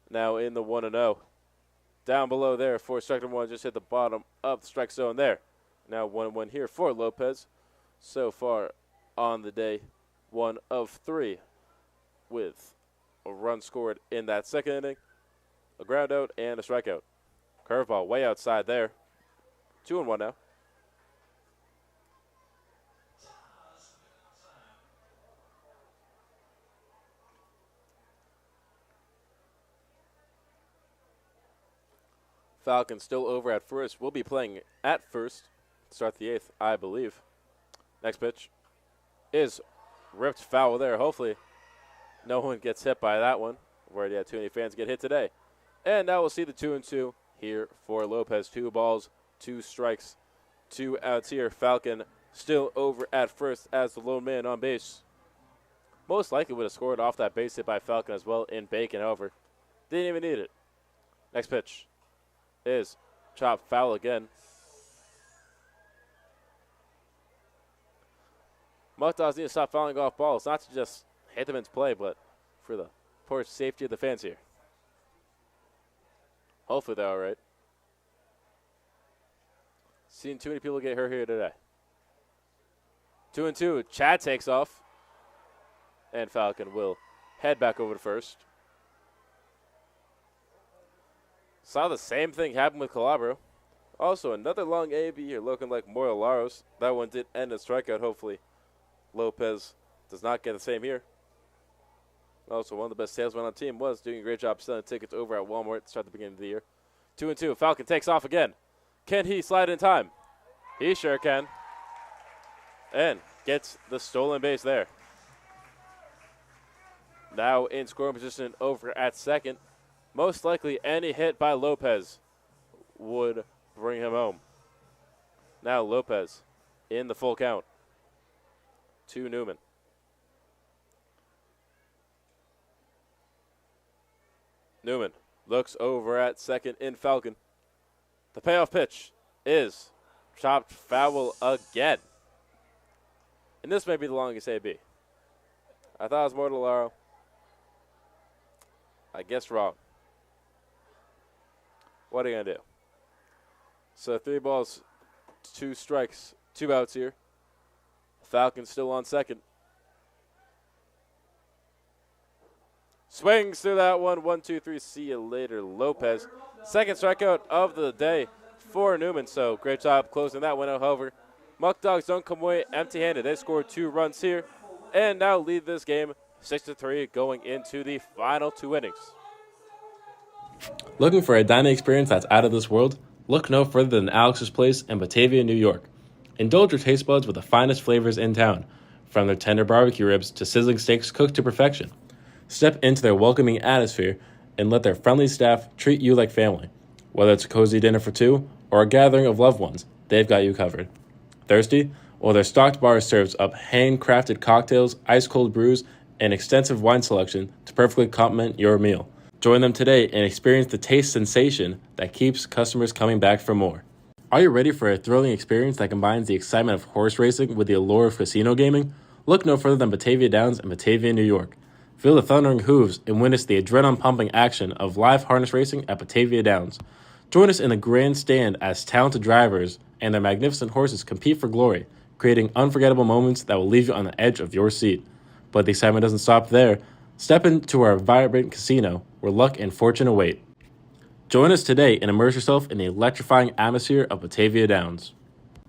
Now in the 1-0. Down below there for strike number one, just hit the bottom of the strike zone there. Now 1-1 here for Lopez. So far on the day, 1 of 3 with a run scored in that second inning, a ground out, and a strikeout. Curveball way outside there. 2-1 now. Falcons still over at first. We'll be playing at first. Start the 8th, I believe. Next pitch is ripped foul there. Hopefully no one gets hit by that one. We've already had too many fans get hit today. And now we'll see the 2-2 here for Lopez. 2 balls, 2 strikes, 2 outs here. Falcon still over at first as the lone man on base. Most likely would have scored off that base hit by Falcon as well in Bacon. However, didn't even need it. Next pitch is chopped foul again. Muckdogs need to stop fouling off balls, not to just hit them into play, but for the poor safety of the fans here. Hopefully they're all right. Seen too many people get hurt here today. 2-2. Chad takes off, and Falcon will head back over to first. Saw the same thing happen with Calabro. Also, another long AB here looking like Moyle Laros. That one did end in strikeout. Hopefully Lopez does not get the same here. Also, one of the best salesmen on the team was doing a great job selling tickets over at Walmart to start the beginning of the year. 2-2. Falcon takes off again. Can he slide in time? He sure can. And gets the stolen base there. Now in scoring position over at second. Most likely any hit by Lopez would bring him home. Now Lopez in the full count to Newman. Newman looks over at second in Falcon. The payoff pitch is chopped foul again. And this may be the longest AB. I thought it was Mortallaro. I guess wrong. What are you going to do? So 3 balls, 2 strikes, 2 outs here. Falcons still on second. Swings through that one. 1-2-3. See you later, Lopez. Second strikeout of the day for Newman. So great job closing that one out. However, Muckdogs don't come away empty-handed. They scored 2 runs here and now lead this game 6-3 going into the final 2 innings. Looking for a dining experience that's out of this world? Look no further than Alex's Place in Batavia, New York. Indulge your taste buds with the finest flavors in town, from their tender barbecue ribs to sizzling steaks cooked to perfection. Step into their welcoming atmosphere and let their friendly staff treat you like family. Whether it's a cozy dinner for 2 or a gathering of loved ones, they've got you covered. Thirsty? Well, their stocked bar serves up handcrafted cocktails, ice-cold brews, and extensive wine selection to perfectly complement your meal. Join them today and experience the taste sensation that keeps customers coming back for more. Are you ready for a thrilling experience that combines the excitement of horse racing with the allure of casino gaming? Look no further than Batavia Downs in Batavia, New York. Feel the thundering hooves and witness the adrenaline-pumping action of live harness racing at Batavia Downs. Join us in the grandstand as talented drivers and their magnificent horses compete for glory, creating unforgettable moments that will leave you on the edge of your seat. But the excitement doesn't stop there. Step into our vibrant casino where luck and fortune await. Join us today and immerse yourself in the electrifying atmosphere of Batavia Downs.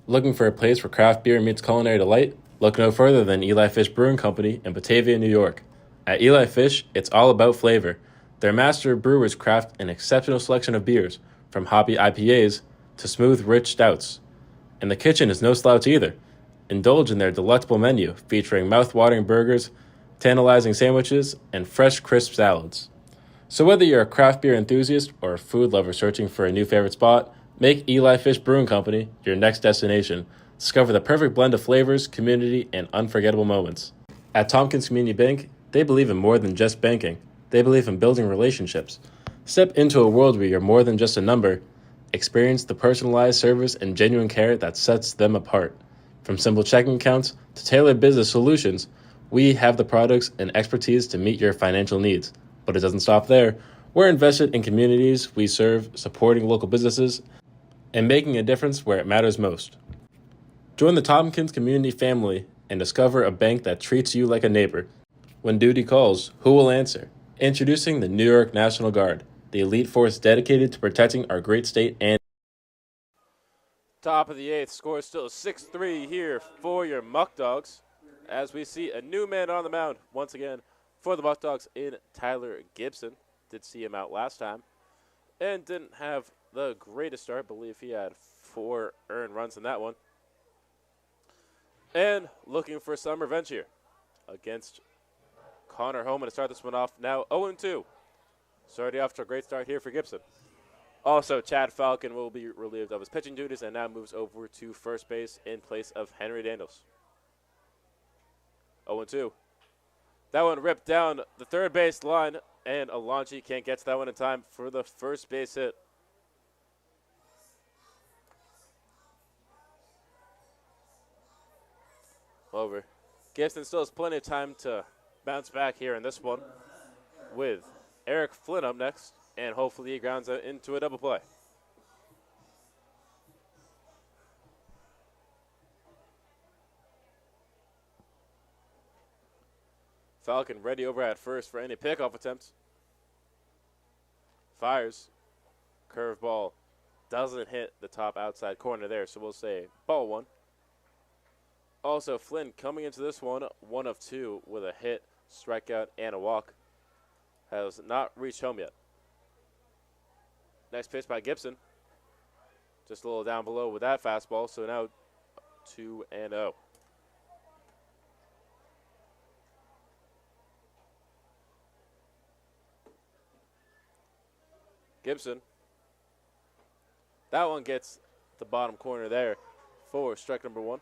Looking for a place where craft beer meets culinary delight? Look no further than Eli Fish Brewing Company in Batavia, New York. At Eli Fish, it's all about flavor. Their master brewers craft an exceptional selection of beers, from hoppy IPAs to smooth, rich stouts. And the kitchen is no slouch either. Indulge in their delectable menu featuring mouth-watering burgers, tantalizing sandwiches, and fresh, crisp salads. So whether you're a craft beer enthusiast or a food lover searching for a new favorite spot, make Eli Fish Brewing Company your next destination. Discover the perfect blend of flavors, community, and unforgettable moments. At Tompkins Community Bank, they believe in more than just banking. They believe in building relationships. Step into a world where you're more than just a number Experience the personalized service and genuine care that sets them apart. From simple checking accounts to tailored business solutions, we have the products and expertise to meet your financial needs. But it doesn't stop there. We're invested in communities we serve, supporting local businesses, and making a difference where it matters most. Join the Tompkins community family and discover a bank that treats you like a neighbor. When duty calls, who will answer? Introducing the New York National Guard, the elite force dedicated to protecting our great state and Top of the eighth, score still 6-3 here for your Muckdogs, as we see a new man on the mound once again for the Muckdogs in Tyler Gibson. Did see him out last time and didn't have the greatest start. I believe he had 4 earned runs in that one. And looking for some revenge here against Connor Holman to start this one off. Now 0-2. Starting off to a great start here for Gibson. Also, Chad Falcon will be relieved of his pitching duties and now moves over to first base in place of Henry Daniels. 0-2. That one ripped down the third base line, and Alonchi can't get to that one in time for the first base hit. Over. Gibson still has plenty of time to bounce back here in this one with Eric Flynn up next, and hopefully he grounds out into a double play. Falcon ready over at first for any pickoff attempts. Fires. Curveball doesn't hit the top outside corner there, so we'll say ball one. Also, Flynn coming into this one, 1 of 2 with a hit, strikeout, and a walk. Has not reached home yet. Next pitch by Gibson. Just a little down below with that fastball, so now 2-0. Gibson. That one gets the bottom corner there for strike number 1.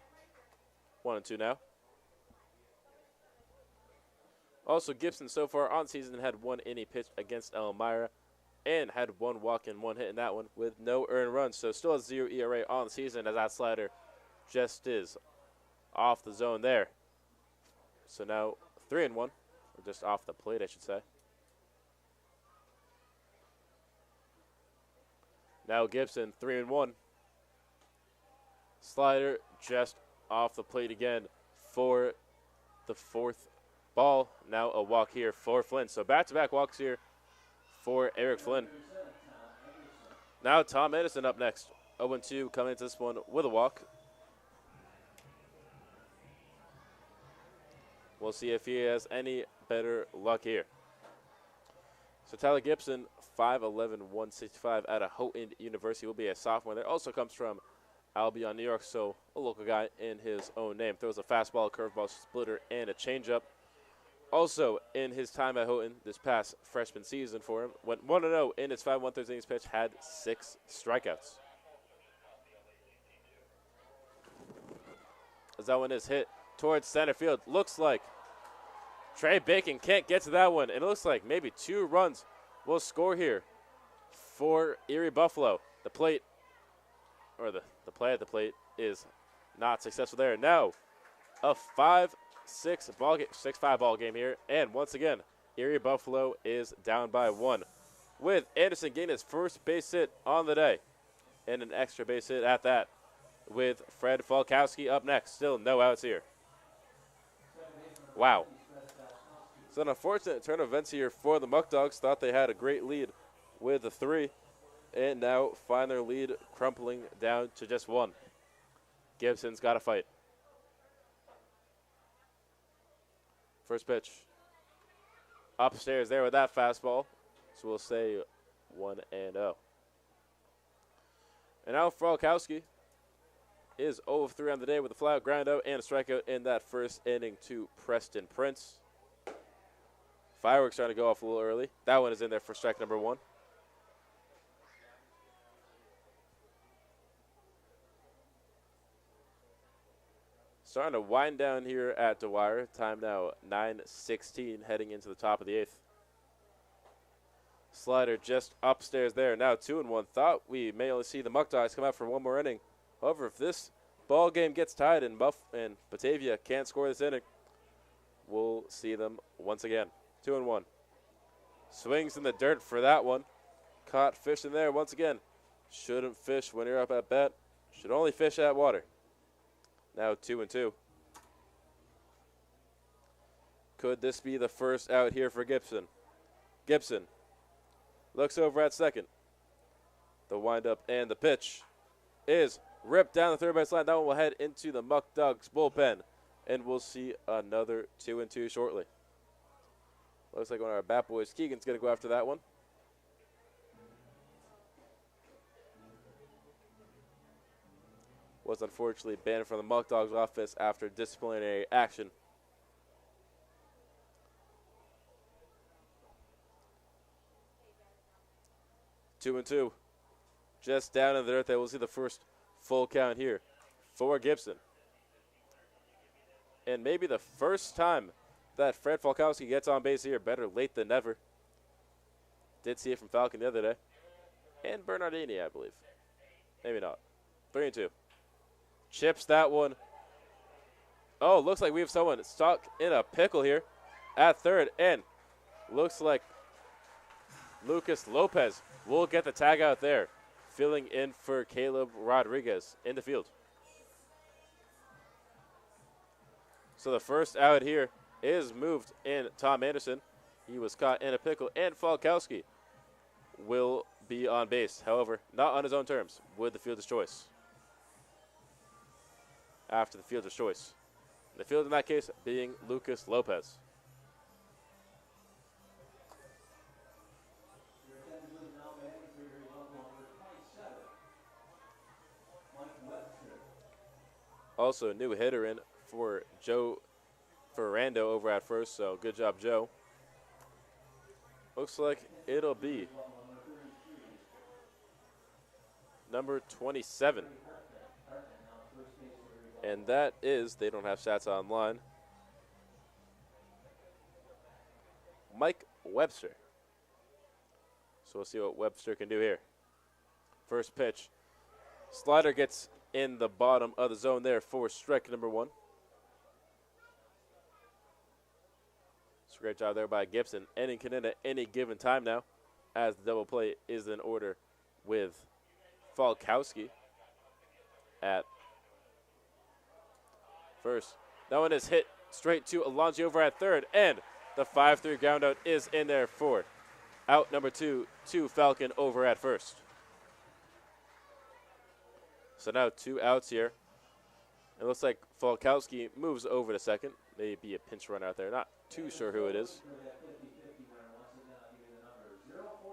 1-2 now. Also, Gibson so far on season had 1 inning pitch against Elmira and had 1 walk and 1 hit in that one with no earned runs. So still has 0 ERA on the season, as that slider just is off the zone there. So now 3-1, or just off the plate, I should say. Now Gibson 3-1. Slider just off the plate again for the 4th ball. Now a walk here for Flynn. So back-to-back walks here for Eric Flynn. Now Tom Edison up next. 0-2 coming into this one with a walk. We'll see if he has any better luck here. So Tyler Gibson, 5'11", 165 out of Houghton University, will be a sophomore there. Also comes from Albion, New York, so a local guy in his own name. Throws a fastball, a curveball, splitter, and a changeup. Also, in his time at Houghton, this past freshman season for him, went 1-0 in his 5 1/3 innings pitch, had 6 strikeouts. As that one is hit towards center field, looks like Trey Bacon can't get to that one, and it looks like maybe 2 runs will score here for Erie Buffalo. The plate, or the play at the plate, is not successful there. Now, a 5-6 ball game, 6-5 ball game here, and once again, Erie Buffalo is down by 1, with Anderson getting his first base hit on the day, and an extra base hit at that, with Fred Falkowski up next. Still no outs here. Wow. It's an unfortunate turn of events here for the Muckdogs. Thought they had a great lead with a 3, and now find their lead crumpling down to just 1. Gibson's got to fight. First pitch. Upstairs there with that fastball. So we'll say 1-0. And now Falkowski is 0 of 3 on the day with a fly out, ground out, and a strikeout in that first inning to Preston Prince. Fireworks trying to go off a little early. That one is in there for strike number 1. Starting to wind down here at Dwyer. Time now 9:16, heading into the top of the 8th. Slider just upstairs there. Now 2-1. Thought we may only see the Muckdogs come out for one more inning. However, if this ball game gets tied and Batavia can't score this inning, we'll see them once again. 2-1. Swings in the dirt for that one. Caught fish in there once again. Shouldn't fish when you're up at bat. Should only fish at water. Now 2-2. Could this be the first out here for Gibson? Gibson looks over at second. The windup and the pitch is ripped down the third base line. That one will head into the Muckdogs bullpen. And we'll see another 2-2 shortly. Looks like one of our bat boys, Keegan's going to go after that one. Was unfortunately banned from the Muckdogs office after disciplinary action. Two and two. Just down in the dirt there. We'll see the first full count here for Gibson. And maybe the first time that Fred Falkowski gets on base here. Better late than never. Did see it from Falcon the other day. And Bernardini, I believe. Maybe not. 3-2. Chips that one. Oh, looks like we have someone stuck in a pickle here at third. And looks like Lucas Lopez will get the tag out there, filling in for Caleb Rodriguez in the field. So the first out here is moved in Tom Anderson. He was caught in a pickle, and Falkowski will be on base. However, not on his own terms, with the fielder's choice. After the fielder's choice. The field in that case being Lucas Lopez. Also, new hitter in for Joe Ferrando over at first, so good job, Joe. Looks like it'll be number 27. And that is, they don't have stats online, Mike Webster. So we'll see what Webster can do here. First pitch. Slider gets in the bottom of the zone there for strike number one. It's a great job there by Gibson. Ending can end at any given time now, as the double play is in order with Falkowski at first. That one is hit straight to Alonso over at third, and the 5-3 ground out is in there for out number two to Falcon over at first. So now 2 outs here. It looks like Falkowski moves over to second. Maybe a pinch runner out there. Not too sure who it is.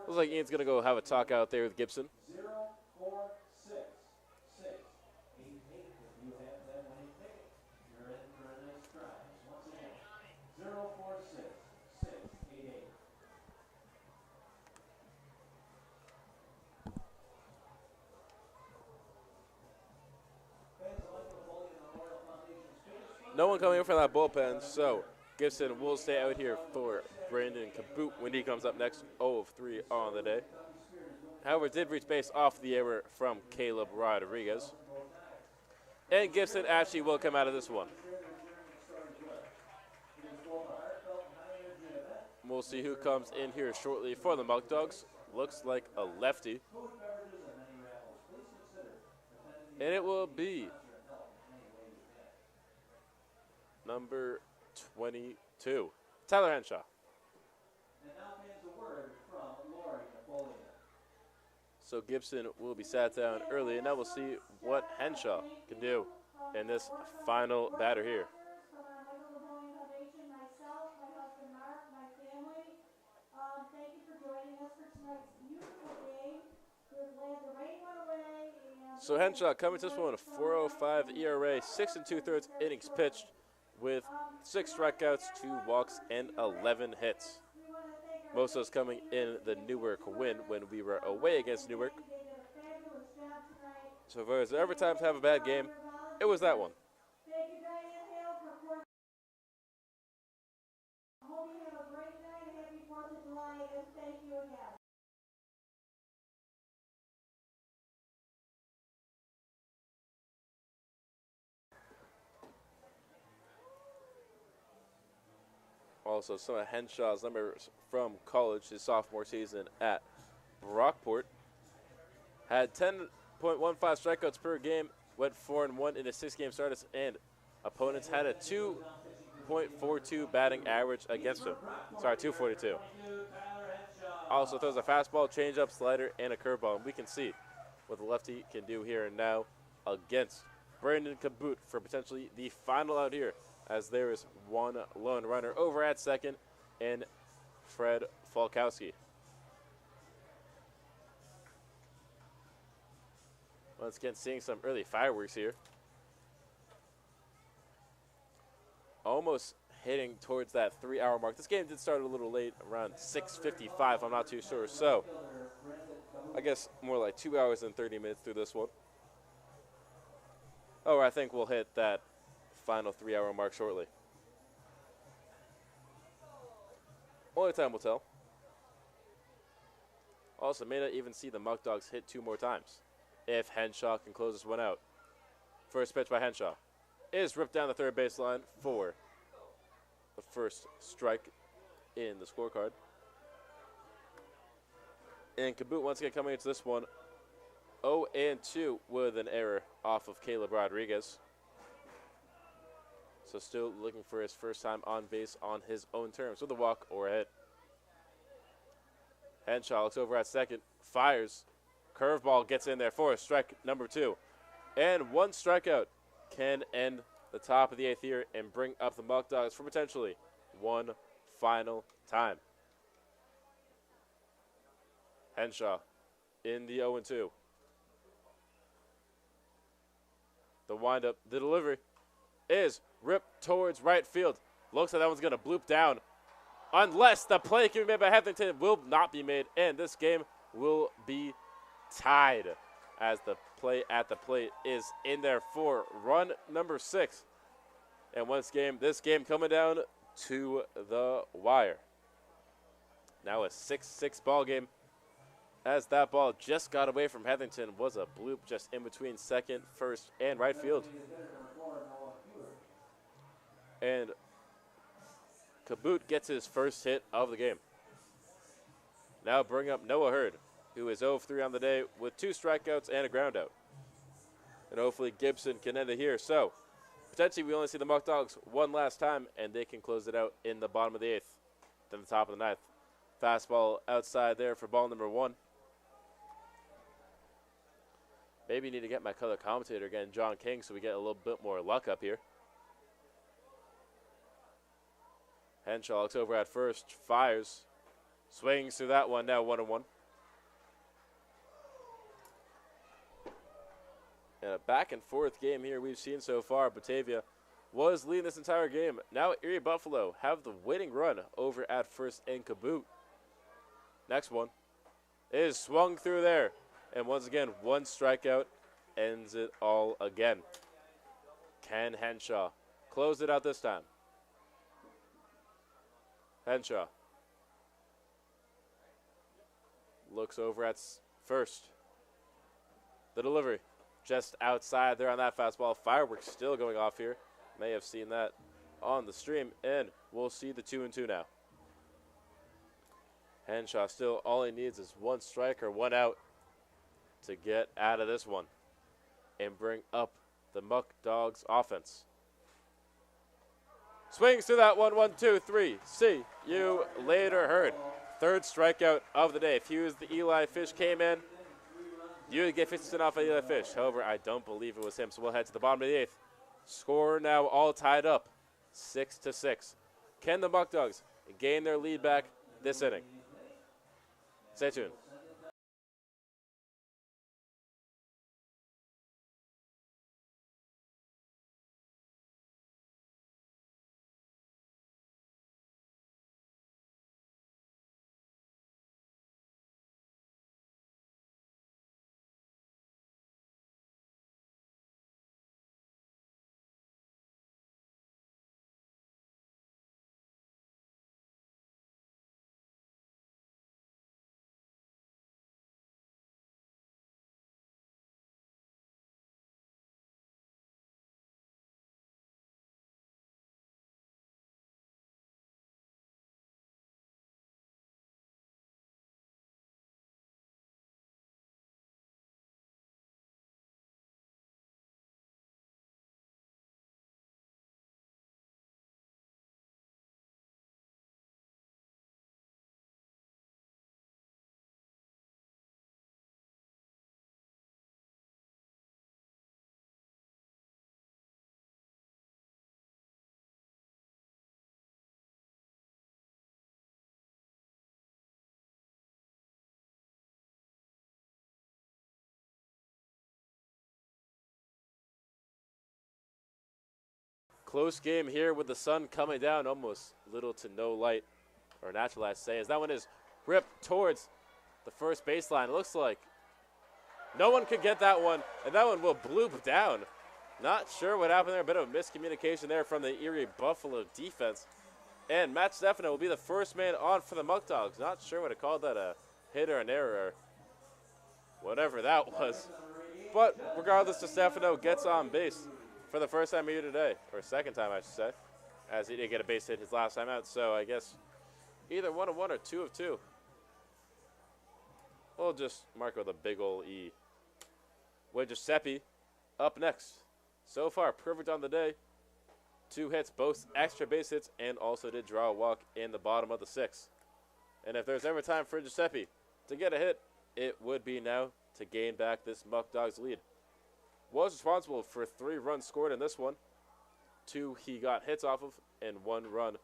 Looks like Ian's going to go have a talk out there with Gibson. No one coming in from that bullpen, so Gibson will stay out here for Brandon Kaboot when he comes up next. 0 of 3 on the day. However, did reach base off the error from Caleb Rodriguez. And Gibson actually will come out of this one. We'll see who comes in here shortly for the Muckdogs. Looks like a lefty. And it will be number 22, Tyler Henshaw. So Gibson will be sat down early, and now we'll see what Henshaw can do in this final batter here. So Henshaw coming to this one, a 4.05 ERA, 6 2/3 innings pitched, with 6 strikeouts, 2 walks, and 11 hits. Most of those coming in the Newark win when we were away against Newark. So if there's ever time to have a bad game, it was that one. Also, some of Henshaw's numbers from college, his sophomore season at Brockport. Had 10.15 strikeouts per game, went 4-1 in his 6-game starts, and opponents had a 2.42 batting average against him. Sorry, 242. Also throws a fastball, changeup, slider, and a curveball. And we can see what the lefty can do here and now against Brandon Kaboot for potentially the final out here, as there is one lone runner over at second and Fred Falkowski. Once again, seeing some early fireworks here. Almost hitting towards that 3-hour mark. This game did start a little late, around 6:55. I'm not too sure. So I guess more like 2 hours and 30 minutes through this one. Oh, I think we'll hit that final 3-hour mark shortly. Only time will tell. Also, may not even see the Muckdogs hit 2 more times if Henshaw can close this one out. First pitch by Henshaw is ripped down the third baseline for the first strike in the scorecard. And Kaboot once again coming into this one 0-2 with an error off of Caleb Rodriguez. So still looking for his first time on base on his own terms with a walk or a hit. Henshaw looks over at second, fires. Curveball gets in there for strike number 2. And one strikeout can end the top of the 8th here and bring up the Muckdogs for potentially one final time. Henshaw in the 0-2. The windup, the delivery is ripped towards right field. Looks like that one's going to bloop down. Unless the play can be made by Hetherington, will not be made, and this game will be tied as the play at the plate is in there for run number 6. And this game coming down to the wire. Now a 6-6 ball game, as that ball just got away from Hetherington. Was a bloop just in between second, first, and right field. And Kaboot gets his first hit of the game. Now bring up Noah Hurd, who is 0-3 on the day with 2 strikeouts and a groundout. And hopefully Gibson can end it here. So potentially we only see the Muckdogs one last time, and they can close it out in the bottom of the 8th. Then the top of the 9th. Fastball outside there for ball number 1. Maybe need to get my color commentator again, John King, so we get a little bit more luck up here. Henshaw looks over at first, fires, swings through that one, now 1-1. And a back and forth game here we've seen so far. Batavia was leading this entire game. Now Erie Buffalo have the winning run over at first and Kaboot. Next one is swung through there. And once again, one strikeout ends it all again. Can Henshaw close it out this time? Henshaw looks over at first. The delivery just outside there on that fastball. Fireworks still going off here. May have seen that on the stream. And we'll see the 2-2 now. Henshaw still, all he needs is one strike or one out to get out of this one and bring up the Muckdogs offense. Swings through that one, 1-2-3. See you later, Hurd. Third strikeout of the day. If he was the Eli Fish came in, you would get 50% off of Eli Fish. However, I don't believe it was him, so we'll head to the bottom of the 8th. Score now all tied up, 6-6. Can the Muckdogs gain their lead back this inning? Stay tuned. close game here with the sun coming down, almost little to no light, or natural, I say, as that one is ripped towards the first baseline. It looks like no one could get that one, and that one will bloop down. Not sure what happened there. A bit of miscommunication there from the Erie Buffalo defense. And Matt Stefano will be the first man on for the Muckdogs. Not sure what to call that, a hit or an error, or whatever that was. But regardless, Stefano gets on base for the first time here today, or second time, I should say, as he did get a base hit his last time out. So I guess either 1 of 1 or 2 of 2. We'll just mark it with a big ol' E. With Giuseppe up next. So far, perfect on the day. 2 hits, both extra base hits, and also did draw a walk in the bottom of the 6th. And if there's ever time for Giuseppe to get a hit, it would be now to gain back this Muckdogs lead. Was responsible for 3 runs scored in this one. 2 he got hits off of, and 1 run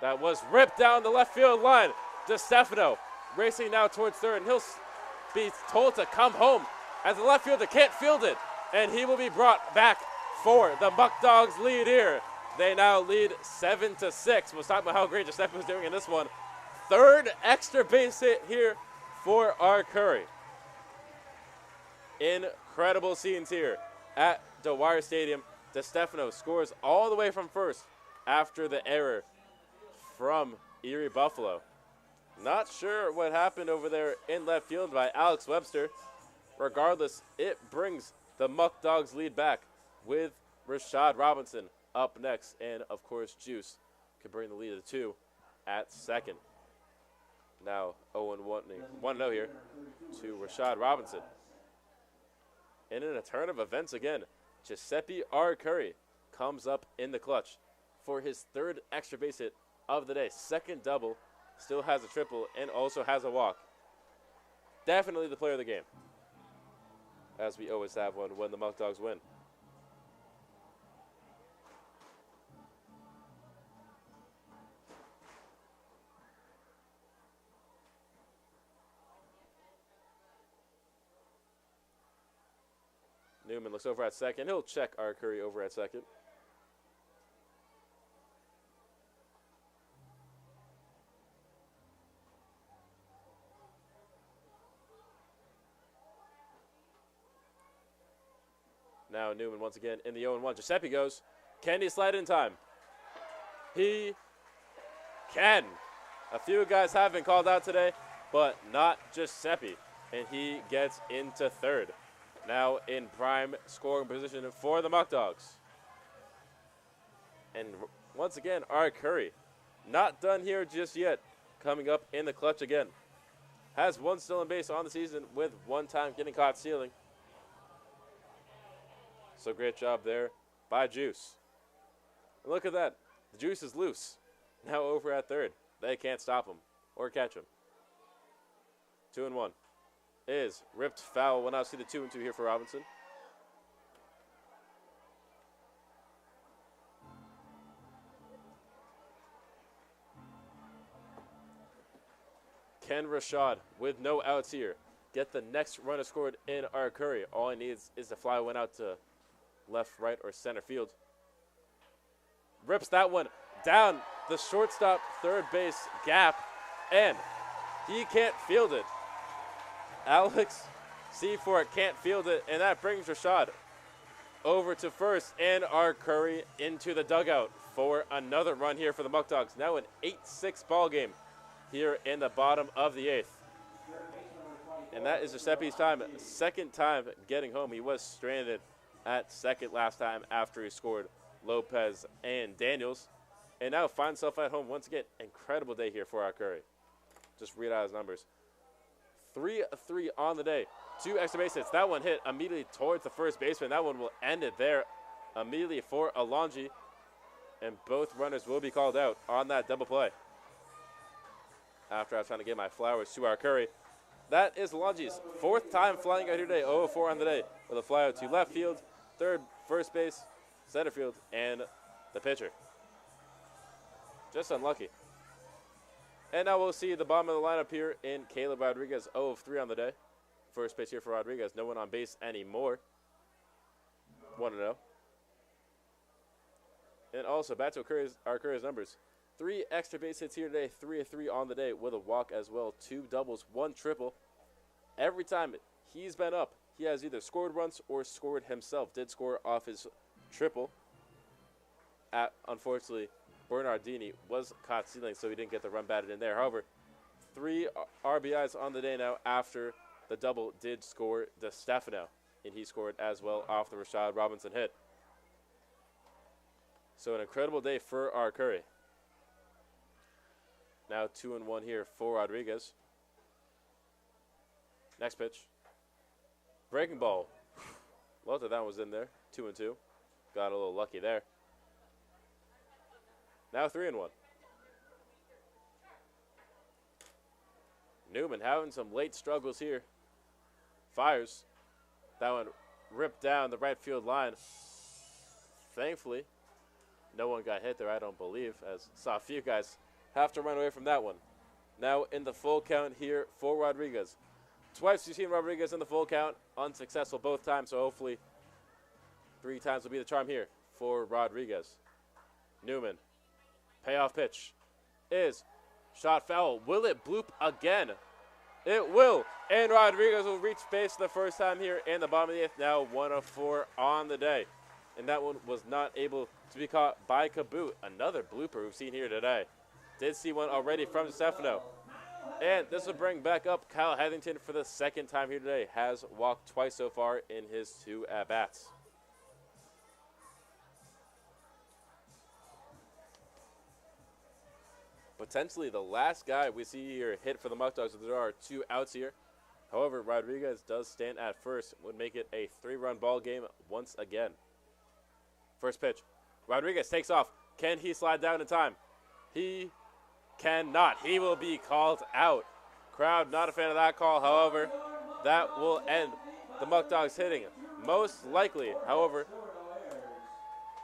that was ripped down the left field line. DeStefano racing now towards third, and he'll be told to come home as the left fielder can't field it, and he will be brought back for the Muckdogs lead here. They now lead 7-6. We'll talk about how great Giuseppe was doing in this one. 3rd extra base hit here for our Curry. Incredible scenes here at Dwyer Stadium. DeStefano scores all the way from first after the error from Erie Buffalo. Not sure what happened over there in left field by Alex Webster. Regardless, it brings the Muckdogs lead back with Rashad Robinson up next. And, of course, Juice could bring the lead to 2 at second. Now 1-0 here to Rashad Robinson. And in a turn of events again, Giuseppe R. Curry comes up in the clutch for his 3rd extra base hit of the day. 2nd double, still has a triple, and also has a walk. Definitely the player of the game, as we always have one when the Muckdogs win. Newman looks over at second. He'll check our Curry over at second. Now Newman once again in the 0-1. Giuseppe goes. Can he slide in time? He can. A few guys have been called out today, but not Giuseppe. And he gets into 3rd. Now in prime scoring position for the Muckdogs. And once again, our Curry, not done here just yet, coming up in the clutch again. Has 1 stolen base on the season with 1 time getting caught stealing. So great job there by Juice. And look at that. The Juice is loose. Now over at 3rd. They can't stop him or catch him. 2-1. Is ripped foul. We'll now see the 2-2 here for Robinson. Can Rashad, with no outs here, get the next runner scored in our Curry? All he needs is to fly one out to left, right, or center field. Rips that one down the shortstop 3rd base gap, and he can't field it. Alex Seafort can't field it, and that brings Rashad over to first, and our Curry into the dugout for another run here for the Muckdogs. Now an 8-6 ball game here in the bottom of the 8th. And that is Giuseppe's time, 2nd time getting home. He was stranded at second last time after he scored Lopez and Daniels. And now finds himself at home once again. Incredible day here for our Curry. Just read out his numbers. 3-3 on the day. 2 extra base hits. That one hit immediately towards the first baseman. That one will end it there immediately for Alonji. And both runners will be called out on that double play. After I was trying to give my flowers to our Curry. That is Alonji's 4th time flying out here today. 0-4 on the day with a fly out to left field, 3rd, first base, center field, and the pitcher. Just unlucky. And now we'll see the bottom of the lineup here in Caleb Rodriguez, 0-3 on the day. First pitch here for Rodriguez. No one on base anymore. 1-0. And also, back to our Curry's numbers. 3 extra base hits here today, 3 of 3 on the day with a walk as well. 2 doubles, 1 triple. Every time he's been up, he has either scored runs or scored himself. Did score off his triple. Unfortunately, Bernardini was caught stealing, so he didn't get the run batted in there. However, 3 RBIs on the day now after the double did score DeStefano, and he scored as well off the Rashad Robinson hit. So an incredible day for our Curry. Now 2-1 here for Rodriguez. Next pitch. Breaking ball. Well, that was in there. 2-2. Got a little lucky there. Now 3-1. Newman having some late struggles here. Fires. That one ripped down the right field line. Thankfully, no one got hit there, I don't believe, as saw a few guys have to run away from that one. Now in the full count here for Rodriguez. Twice you've seen Rodriguez in the full count, unsuccessful both times, so hopefully 3 times will be the charm here for Rodriguez. Newman, payoff pitch is shot foul. Will it bloop again? It will, and Rodriguez will reach base the first time here in the bottom of the 8th. Now 1 of 4 on the day, and that one was not able to be caught by Caboot. Another blooper we've seen here today. Did see one already from DeStefano. And this will bring back up Kyle Heathington for the 2nd time here today. Has walked twice so far in his 2 at-bats. Potentially the last guy we see here hit for the Muckdogs. There are 2 outs here. However, Rodriguez does stand at first. Would make it a 3-run ball game once again. First pitch. Rodriguez takes off. Can he slide down in time? He cannot. He will be called out. Crowd not a fan of that call. However, that will end the Muckdogs hitting. Most likely, however,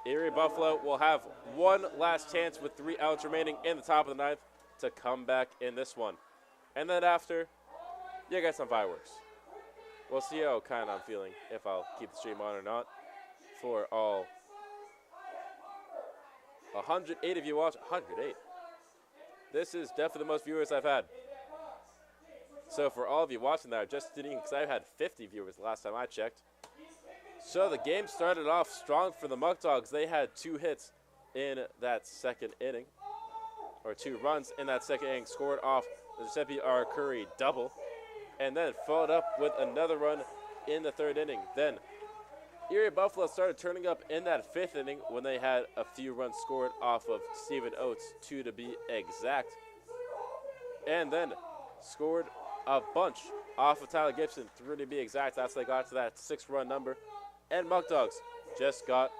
Erie Buffalo will have one last chance with 3 outs remaining in the top of the 9th to come back in this one. And then after, you get some fireworks. We'll see how kind I'm feeling, if I'll keep the stream on or not. For all 108 of you watching. 108. This is definitely the most viewers I've had. So for all of you watching that, just didn't, because I had 50 viewers last time I checked. So the game started off strong for the Muckdogs. They had 2 hits in that 2nd inning, or 2 runs in that 2nd inning, scored off the Giuseppe R. Curry double, and then followed up with another run in the 3rd inning. Then Erie Buffalo started turning up in that 5th inning when they had a few runs scored off of Stephen Oates, 2 to be exact, and then scored a bunch off of Tyler Gibson, 3 to be exact. That's how they got to that 6-run number. And Muckdogs just got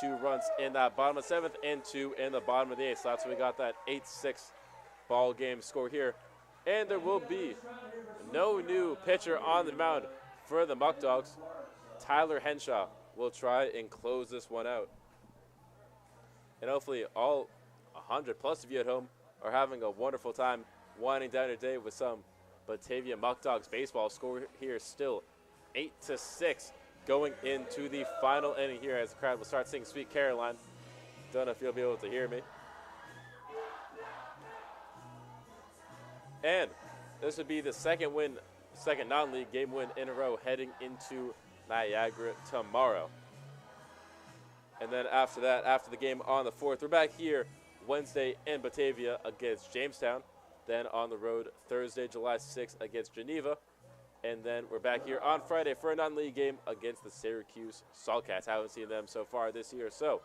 2 runs in that bottom of 7th and 2 in the bottom of the 8th. So that's why we got that 8-6 ball game score here. And there will be no new pitcher on the mound for the Muckdogs. Tyler Henshaw will try and close this one out. And hopefully all 100+ of you at home are having a wonderful time winding down your day with some Batavia Muckdogs baseball. Score here still 8-6 going into the final inning here as the crowd will start singing Sweet Caroline. Don't know if you'll be able to hear me. And this would be the second non-league game win in a row heading into Niagara tomorrow. And then after that, after the game on the 4th, we're back here Wednesday in Batavia against Jamestown. Then on the road Thursday, July 6th against Geneva. And then we're back here on Friday for a non-league game against the Syracuse Saltcats. I haven't seen them so far this year, so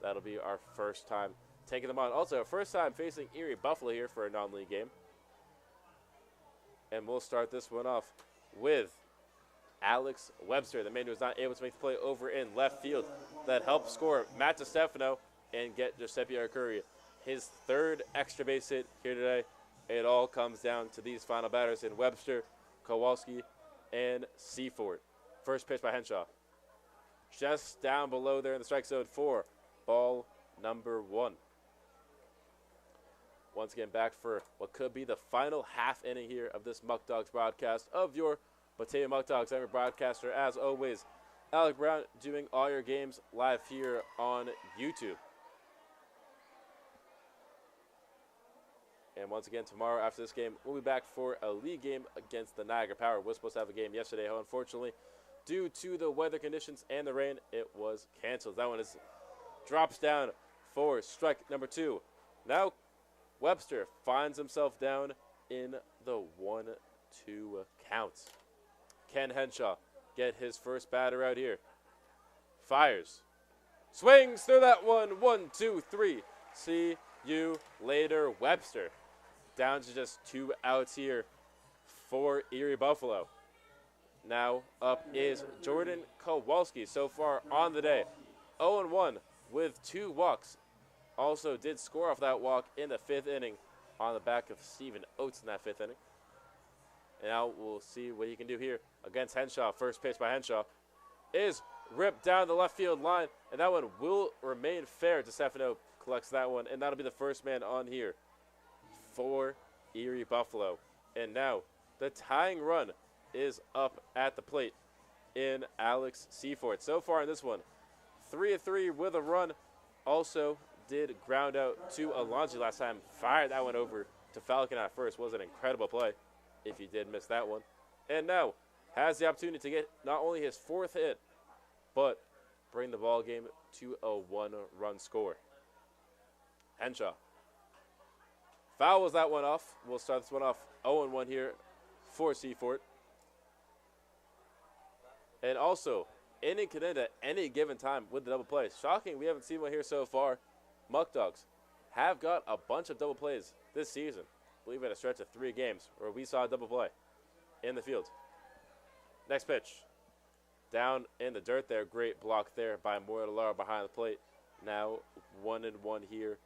that'll be our first time taking them on. Also, first time facing Erie Buffalo here for a non-league game. And we'll start this one off with Alex Webster, the man who was not able to make the play over in left field that helped score Matt DeStefano and get Giuseppe Arcuri his 3rd extra base hit here today. It all comes down to these final batters in Webster, Kowalski, and Seaford. First pitch by Henshaw. Just down below there in the strike zone for ball number 1. Once again, back for what could be the final half inning here of this Muckdogs broadcast of your Batavia Muckdogs. I'm your broadcaster, as always, Alec Brown, doing all your games live here on YouTube. And once again, tomorrow after this game, we'll be back for a league game against the Niagara Power. We're supposed to have a game yesterday. Unfortunately, due to the weather conditions and the rain, it was canceled. That one drops down for strike number 2. Now, Webster finds himself down in the 1-2 count. Can Henshaw get his first batter out here? Fires. Swings through that one. 1, 2, 3. See you later, Webster. Down to just 2 outs here for Erie Buffalo. Now up is Jordan Kowalski so far on the day. 0-1 with 2 walks. Also did score off that walk in the 5th inning on the back of Stephen Oates in that 5th inning. And now we'll see what he can do here against Henshaw. First pitch by Henshaw is ripped down the left field line, and that one will remain fair to Stefano. Collects that one, and that'll be the first man on here for Erie Buffalo. And now the tying run is up at the plate in Alex Seaford. So far in this one, 3-3 with a run. Also did ground out to Alonji last time. Fired that one over to Falcon at first. Was an incredible play if you did miss that one. And now has the opportunity to get not only his 4th hit, but bring the ball game to a 1-run score. Henshaw fouls that one off. We'll start this one off 0-1 here for Seaford. And also, inning can end at any given time with the double plays. Shocking, we haven't seen one here so far. Muckdogs have got a bunch of double plays this season. I believe in a stretch of 3 games where we saw a double play in the field. Next pitch. Down in the dirt there. Great block there by Mortellaro behind the plate. Now 1-1 here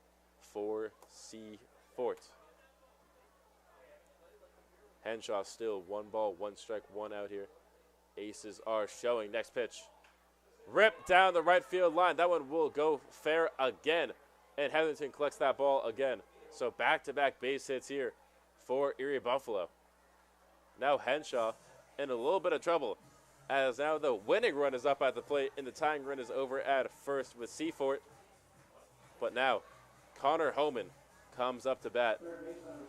for Seafort. Henshaw still 1 ball, 1 strike, 1 out here. Aces are showing. Next pitch. Ripped down the right field line. That one will go fair again. And Hetherington collects that ball again. So back-to-back base hits here for Erie Buffalo. Now Henshaw in a little bit of trouble, as now the winning run is up at the plate and the tying run is over at first with Seafort. But now Connor Homan comes up to bat.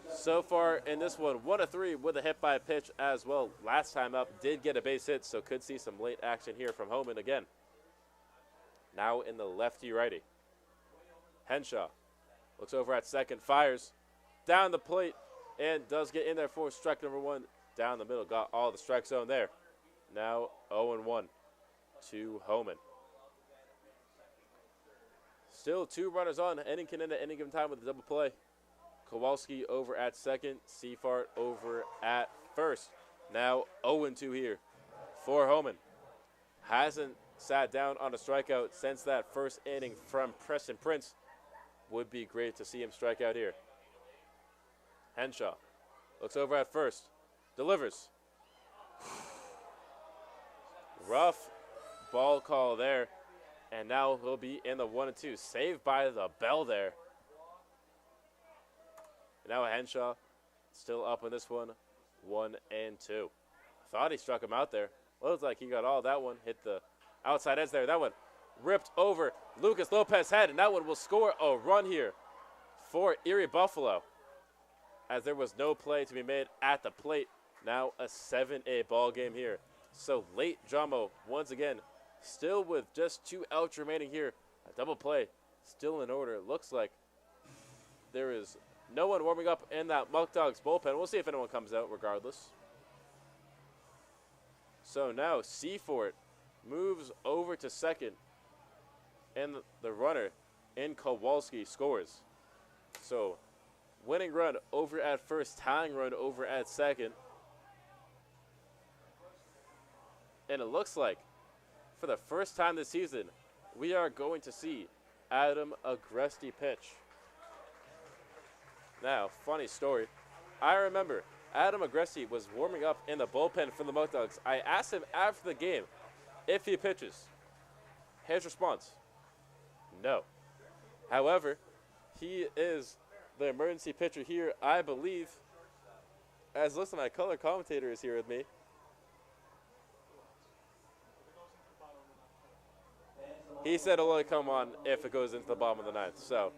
So far in this one, 1-3 with a hit by pitch as well. Last time up did get a base hit, so could see some late action here from Homan again. Now in the lefty-righty. Henshaw looks over at second, fires down the plate, and does get in there for strike number 1. Down the middle, got all the strike zone there. Now 0-1 to Homan. Still 2 runners on. Inning can end at any given time with a double play. Kowalski over at second. Seafart over at first. Now 0-2 here for Homan. Hasn't sat down on a strikeout since that first inning from Preston Prince. Would be great to see him strike out here. Henshaw looks over at first. Delivers. Rough ball call there. And now he'll be in the 1-2. Saved by the bell there. And now Henshaw still up in this one. 1-2. Thought he struck him out there. Looks like he got all that one. Hit the outside edge there. That one ripped over Lucas Lopez's head. And that one will score a run here for Erie Buffalo, as there was no play to be made at the plate. Now a 7-8 ball game here. So late drama once again. Still with just 2 outs remaining here. A double play still in order. It looks like there is no one warming up in that Muckdogs bullpen. We'll see if anyone comes out regardless. So now Seafort moves over to second. And the runner in Kowalski scores. So winning run over at first, tying run over at second. And it looks like for the first time this season, we are going to see Adam Agresti pitch. Now, funny story. I remember Adam Agresti was warming up in the bullpen for the Muckdogs. I asked him after the game if he pitches. His response, no. However, he is the emergency pitcher here, I believe, as listen, my color commentator is here with me. He said it'll only come on if it goes into the bottom of the 9th. So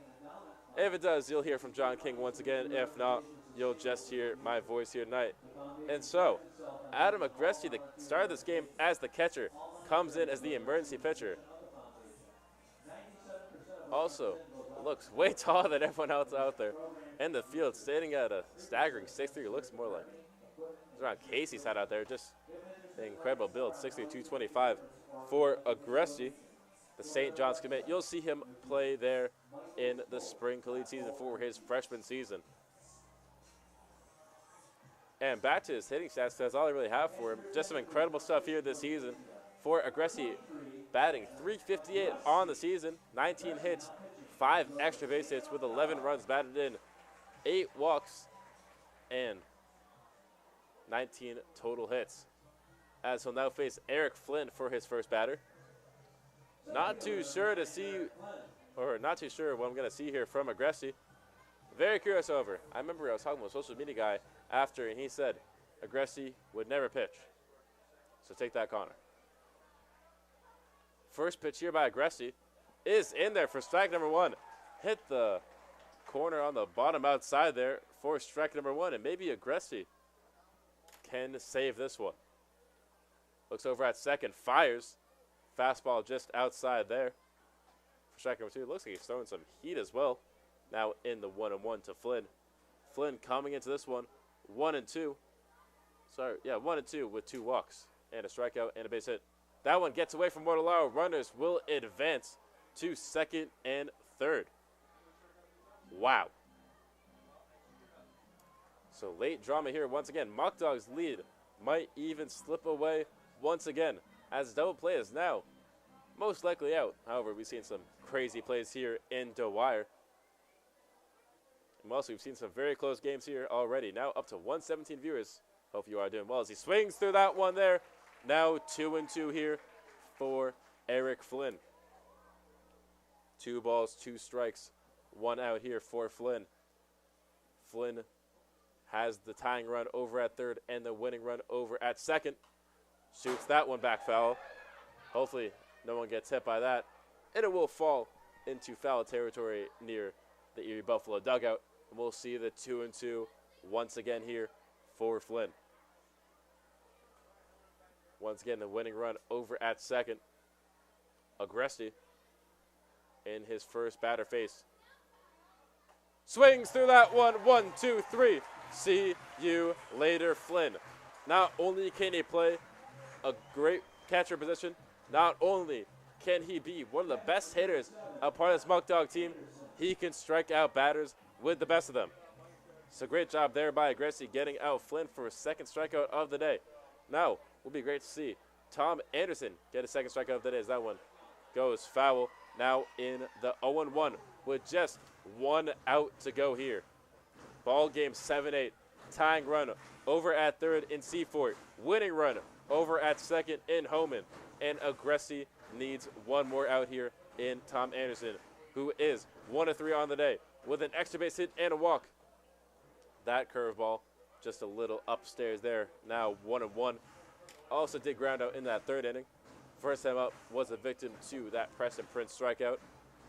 If it does, you'll hear from John King once again. If not, you'll just hear my voice here tonight. And so, Adam Agresti, the start of this game as the catcher, comes in as the emergency pitcher. Also, looks way taller than everyone else out there. And the field, standing at a staggering 6'3", looks more like around Casey's height out there. Just an incredible build, 6'3", 225 for Agresti, the St. John's commit. You'll see him play there in the spring collegiate season for his freshman season. And back to his hitting stats, that's all I really have for him. Just some incredible stuff here this season for Agresti, batting .358 on the season, 19 hits, 5 extra base hits with 11 runs batted in, 8 walks, and 19 total hits. As he'll now face Eric Flynn for his first batter. Not too sure what I'm going to see here from Agresti. Very curious, however. I remember I was talking with a social media guy after, and he said Agresti would never pitch. So take that, Connor. First pitch here by Agresti is in there for strike number 1. Hit the corner on the bottom outside there for strike number 1, and maybe Agresti can save this one. Looks over at second, fires. Fastball just outside there. For strike number 2, looks like he's throwing some heat as well. Now in the 1-1 to Flynn. Flynn coming into this one, 1-2. 1-2 with 2 walks and a strikeout and a base hit. That one gets away from Mortellaro. Runners will advance to second and third. Wow. So late drama here once again. Muckdogs lead might even slip away once again as double play is now most likely out. However, we've seen some crazy plays here in Dwyer. And also, we've seen some very close games here already. Now up to 117 viewers. Hope you are doing well as he swings through that one there. Now 2-2 here for Eric Flynn. 2 balls, 2 strikes, 1 out here for Flynn. Flynn has the tying run over at third and the winning run over at second. Shoots that one back foul. Hopefully no one gets hit by that. And it will fall into foul territory near the Erie Buffalo dugout. And we'll see the 2-2 once again here for Flynn. Once again, the winning run over at second. Agresti in his first batter face. Swings through that one. 1, 2, 3. See you later, Flynn. Not only can he play a great catcher position, not only can he be one of the best hitters a part of this Muckdog team, he can strike out batters with the best of them. So great job there by Agresti getting out Flynn for his second strikeout of the day. Now, will be great to see Tom Anderson get a second strikeout of the day as that one goes foul. Now in the 0-1 with just 1 out to go here. Ball game 7-8. Tying run over at third in Seafort. Winning run over at second in Homan. And Agresti needs 1 more out here in Tom Anderson, who is 1 of 3 on the day with an extra base hit and a walk. That curveball just a little upstairs there. Now 1-1. Also did ground out in that third inning. First time up was a victim to that Preston Prince strikeout.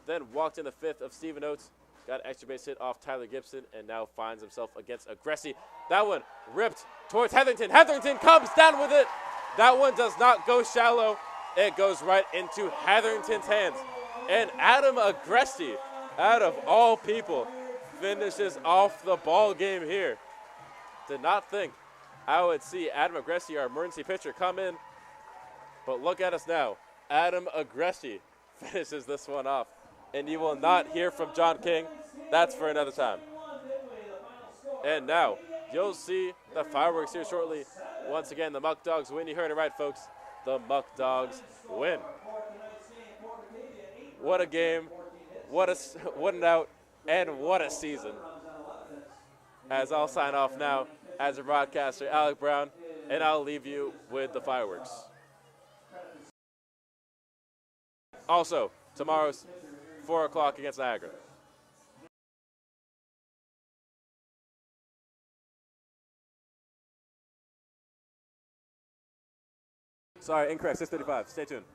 Then walked in the 5th of Stephen Oates. Got an extra base hit off Tyler Gibson and now finds himself against Agresti. That one ripped towards Hetherington. Hetherington comes down with it. That one does not go shallow. It goes right into Hetherington's hands. And Adam Agresti, out of all people, finishes off the ball game here. Did not think I would see Adam Agresti, our emergency pitcher, come in. But look at us now. Adam Agresti finishes this one off. And you will not hear from John King. That's for another time. And now, you'll see the fireworks here shortly. Once again, the Muckdogs win. You heard it right, folks. The Muckdogs win. What a game. What an out. And what a season. As I'll sign off now as a broadcaster, Alec Brown, and I'll leave you with the fireworks. Also, tomorrow's 4 o'clock against Niagara. Sorry, incorrect, 6:35. Stay tuned.